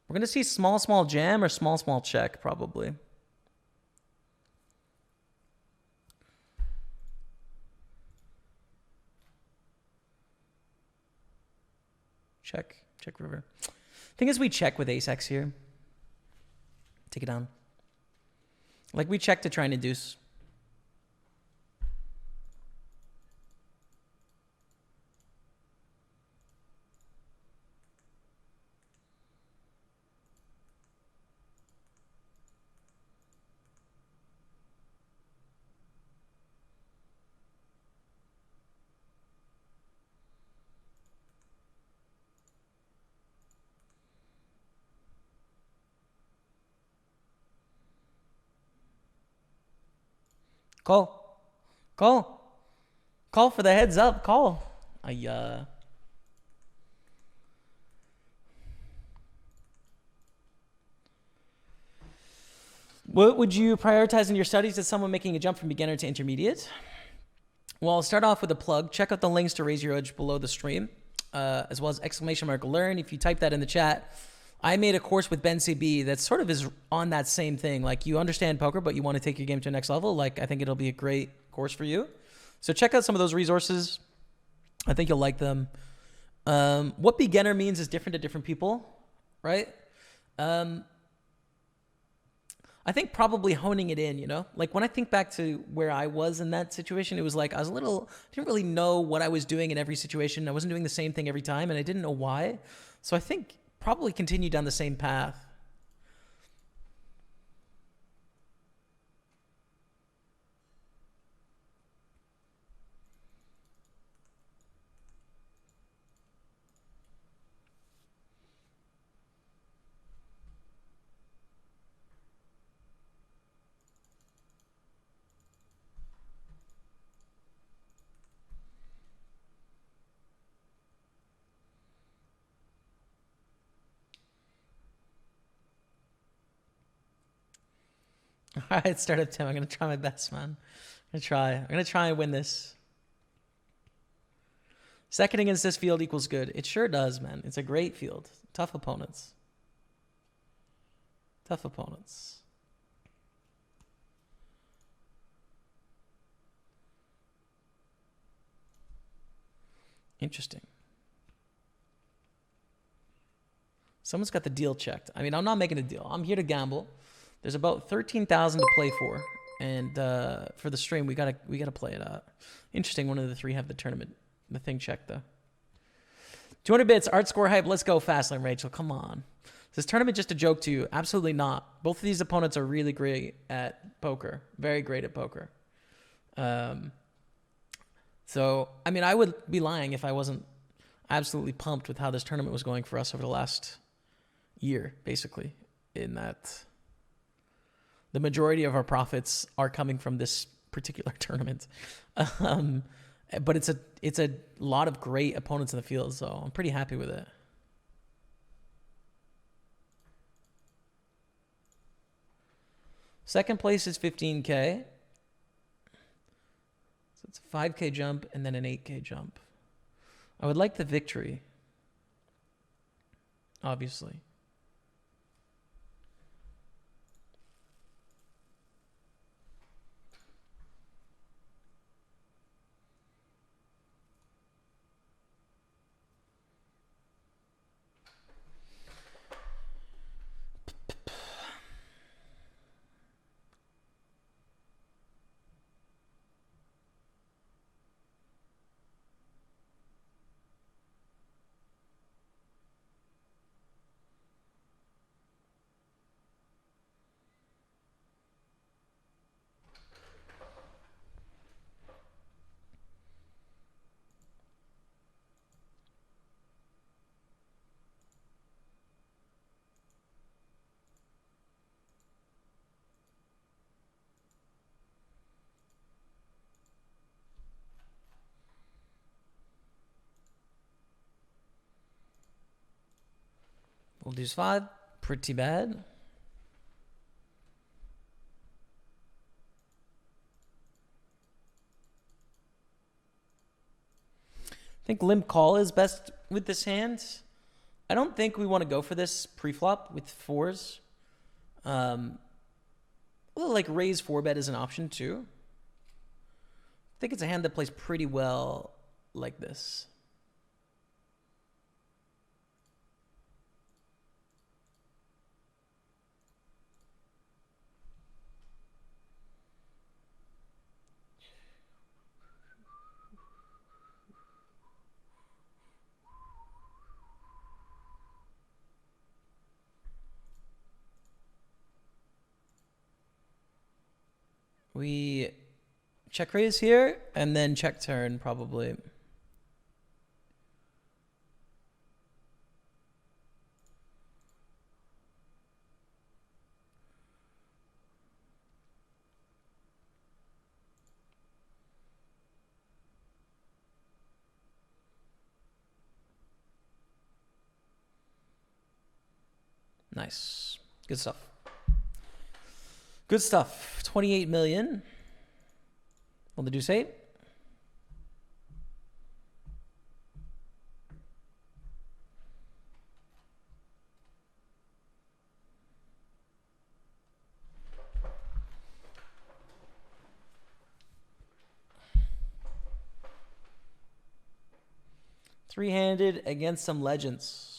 We're going to see small jam or small check, probably. Check river. Thing is, we check with ace-x here. Take it down. Like, we check to try and induce. Call for the heads up. Call. What would you prioritize in your studies as someone making a jump from beginner to intermediate? Well, I'll start off with a plug. Check out the links to Raise Your Edge below the stream, as well as !learn. If you type that in the chat, I made a course with Ben CB that sort of is on that same thing. Like, you understand poker, but you want to take your game to the next level. Like, I think it'll be a great course for you. So check out some of those resources. I think you'll like them. What beginner means is different to different people, right? I think probably honing it in, you know? Like, when I think back to where I was in that situation, it was like I didn't really know what I was doing in every situation. I wasn't doing the same thing every time, and I didn't know why. So I think probably continue down the same path. All right, startup Tim. I'm going to try my best, man. I'm going to try and win this. Second against this field equals good. It sure does, man. It's a great field. Tough opponents. Tough opponents. Interesting. Someone's got the deal checked. I mean, I'm not making a deal. I'm here to gamble. There's about 13,000 to play for, and for the stream, we gotta play it out. Interesting. One of the three have the thing checked though. 200 bits. Art score hype. Let's go. Fastlane Rachel. Come on. Is this tournament just a joke to you? Absolutely not. Both of these opponents are really great at poker. Very great at poker. So, I mean, I would be lying if I wasn't absolutely pumped with how this tournament was going for us over the last year, basically, in that the majority of our profits are coming from this particular tournament. But it's a lot of great opponents in the field, so I'm pretty happy with it. Second place is 15K. So it's a 5K jump and then an 8K jump. I would like the victory, obviously. We'll do 5. Pretty bad. I think limp call is best with this hand. I don't think we want to go for this pre-flop with 4s. Well, like raise 4-bet is an option too. I think it's a hand that plays pretty well like this. We check raise here and then check turn probably. Nice. Good stuff. Good stuff. 28 million. On the deuce 8. Three-handed against some legends.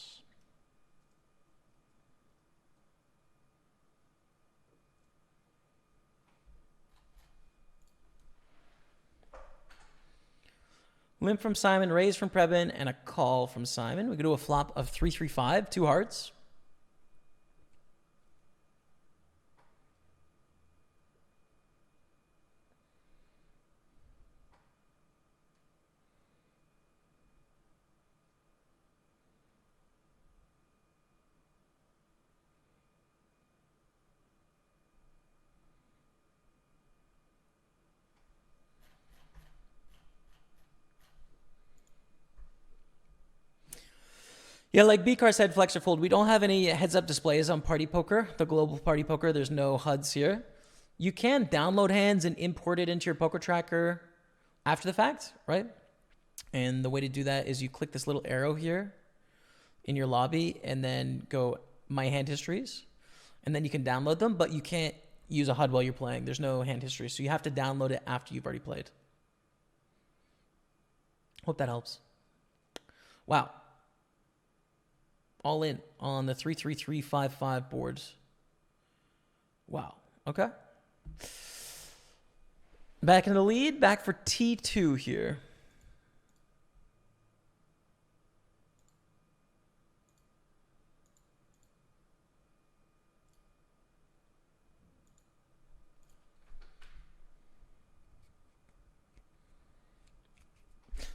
Limp from Simon, raise from Preben, and a call from Simon. We could do a flop of 3-3-5, 2 hearts. Yeah, like Bcar said, flex or fold. We don't have any heads-up displays on Party Poker, the global Party Poker. There's no HUDs here. You can download hands and import it into your poker tracker after the fact, right? And the way to do that is you click this little arrow here in your lobby and then go My Hand Histories. And then you can download them, but you can't use a HUD while you're playing. There's no hand history, so you have to download it after you've already played. Hope that helps. Wow. all in on the 3-3-3-5-5 boards. Wow. Okay. Back in the lead. Back for T2 here.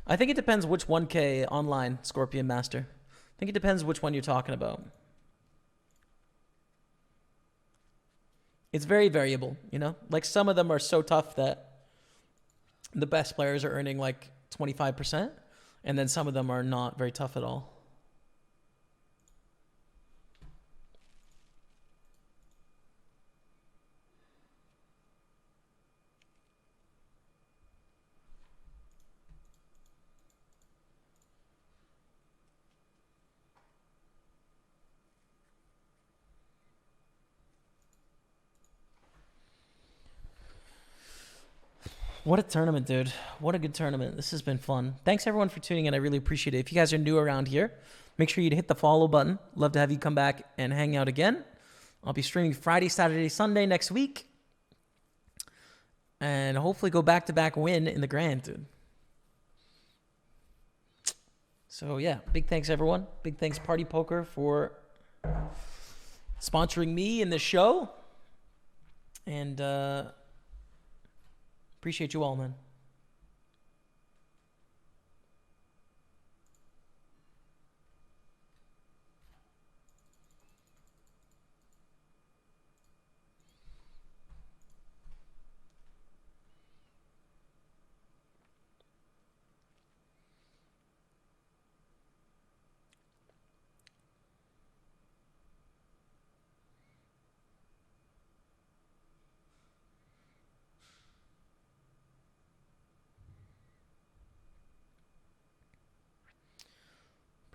I think it depends which 1K online Scorpion Master. I think it depends which one you're talking about. It's very variable, you know? Like some of them are so tough that the best players are earning like 25%, and then some of them are not very tough at all. What a tournament, dude. What a good tournament. This has been fun. Thanks, everyone, for tuning in. I really appreciate it. If you guys are new around here, make sure you hit the follow button. Love to have you come back and hang out again. I'll be streaming Friday, Saturday, Sunday next week. And hopefully go back-to-back win in the Grand, dude. So, yeah. Big thanks, everyone. Big thanks, Party Poker, for sponsoring me in this show. And, appreciate you all, man.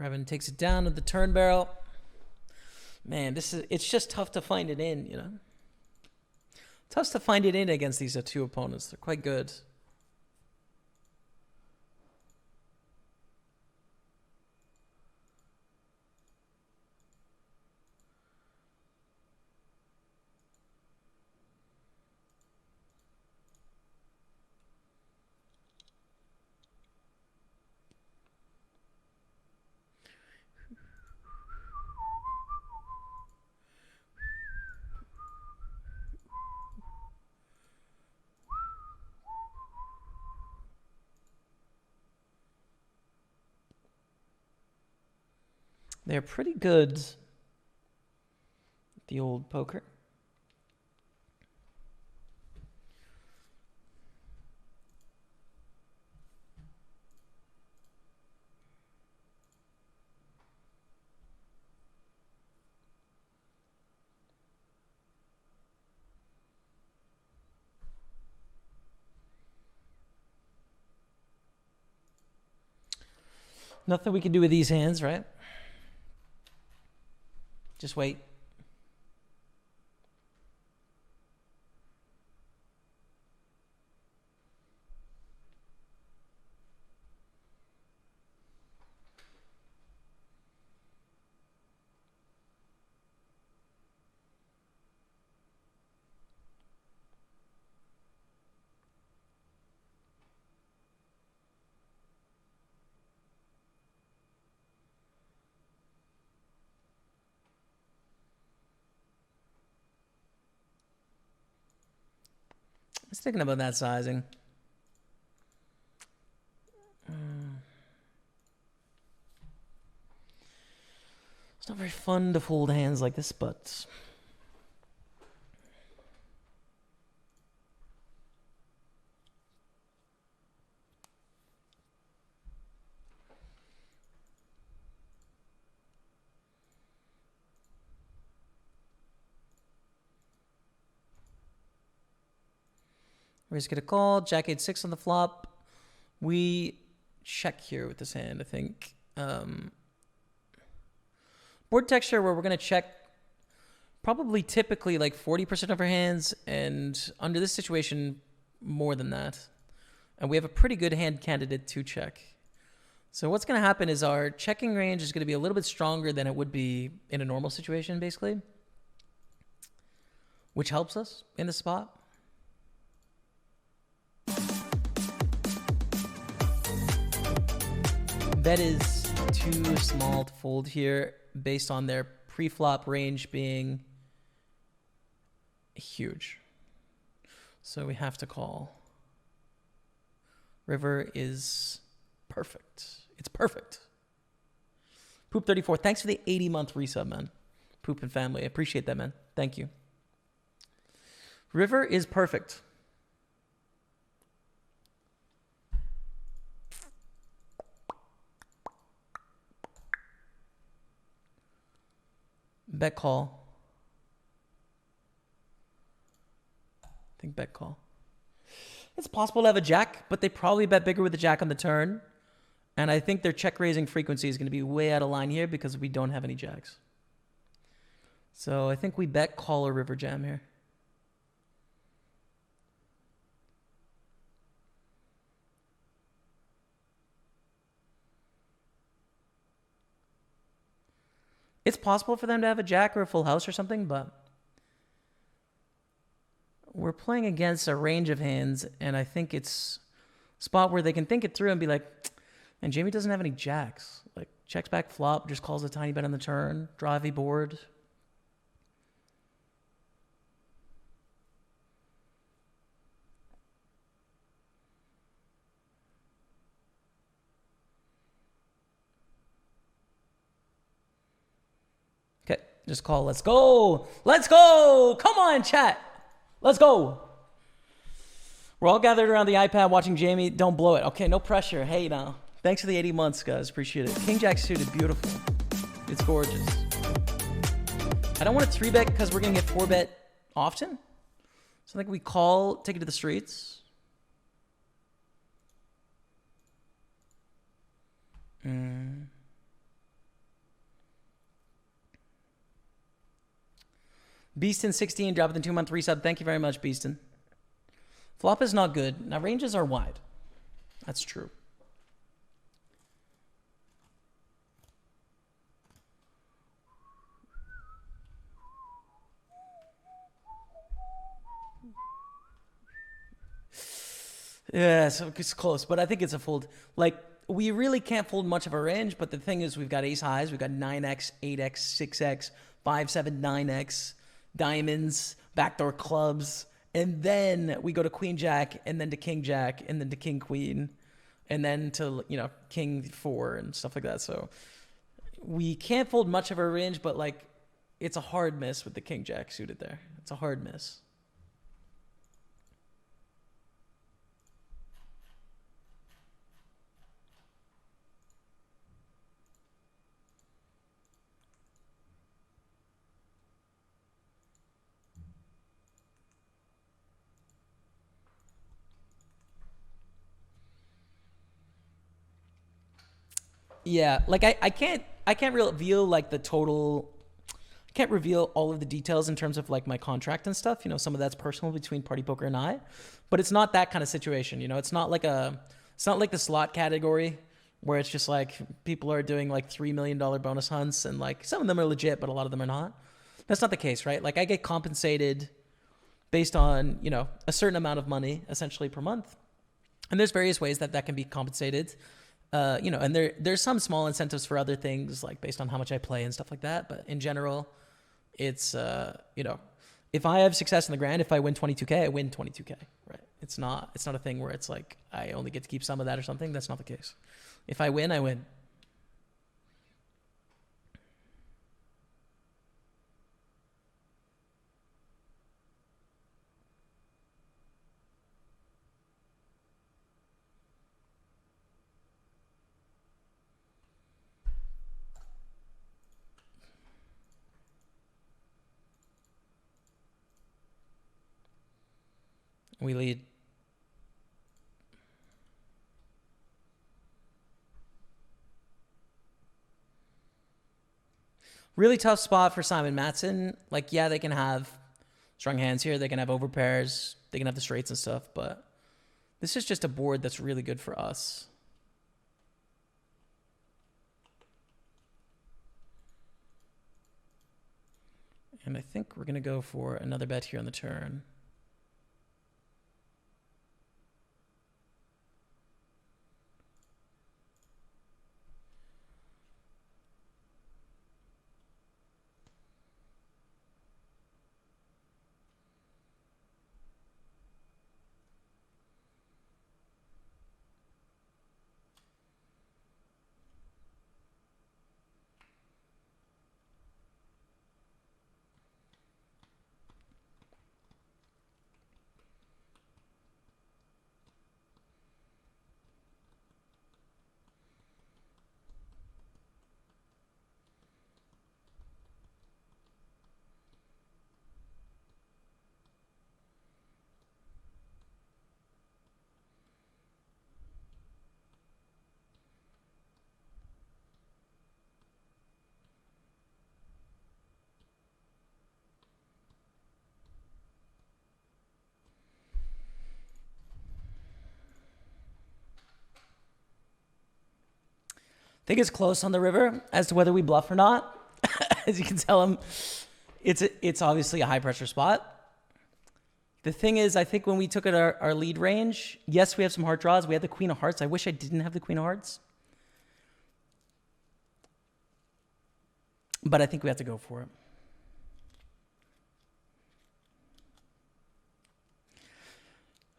Brevin takes it down to the turn barrel. Man, it's just tough to find it in, you know? Tough to find it in against these two opponents. They're quite good. They're pretty good at the old poker. Nothing we can do with these hands, right? Just wait. I was thinking about that sizing. It's not very fun to fold hands like this, but we're just gonna call Jack 8-6 on the flop. We check here with this hand, I think. Board texture where we're gonna check probably typically like 40% of our hands, and under this situation, more than that. And we have a pretty good hand candidate to check. So what's going to happen is our checking range is going to be a little bit stronger than it would be in a normal situation, basically, which helps us in the spot. Bet is too small to fold here based on their pre-flop range being huge. So we have to call. River is perfect. It's perfect. Poop 34, thanks for the 80-month resub, man. Poop and family, I appreciate that, man. Thank you. River is perfect. Bet call. I think bet call. It's possible to have a jack, but they probably bet bigger with the jack on the turn. And I think their check raising frequency is going to be way out of line here because we don't have any jacks. So I think we bet call or river jam here. It's possible for them to have a jack or a full house or something, but we're playing against a range of hands, and I think it's a spot where they can think it through and be like, and Jaime doesn't have any jacks. Like, checks back flop, just calls a tiny bet on the turn, draw heavy board. Okay, just call. Let's go. Let's go. Come on, chat. Let's go. We're all gathered around the iPad watching Jaime. Don't blow it. Okay, no pressure. Hey, now. Thanks for the 80 months, guys. Appreciate it. King Jack suited. Beautiful. It's gorgeous. I don't want to 3-bet because we're going to get 4-bet often. So I think we call, take it to the streets. Beaston 16, drop it in 2-month resub. Thank you very much, Beaston. Flop is not good. Now, ranges are wide. That's true. Yeah, so it's close, but I think it's a fold. Like, we really can't fold much of a range, but the thing is we've got ace highs. We've got 9x, 8x, 6x, 5, 7, 9x, diamonds, backdoor clubs. And then we go to queen jack, and then to king jack, and then to king queen, and then to, you know, king 4 and stuff like that. So we can't fold much of our range, but like it's a hard miss with the king jack suited there. It's a hard miss. Yeah, like I can't reveal like the total. I can't reveal all of the details in terms of like my contract and stuff. You know, some of that's personal between Party Poker and I, but it's not that kind of situation. You know, it's not like the slot category where it's just like people are doing like $3 million bonus hunts and like some of them are legit, but a lot of them are not. That's not the case, right? Like I get compensated based on, you know, a certain amount of money essentially per month, and there's various ways that can be compensated. You know, and there's some small incentives for other things, like based on how much I play and stuff like that. But in general, it's, you know, if I have success in the grand, if I win 22K, I win 22K, right? It's not a thing where it's like, I only get to keep some of that or something. That's not the case. If I win, I win. We lead. Really tough spot for Simon Matson. Like, yeah, they can have strong hands here. They can have overpairs. They can have the straights and stuff. But this is just a board that's really good for us. And I think we're going to go for another bet here on the turn. I think it's close on the river as to whether we bluff or not. As you can tell, it's obviously a high pressure spot. The thing is, I think when we took it our lead range, yes, we have some heart draws. We had the queen of hearts. I wish I didn't have the queen of hearts. But I think we have to go for it.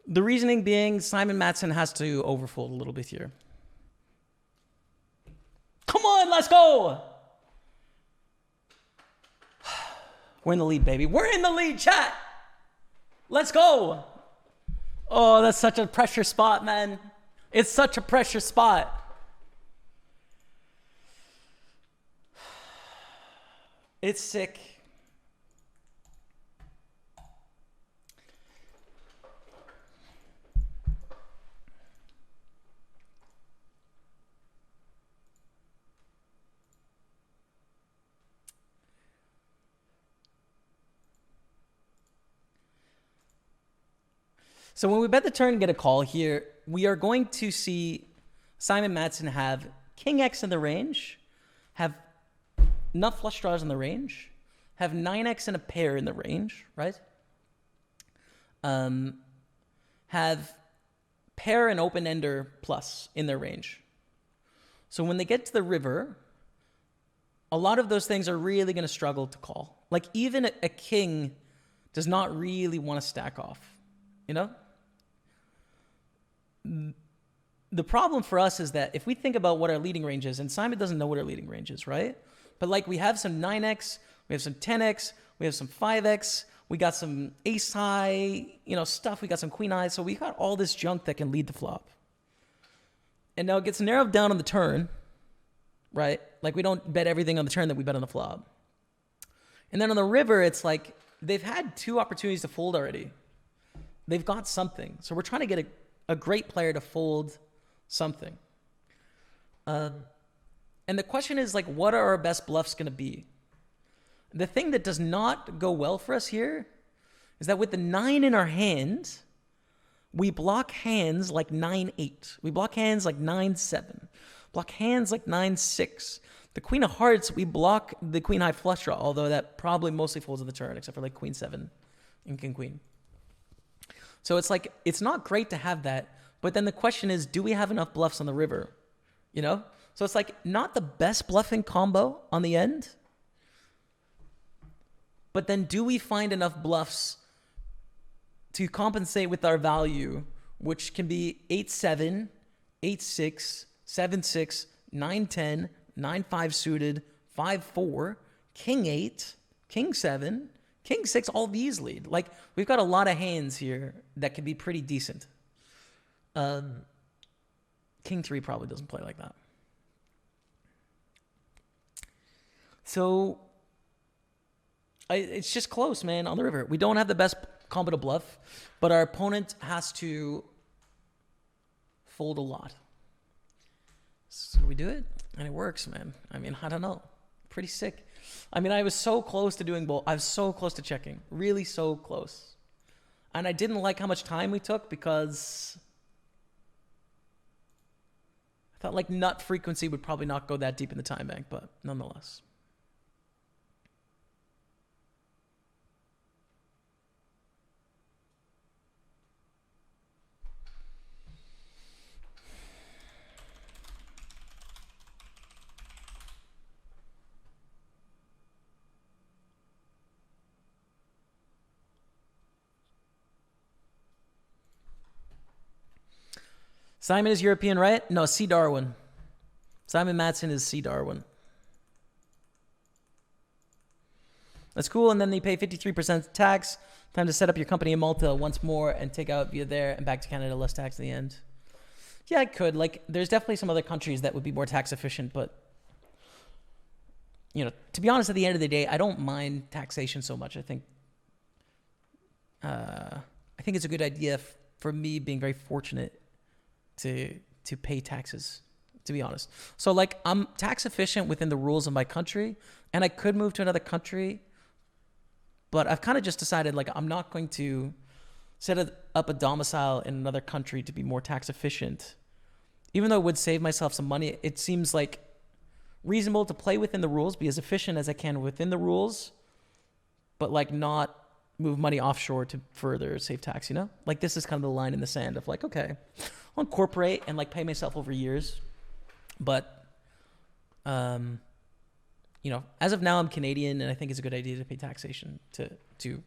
The reasoning being Simon Matson has to overfold a little bit here. Come on, let's go. We're in the lead, baby. We're in the lead, chat. Let's go. Oh, that's such a pressure spot, man. It's such a pressure spot. It's sick. So when we bet the turn and get a call here, we are going to see Simon Matson have King X in the range, have nut flush draws in the range, have 9X and a pair in the range, right? Have pair and open ender plus in their range. So when they get to the river, a lot of those things are really going to struggle to call. Like even a king does not really want to stack off, you know? The problem for us is that if we think about what our leading range is, and Simon doesn't know what our leading range is, right? But like we have some 9X, we have some 10X, we have some 5X, we got some ace high, stuff, we got some queen high, so we got all this junk that can lead the flop. And now it gets narrowed down on the turn, right? Like we don't bet everything on the turn that we bet on the flop. And then on the river, it's like they've had 2 opportunities to fold already. They've got something. So we're trying to get a great player to fold something. And the question is, like, what are our best bluffs going to be? The thing that does not go well for us here is that with the 9 in our hand, we block hands like 9-8. We block hands like 9-7. Block hands like 9-6. The queen of hearts, we block the queen high flush draw, although that probably mostly folds on the turn, except for like queen 7 and king queen. So it's like, it's not great to have that. But then the question is, do we have enough bluffs on the river? So it's like not the best bluffing combo on the end. But then do we find enough bluffs to compensate with our value, which can be 8-7, 8-6, 7-6, 9-10, 9-5 suited, 5-4, king 8, king 7, king 6, all these lead. Like, we've got a lot of hands here that can be pretty decent. King 3 probably doesn't play like that. So, it's just close, man, on the river. We don't have the best combo to bluff, but our opponent has to fold a lot. So we do it, and it works, man. I mean, I don't know. Pretty sick. I mean, I was so close to doing both. I was so close to checking. Really so close. And I didn't like how much time we took because I thought like nut frequency would probably not go that deep in the time bank, but nonetheless. Simon is European, right? No, C. Darwin. Simon Matson is C. Darwin. That's cool. And then they pay 53% tax. Time to set up your company in Malta once more and take out via there and back to Canada, less tax at the end. Yeah, I could. Like, there's definitely some other countries that would be more tax efficient, but you know, to be honest, at the end of the day, I don't mind taxation so much. I think it's a good idea for me being very fortunate to pay taxes, to be honest. So like, I'm tax efficient within the rules of my country, and I could move to another country, but I've kind of just decided like I'm not going to set up a domicile in another country to be more tax efficient. Even though it would save myself some money, it seems like reasonable to play within the rules, be as efficient as I can within the rules, but like not move money offshore to further save tax, you know? Like, this is kind of the line in the sand of like, okay, I'll incorporate and like pay myself over years. But, you know, as of now, I'm Canadian, and I think it's a good idea to pay taxation to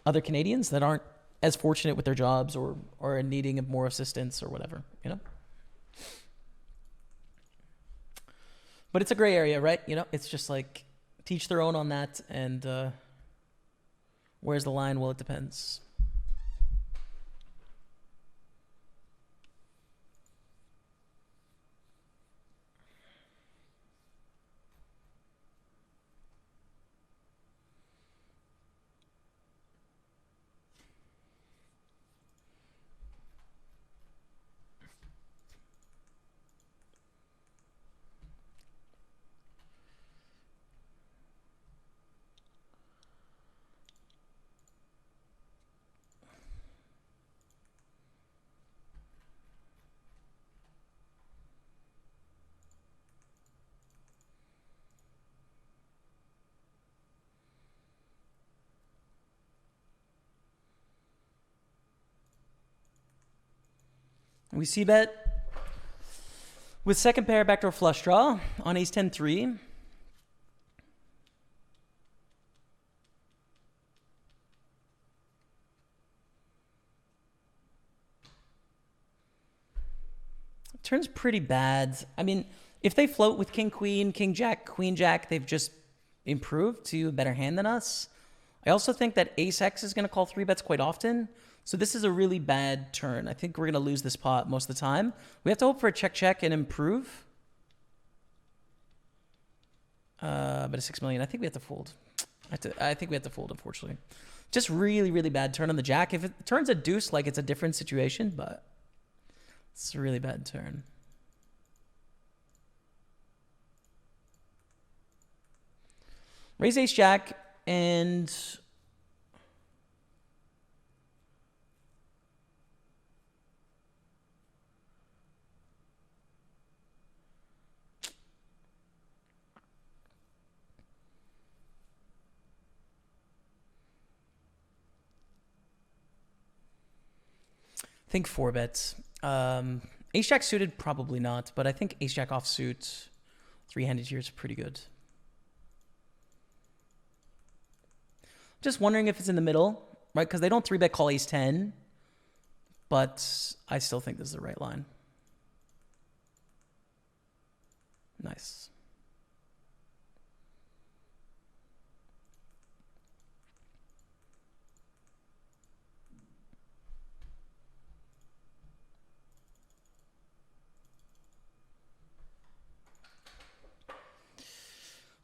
other Canadians that aren't as fortunate with their jobs or are in needing of more assistance or whatever, you know? But it's a gray area, right? You know, it's just like teach their own on that. And where's the line? Well, it depends. We see bet with second pair backdoor flush draw on ace 10-3. Turns pretty bad. I mean, if they float with king, queen, king, jack, queen, jack, they've just improved to a better hand than us. I also think that ace X is going to call 3-bets quite often. So this is a really bad turn. I think we're going to lose this pot most of the time. We have to hope for a check and improve. But a 6 million, I think we have to fold. I think we have to fold, unfortunately. Just really, really bad turn on the jack. If it turns a deuce, like, it's a different situation, but it's a really bad turn. Raise ace jack and I think 4 bets. Ace jack suited, probably not, but I think ace jack offsuit, 3-handed here is pretty good. Just wondering if it's in the middle, right? Because they don't 3-bet call ace 10, but I still think this is the right line. Nice.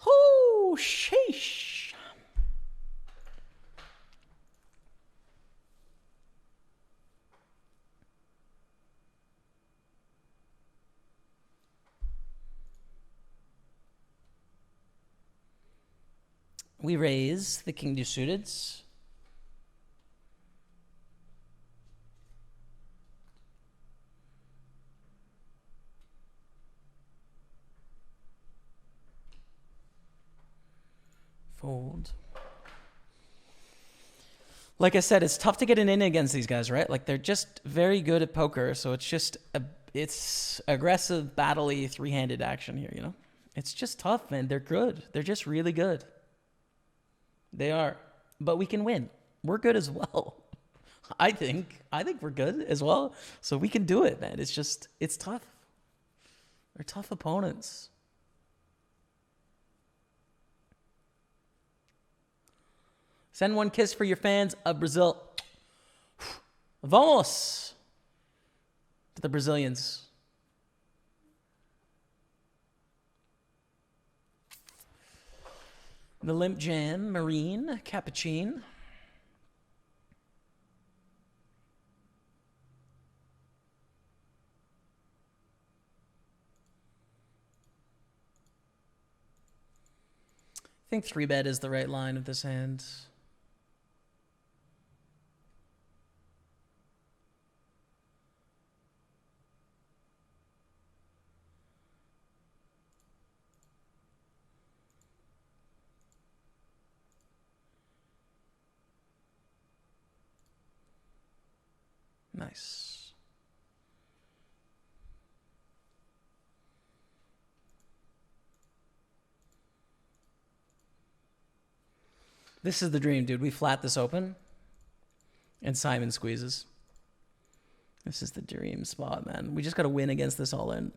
Oh, sheesh. We raise the king deuce suiteds. Fold. Like I said, it's tough to get an in against these guys, right? Like, they're just very good at poker, so it's just it's aggressive, battle-y, 3-handed action here, you know? It's just tough, man. They're good. They're just really good. They are. But we can win. We're good as well. I think we're good as well. So we can do it, man. It's tough. They're tough opponents. Send one kiss for your fans of Brazil. Vamos to the Brazilians. The Limp Jam, Marine, Cappuccino. I think 3-bet is the right line of this hand. Nice. This is the dream, dude. We flat this open, and Simon squeezes. This is the dream spot, man. We just got to win against this all in.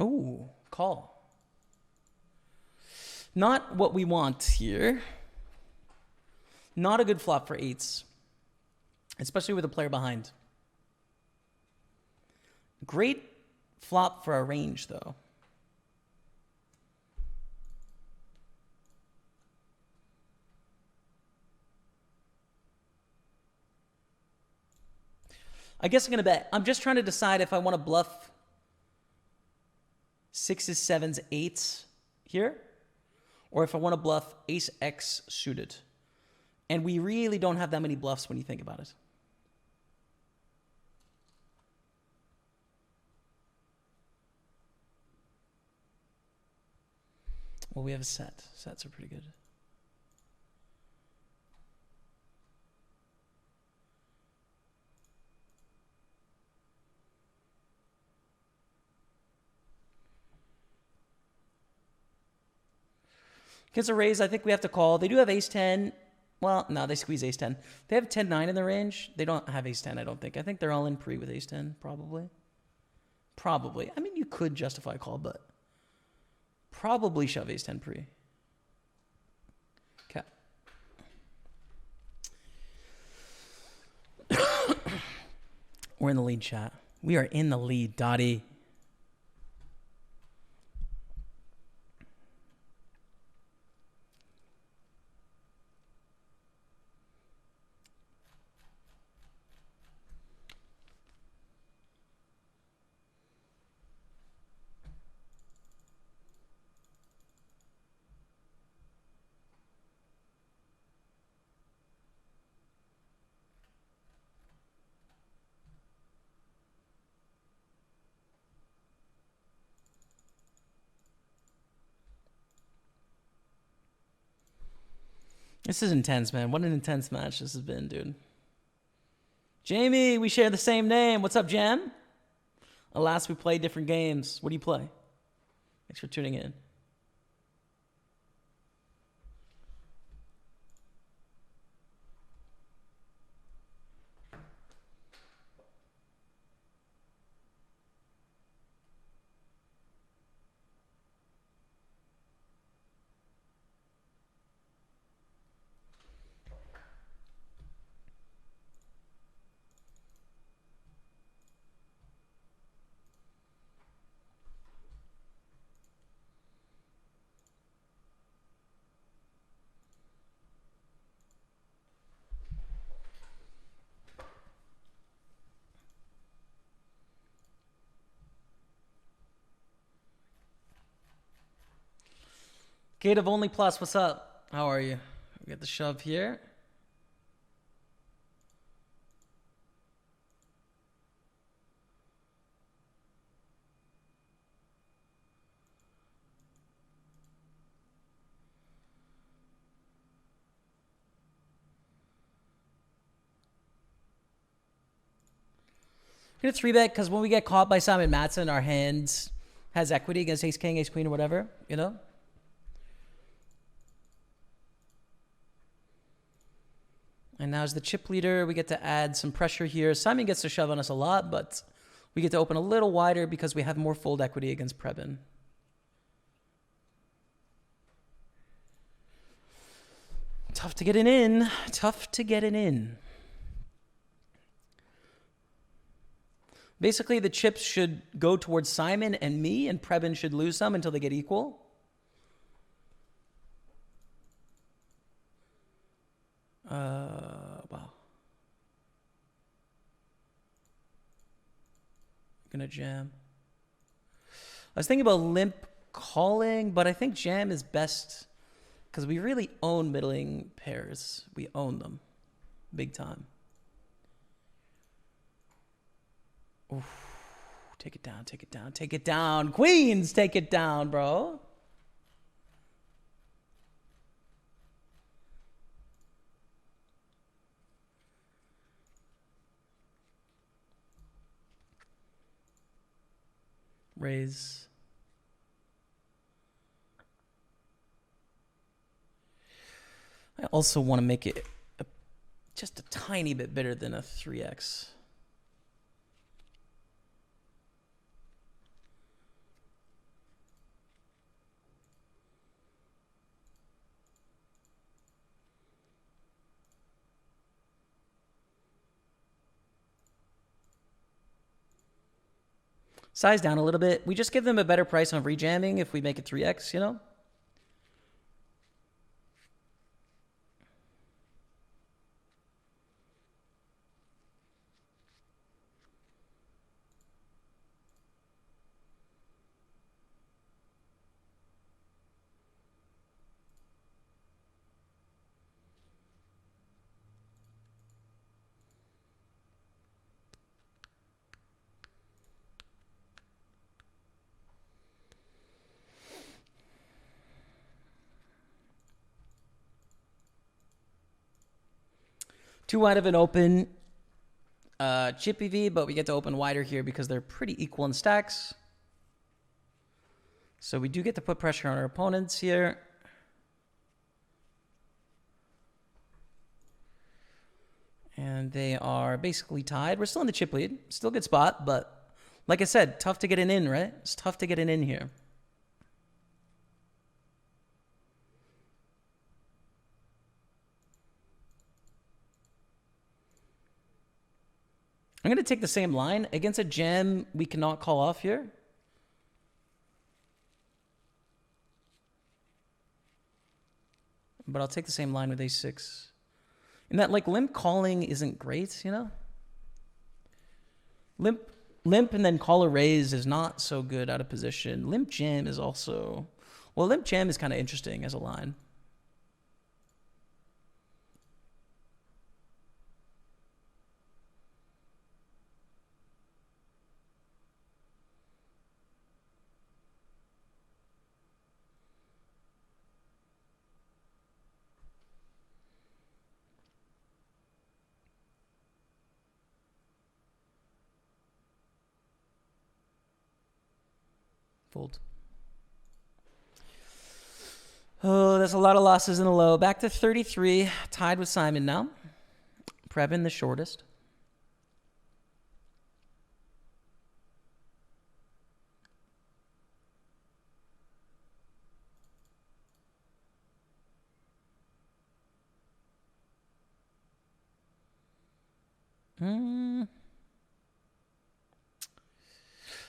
Ooh, call. Not what we want here. Not a good flop for eights, especially with a player behind. Great flop for a range, though. I guess I'm going to bet. I'm just trying to decide if I want to bluff sixes, sevens, eights here, or if I want to bluff ace X suited. And we really don't have that many bluffs when you think about it. Well, we have a set. Sets are pretty good. Against a raise, I think we have to call. They do have ace-10. Well, no, they squeeze ace-10. They have 10-9 in the range. They don't have ace-10, I don't think. I think they're all in pre with ace-10, probably. Probably. I mean, you could justify a call, but probably shove ace-10 pre. Okay. We're in the lead, chat. We are in the lead, Dottie. This is intense, man. What an intense match this has been, dude. Jaime, we share the same name. What's up, Jam? Alas, we play different games. What do you play? Thanks for tuning in. Gate of Only Plus, what's up? How are you? We got the shove here. gonna 3-bet because when we get caught by Simon Matson, our hand has equity against ace king, ace queen, or whatever, you know? And now as the chip leader, we get to add some pressure here. Simon gets to shove on us a lot, but we get to open a little wider because we have more fold equity against Prebin. Tough to get it in. Tough to get it in. Basically, the chips should go towards Simon and me, and Prebin should lose some until they get equal. Wow. Gonna jam. I was thinking about limp calling, but I think jam is best because we really own middling pairs. We own them big time. Oof. Take it down, take it down, take it down. Queens, take it down, bro. Raise. I also want to make it just a tiny bit better than a 3x. Size down a little bit. We just give them a better price on rejamming if we make it 3x, you know? Too wide of an open chippy V, but we get to open wider here because they're pretty equal in stacks. So we do get to put pressure on our opponents here. And they are basically tied. We're still in the chip lead. Still a good spot, but like I said, tough to get an in, right? It's tough to get an in here. I'm going to take the same line. Against a jam, we cannot call off here. But I'll take the same line with ace-6. And that, like, limp calling isn't great, you know? Limp and then call a raise is not so good out of position. Limp jam is also... Well, limp jam is kind of interesting as a line. Fold. Oh, there's a lot of losses in the low. Back to 33, tied with Simon now. Prebin the shortest.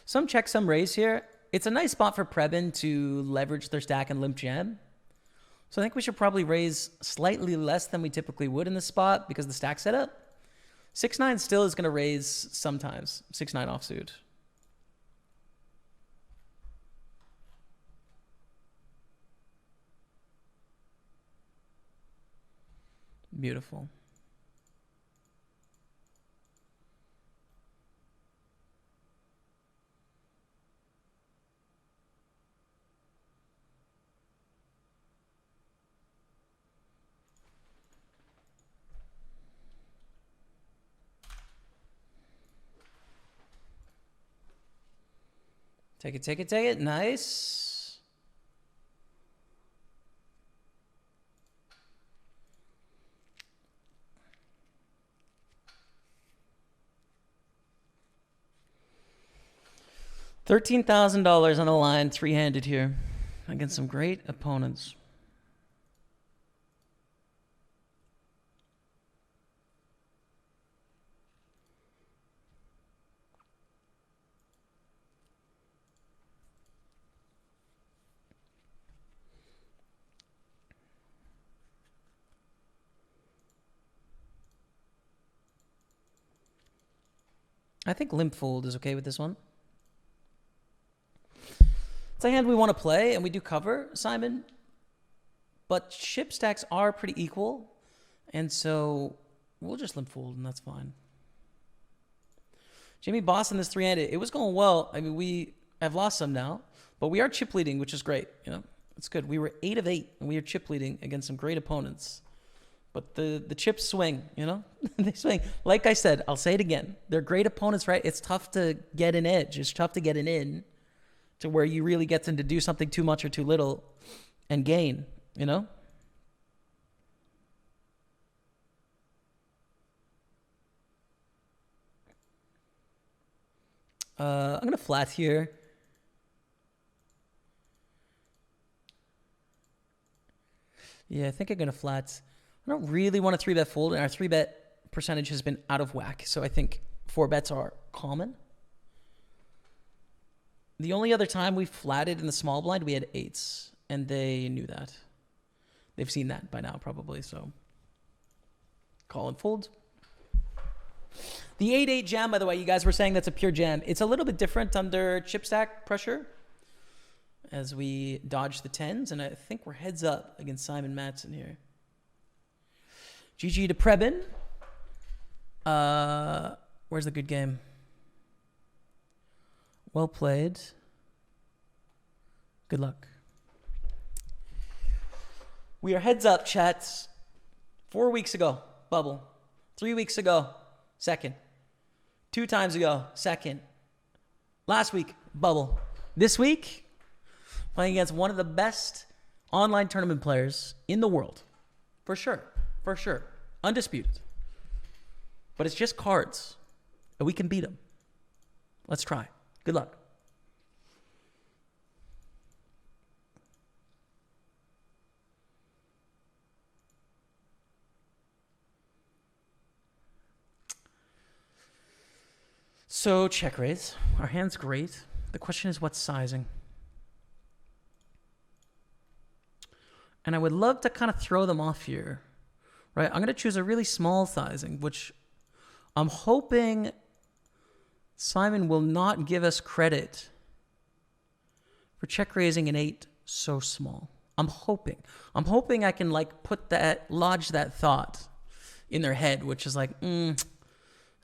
Some check, some raise here. It's a nice spot for Prebin to leverage their stack and limp jam. So I think we should probably raise slightly less than we typically would in this spot because the stack setup. 6-9 still is going to raise sometimes. 6-9 offsuit. Beautiful. Take it, take it, take it. Nice. $13,000 on the line, three-handed here, against some great opponents. I think limp fold is okay with this one. It's a hand we want to play, and we do cover, Simon. But chip stacks are pretty equal, and so we'll just limp fold, and that's fine. Jamie Boss in this three-handed, it was going well. I mean, we have lost some now, but we are chip leading, which is great. You know, it's good. We were 8 of 8, and we are chip leading against some great opponents. But the chips swing, you know? They swing. Like I said, I'll say it again. They're great opponents, right? It's tough to get an edge. It's tough to get an in to where you really get them to do something too much or too little and gain, you know? I'm going to flat here. Yeah, I think I'm going to flat. I don't really want to 3-bet fold, and our 3-bet percentage has been out of whack, so I think 4 bets are common. The only other time we flatted in the small blind, we had 8s, and they knew that. They've seen that by now, probably, so call and fold. The 8-8 jam, by the way, you guys were saying that's a pure jam. It's a little bit different under chip stack pressure as we dodge the 10s, and I think we're heads up against Simon Matson here. GG to Prebin. Where's the good game? Well played. Good luck. We are heads up, chats. 4 weeks ago, bubble. 3 weeks ago, second. 2 times ago, second. Last week, bubble. This week, playing against one of the best online tournament players in the world. For sure. For sure. Undisputed. But it's just cards. And we can beat them. Let's try. Good luck. So, check raise. Our hand's great. The question is what sizing? And I would love to kind of throw them off here. Right, I'm going to choose a really small sizing, which I'm hoping Simon will not give us credit for check raising an 8 so small. I'm hoping I can lodge that thought in their head, which is like, I don't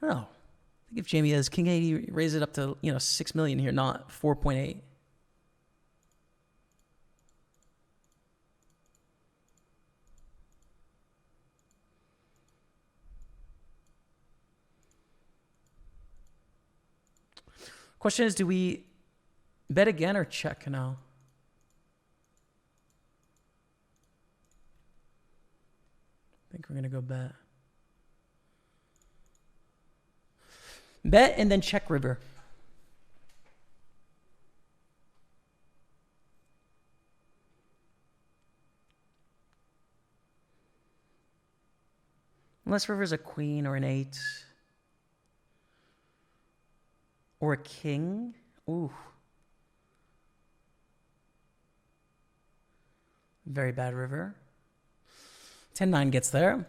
know. I think if Jamie has King 80, raise it up to 6 million here, not 4.8. Question is, do we bet again or check now? I think we're going to go bet. Bet and then check river. Unless river's a queen or an 8. Or a king. Ooh. Very bad river. 10-9 gets there.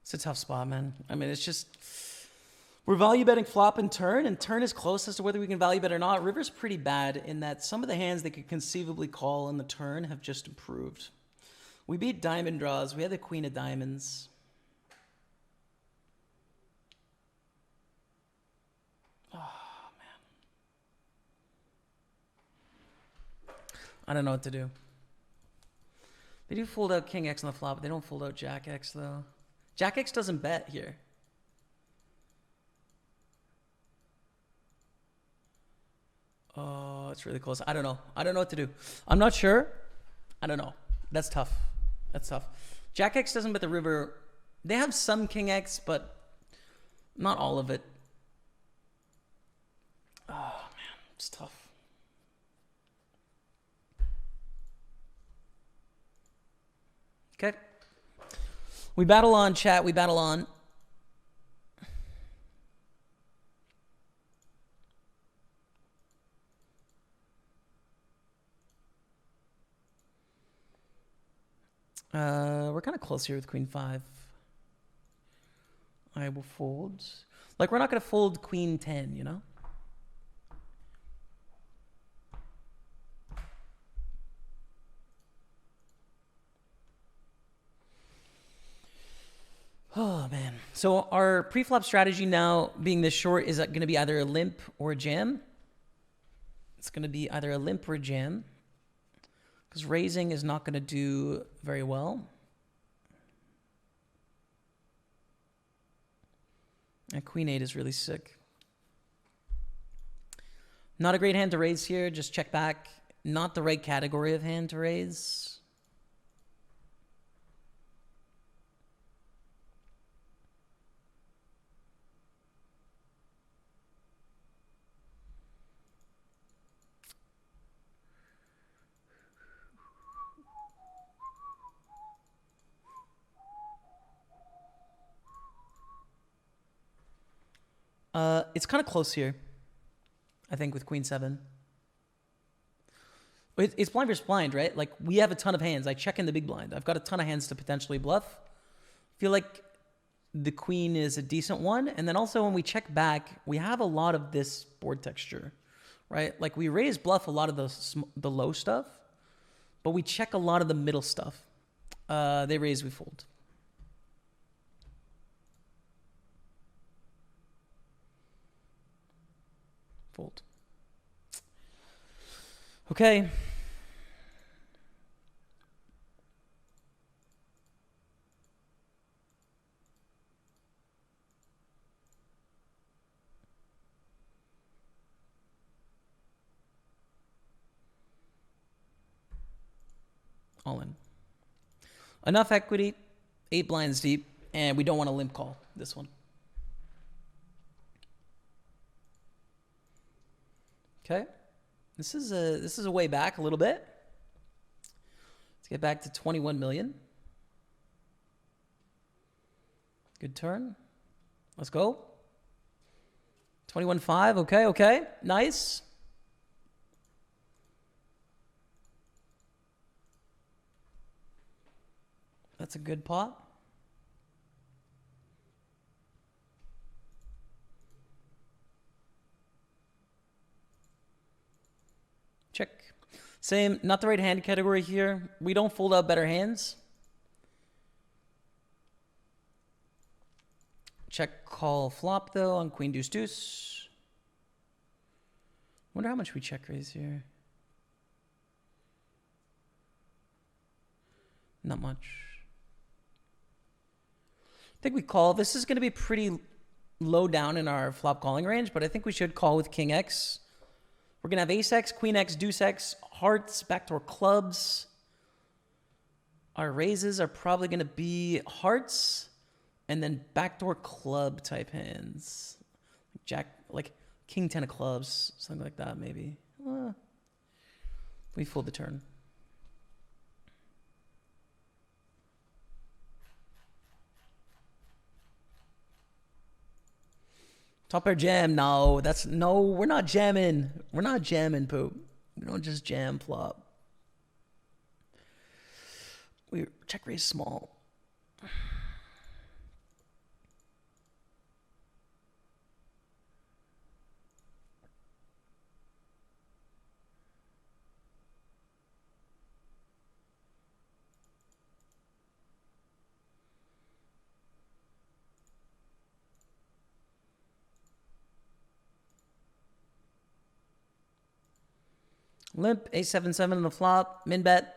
It's a tough spot, man. I mean, it's just... We're value betting flop and turn is close as to whether we can value bet or not. River's pretty bad in that some of the hands they could conceivably call in the turn have just improved. We beat diamond draws. We had the queen of diamonds. Oh, man. I don't know what to do. They do fold out King X on the flop, but they don't fold out Jack X, though. Jack X doesn't bet here. Oh, it's really close. I don't know. I don't know what to do. I'm not sure. I don't know. That's tough. That's tough. Jack X doesn't bet the river. They have some King X, but not all of it. Oh, man. It's tough. Okay. We battle on, chat. We battle on. We're kind of close here with Queen 5. I will fold. Like, we're not going to fold Queen 10, you know? Oh, man. So our pre-flop strategy now, being this short, is going to be either a limp or a jam. It's going to be either a limp or a jam. Because raising is not going to do very well. And Queen 8 is really sick. Not a great hand to raise here. Just check back. Not the right category of hand to raise. It's kind of close here, I think, with Queen 7. It's blind versus blind, right? Like, we have a ton of hands. I check in the big blind. I've got a ton of hands to potentially bluff. Feel like the queen is a decent one. And then also when we check back, we have a lot of this board texture, right? Like, we raise bluff a lot of the low stuff, but we check a lot of the middle stuff. They raise, we fold. Fold. Okay. All in. Enough equity, 8 blinds deep, and we don't want to limp call this one. Okay. This is a way back a little bit. Let's get back to 21 million. Good turn. Let's go. 21.5. Okay, okay. Nice. That's a good pot. Check. Same, not the right hand category here. We don't fold out better hands. Check call flop though on queen deuce deuce. Wonder how much we check raise here. Not much. I think we call. This is going to be pretty low down in our flop calling range, but I think we should call with king X. We're going to have ace X, queen X, deuce X, hearts, backdoor clubs. Our raises are probably going to be hearts and then backdoor club type hands. Jack, like king 10 of clubs, something like that maybe. We fold the turn. Top pair jam. No, we're not jamming. We're not jamming, poop. We don't just jam flop. We check raise small. Limp, A7-7 on the flop. Min bet.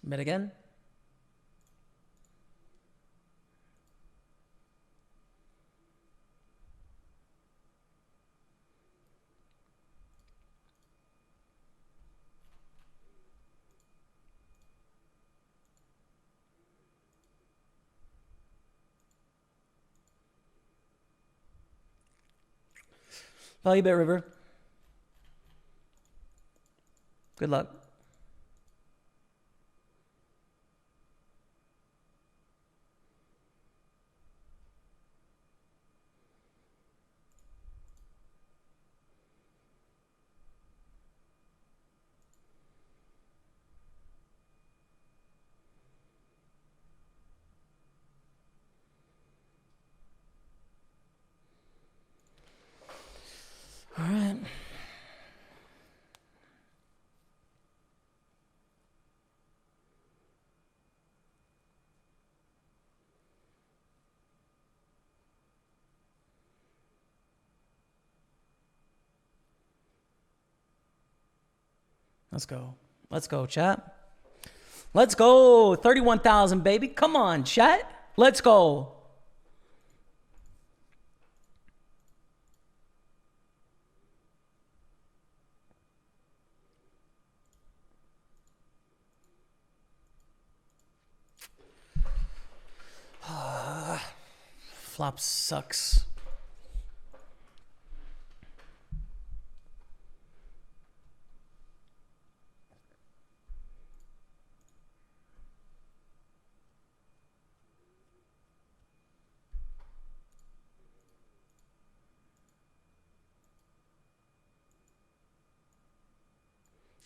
Bet again. Value bet river. Good luck. All right. Let's go. Let's go, chat. Let's go. 31,000, baby. Come on, chat. Let's go. Flop sucks.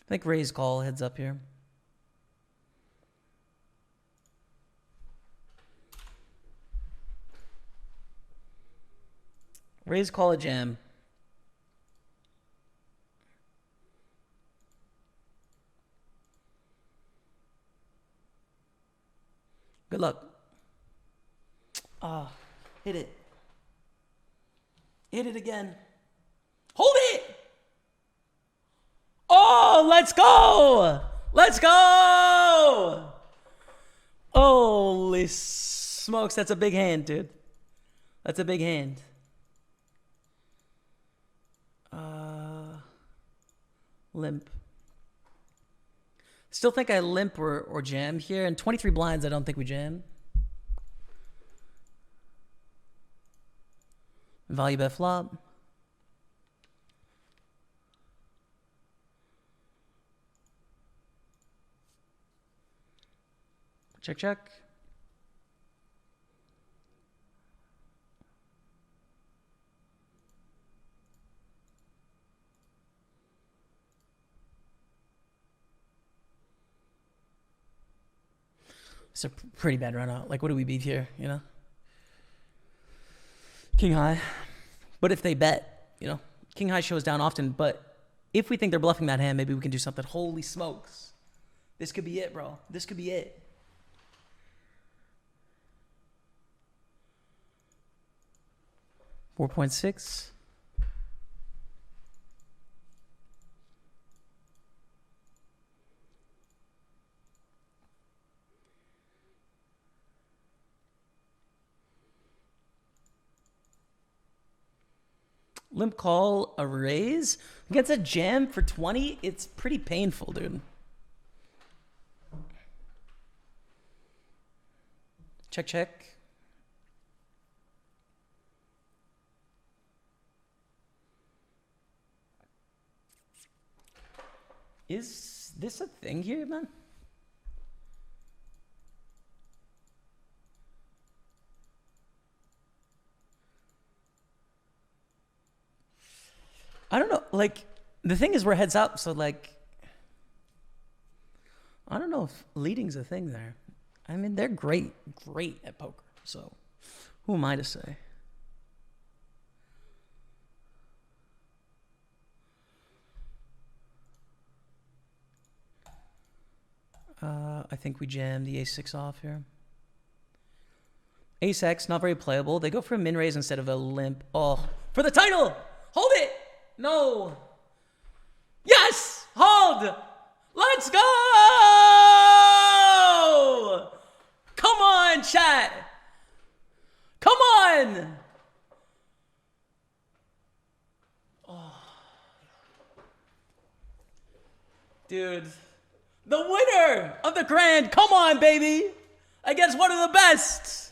I think raise call heads up here. Raise call a jam. Good luck. Hit it. Hit it again. Hold it! Oh, let's go! Let's go! Holy smokes, that's a big hand, dude. That's a big hand. Limp. Still think I limp or jam here. And 23 blinds, I don't think we jam. Value bet flop. Check, check. It's a pretty bad run out. Like, what do we beat here, you know? King high. But if they bet, you know, king high shows down often. But if we think they're bluffing that hand, maybe we can do something. Holy smokes. This could be it, bro. This could be it. $4.6. Limp call a raise against a jam for 20. It's pretty painful, dude. Check, check. Is this a thing here, man? I don't know. Like, the thing is we're heads up, so, like, I don't know if leading's a thing there. I mean, they're great at poker, so who am I to say? I think we jam the ace-6 off here. Ace-X, not very playable. They go for a min-raise instead of a limp. Oh, for the title! Hold it! No! Yes! Hold! Let's go! Come on, chat! Come on! Oh. Dude. The winner of the grand. Come on, baby. Against one of the best.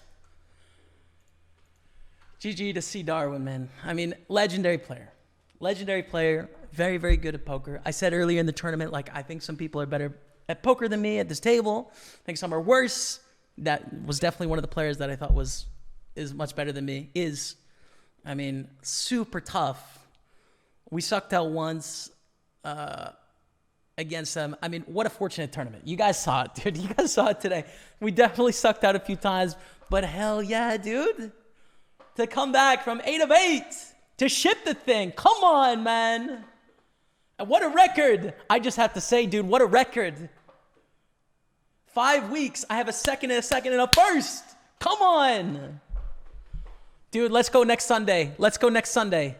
GG to C. Darwin, man. I mean, legendary player. Legendary player. Very, very good at poker. I said earlier in the tournament, like, I think some people are better at poker than me at this table. I think some are worse. That was definitely one of the players that I thought is much better than me. I mean, super tough. We sucked out once against them. I mean, what a fortunate tournament. You guys saw it, dude. You guys saw it today. We definitely sucked out a few times, but hell yeah, dude. To come back from 8 of 8 to ship the thing. Come on, man. And what a record. I just have to say, dude, what a record. 5 weeks. I have a second and a first. Come on. Dude, let's go next Sunday. Let's go next Sunday.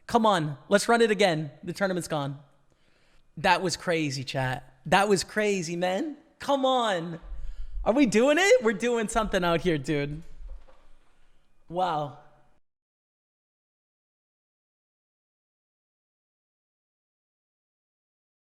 Come on. Let's run it again. The tournament's gone. That was crazy, chat. That was crazy, man. Come on. Are we doing it? We're doing something out here, dude. Wow.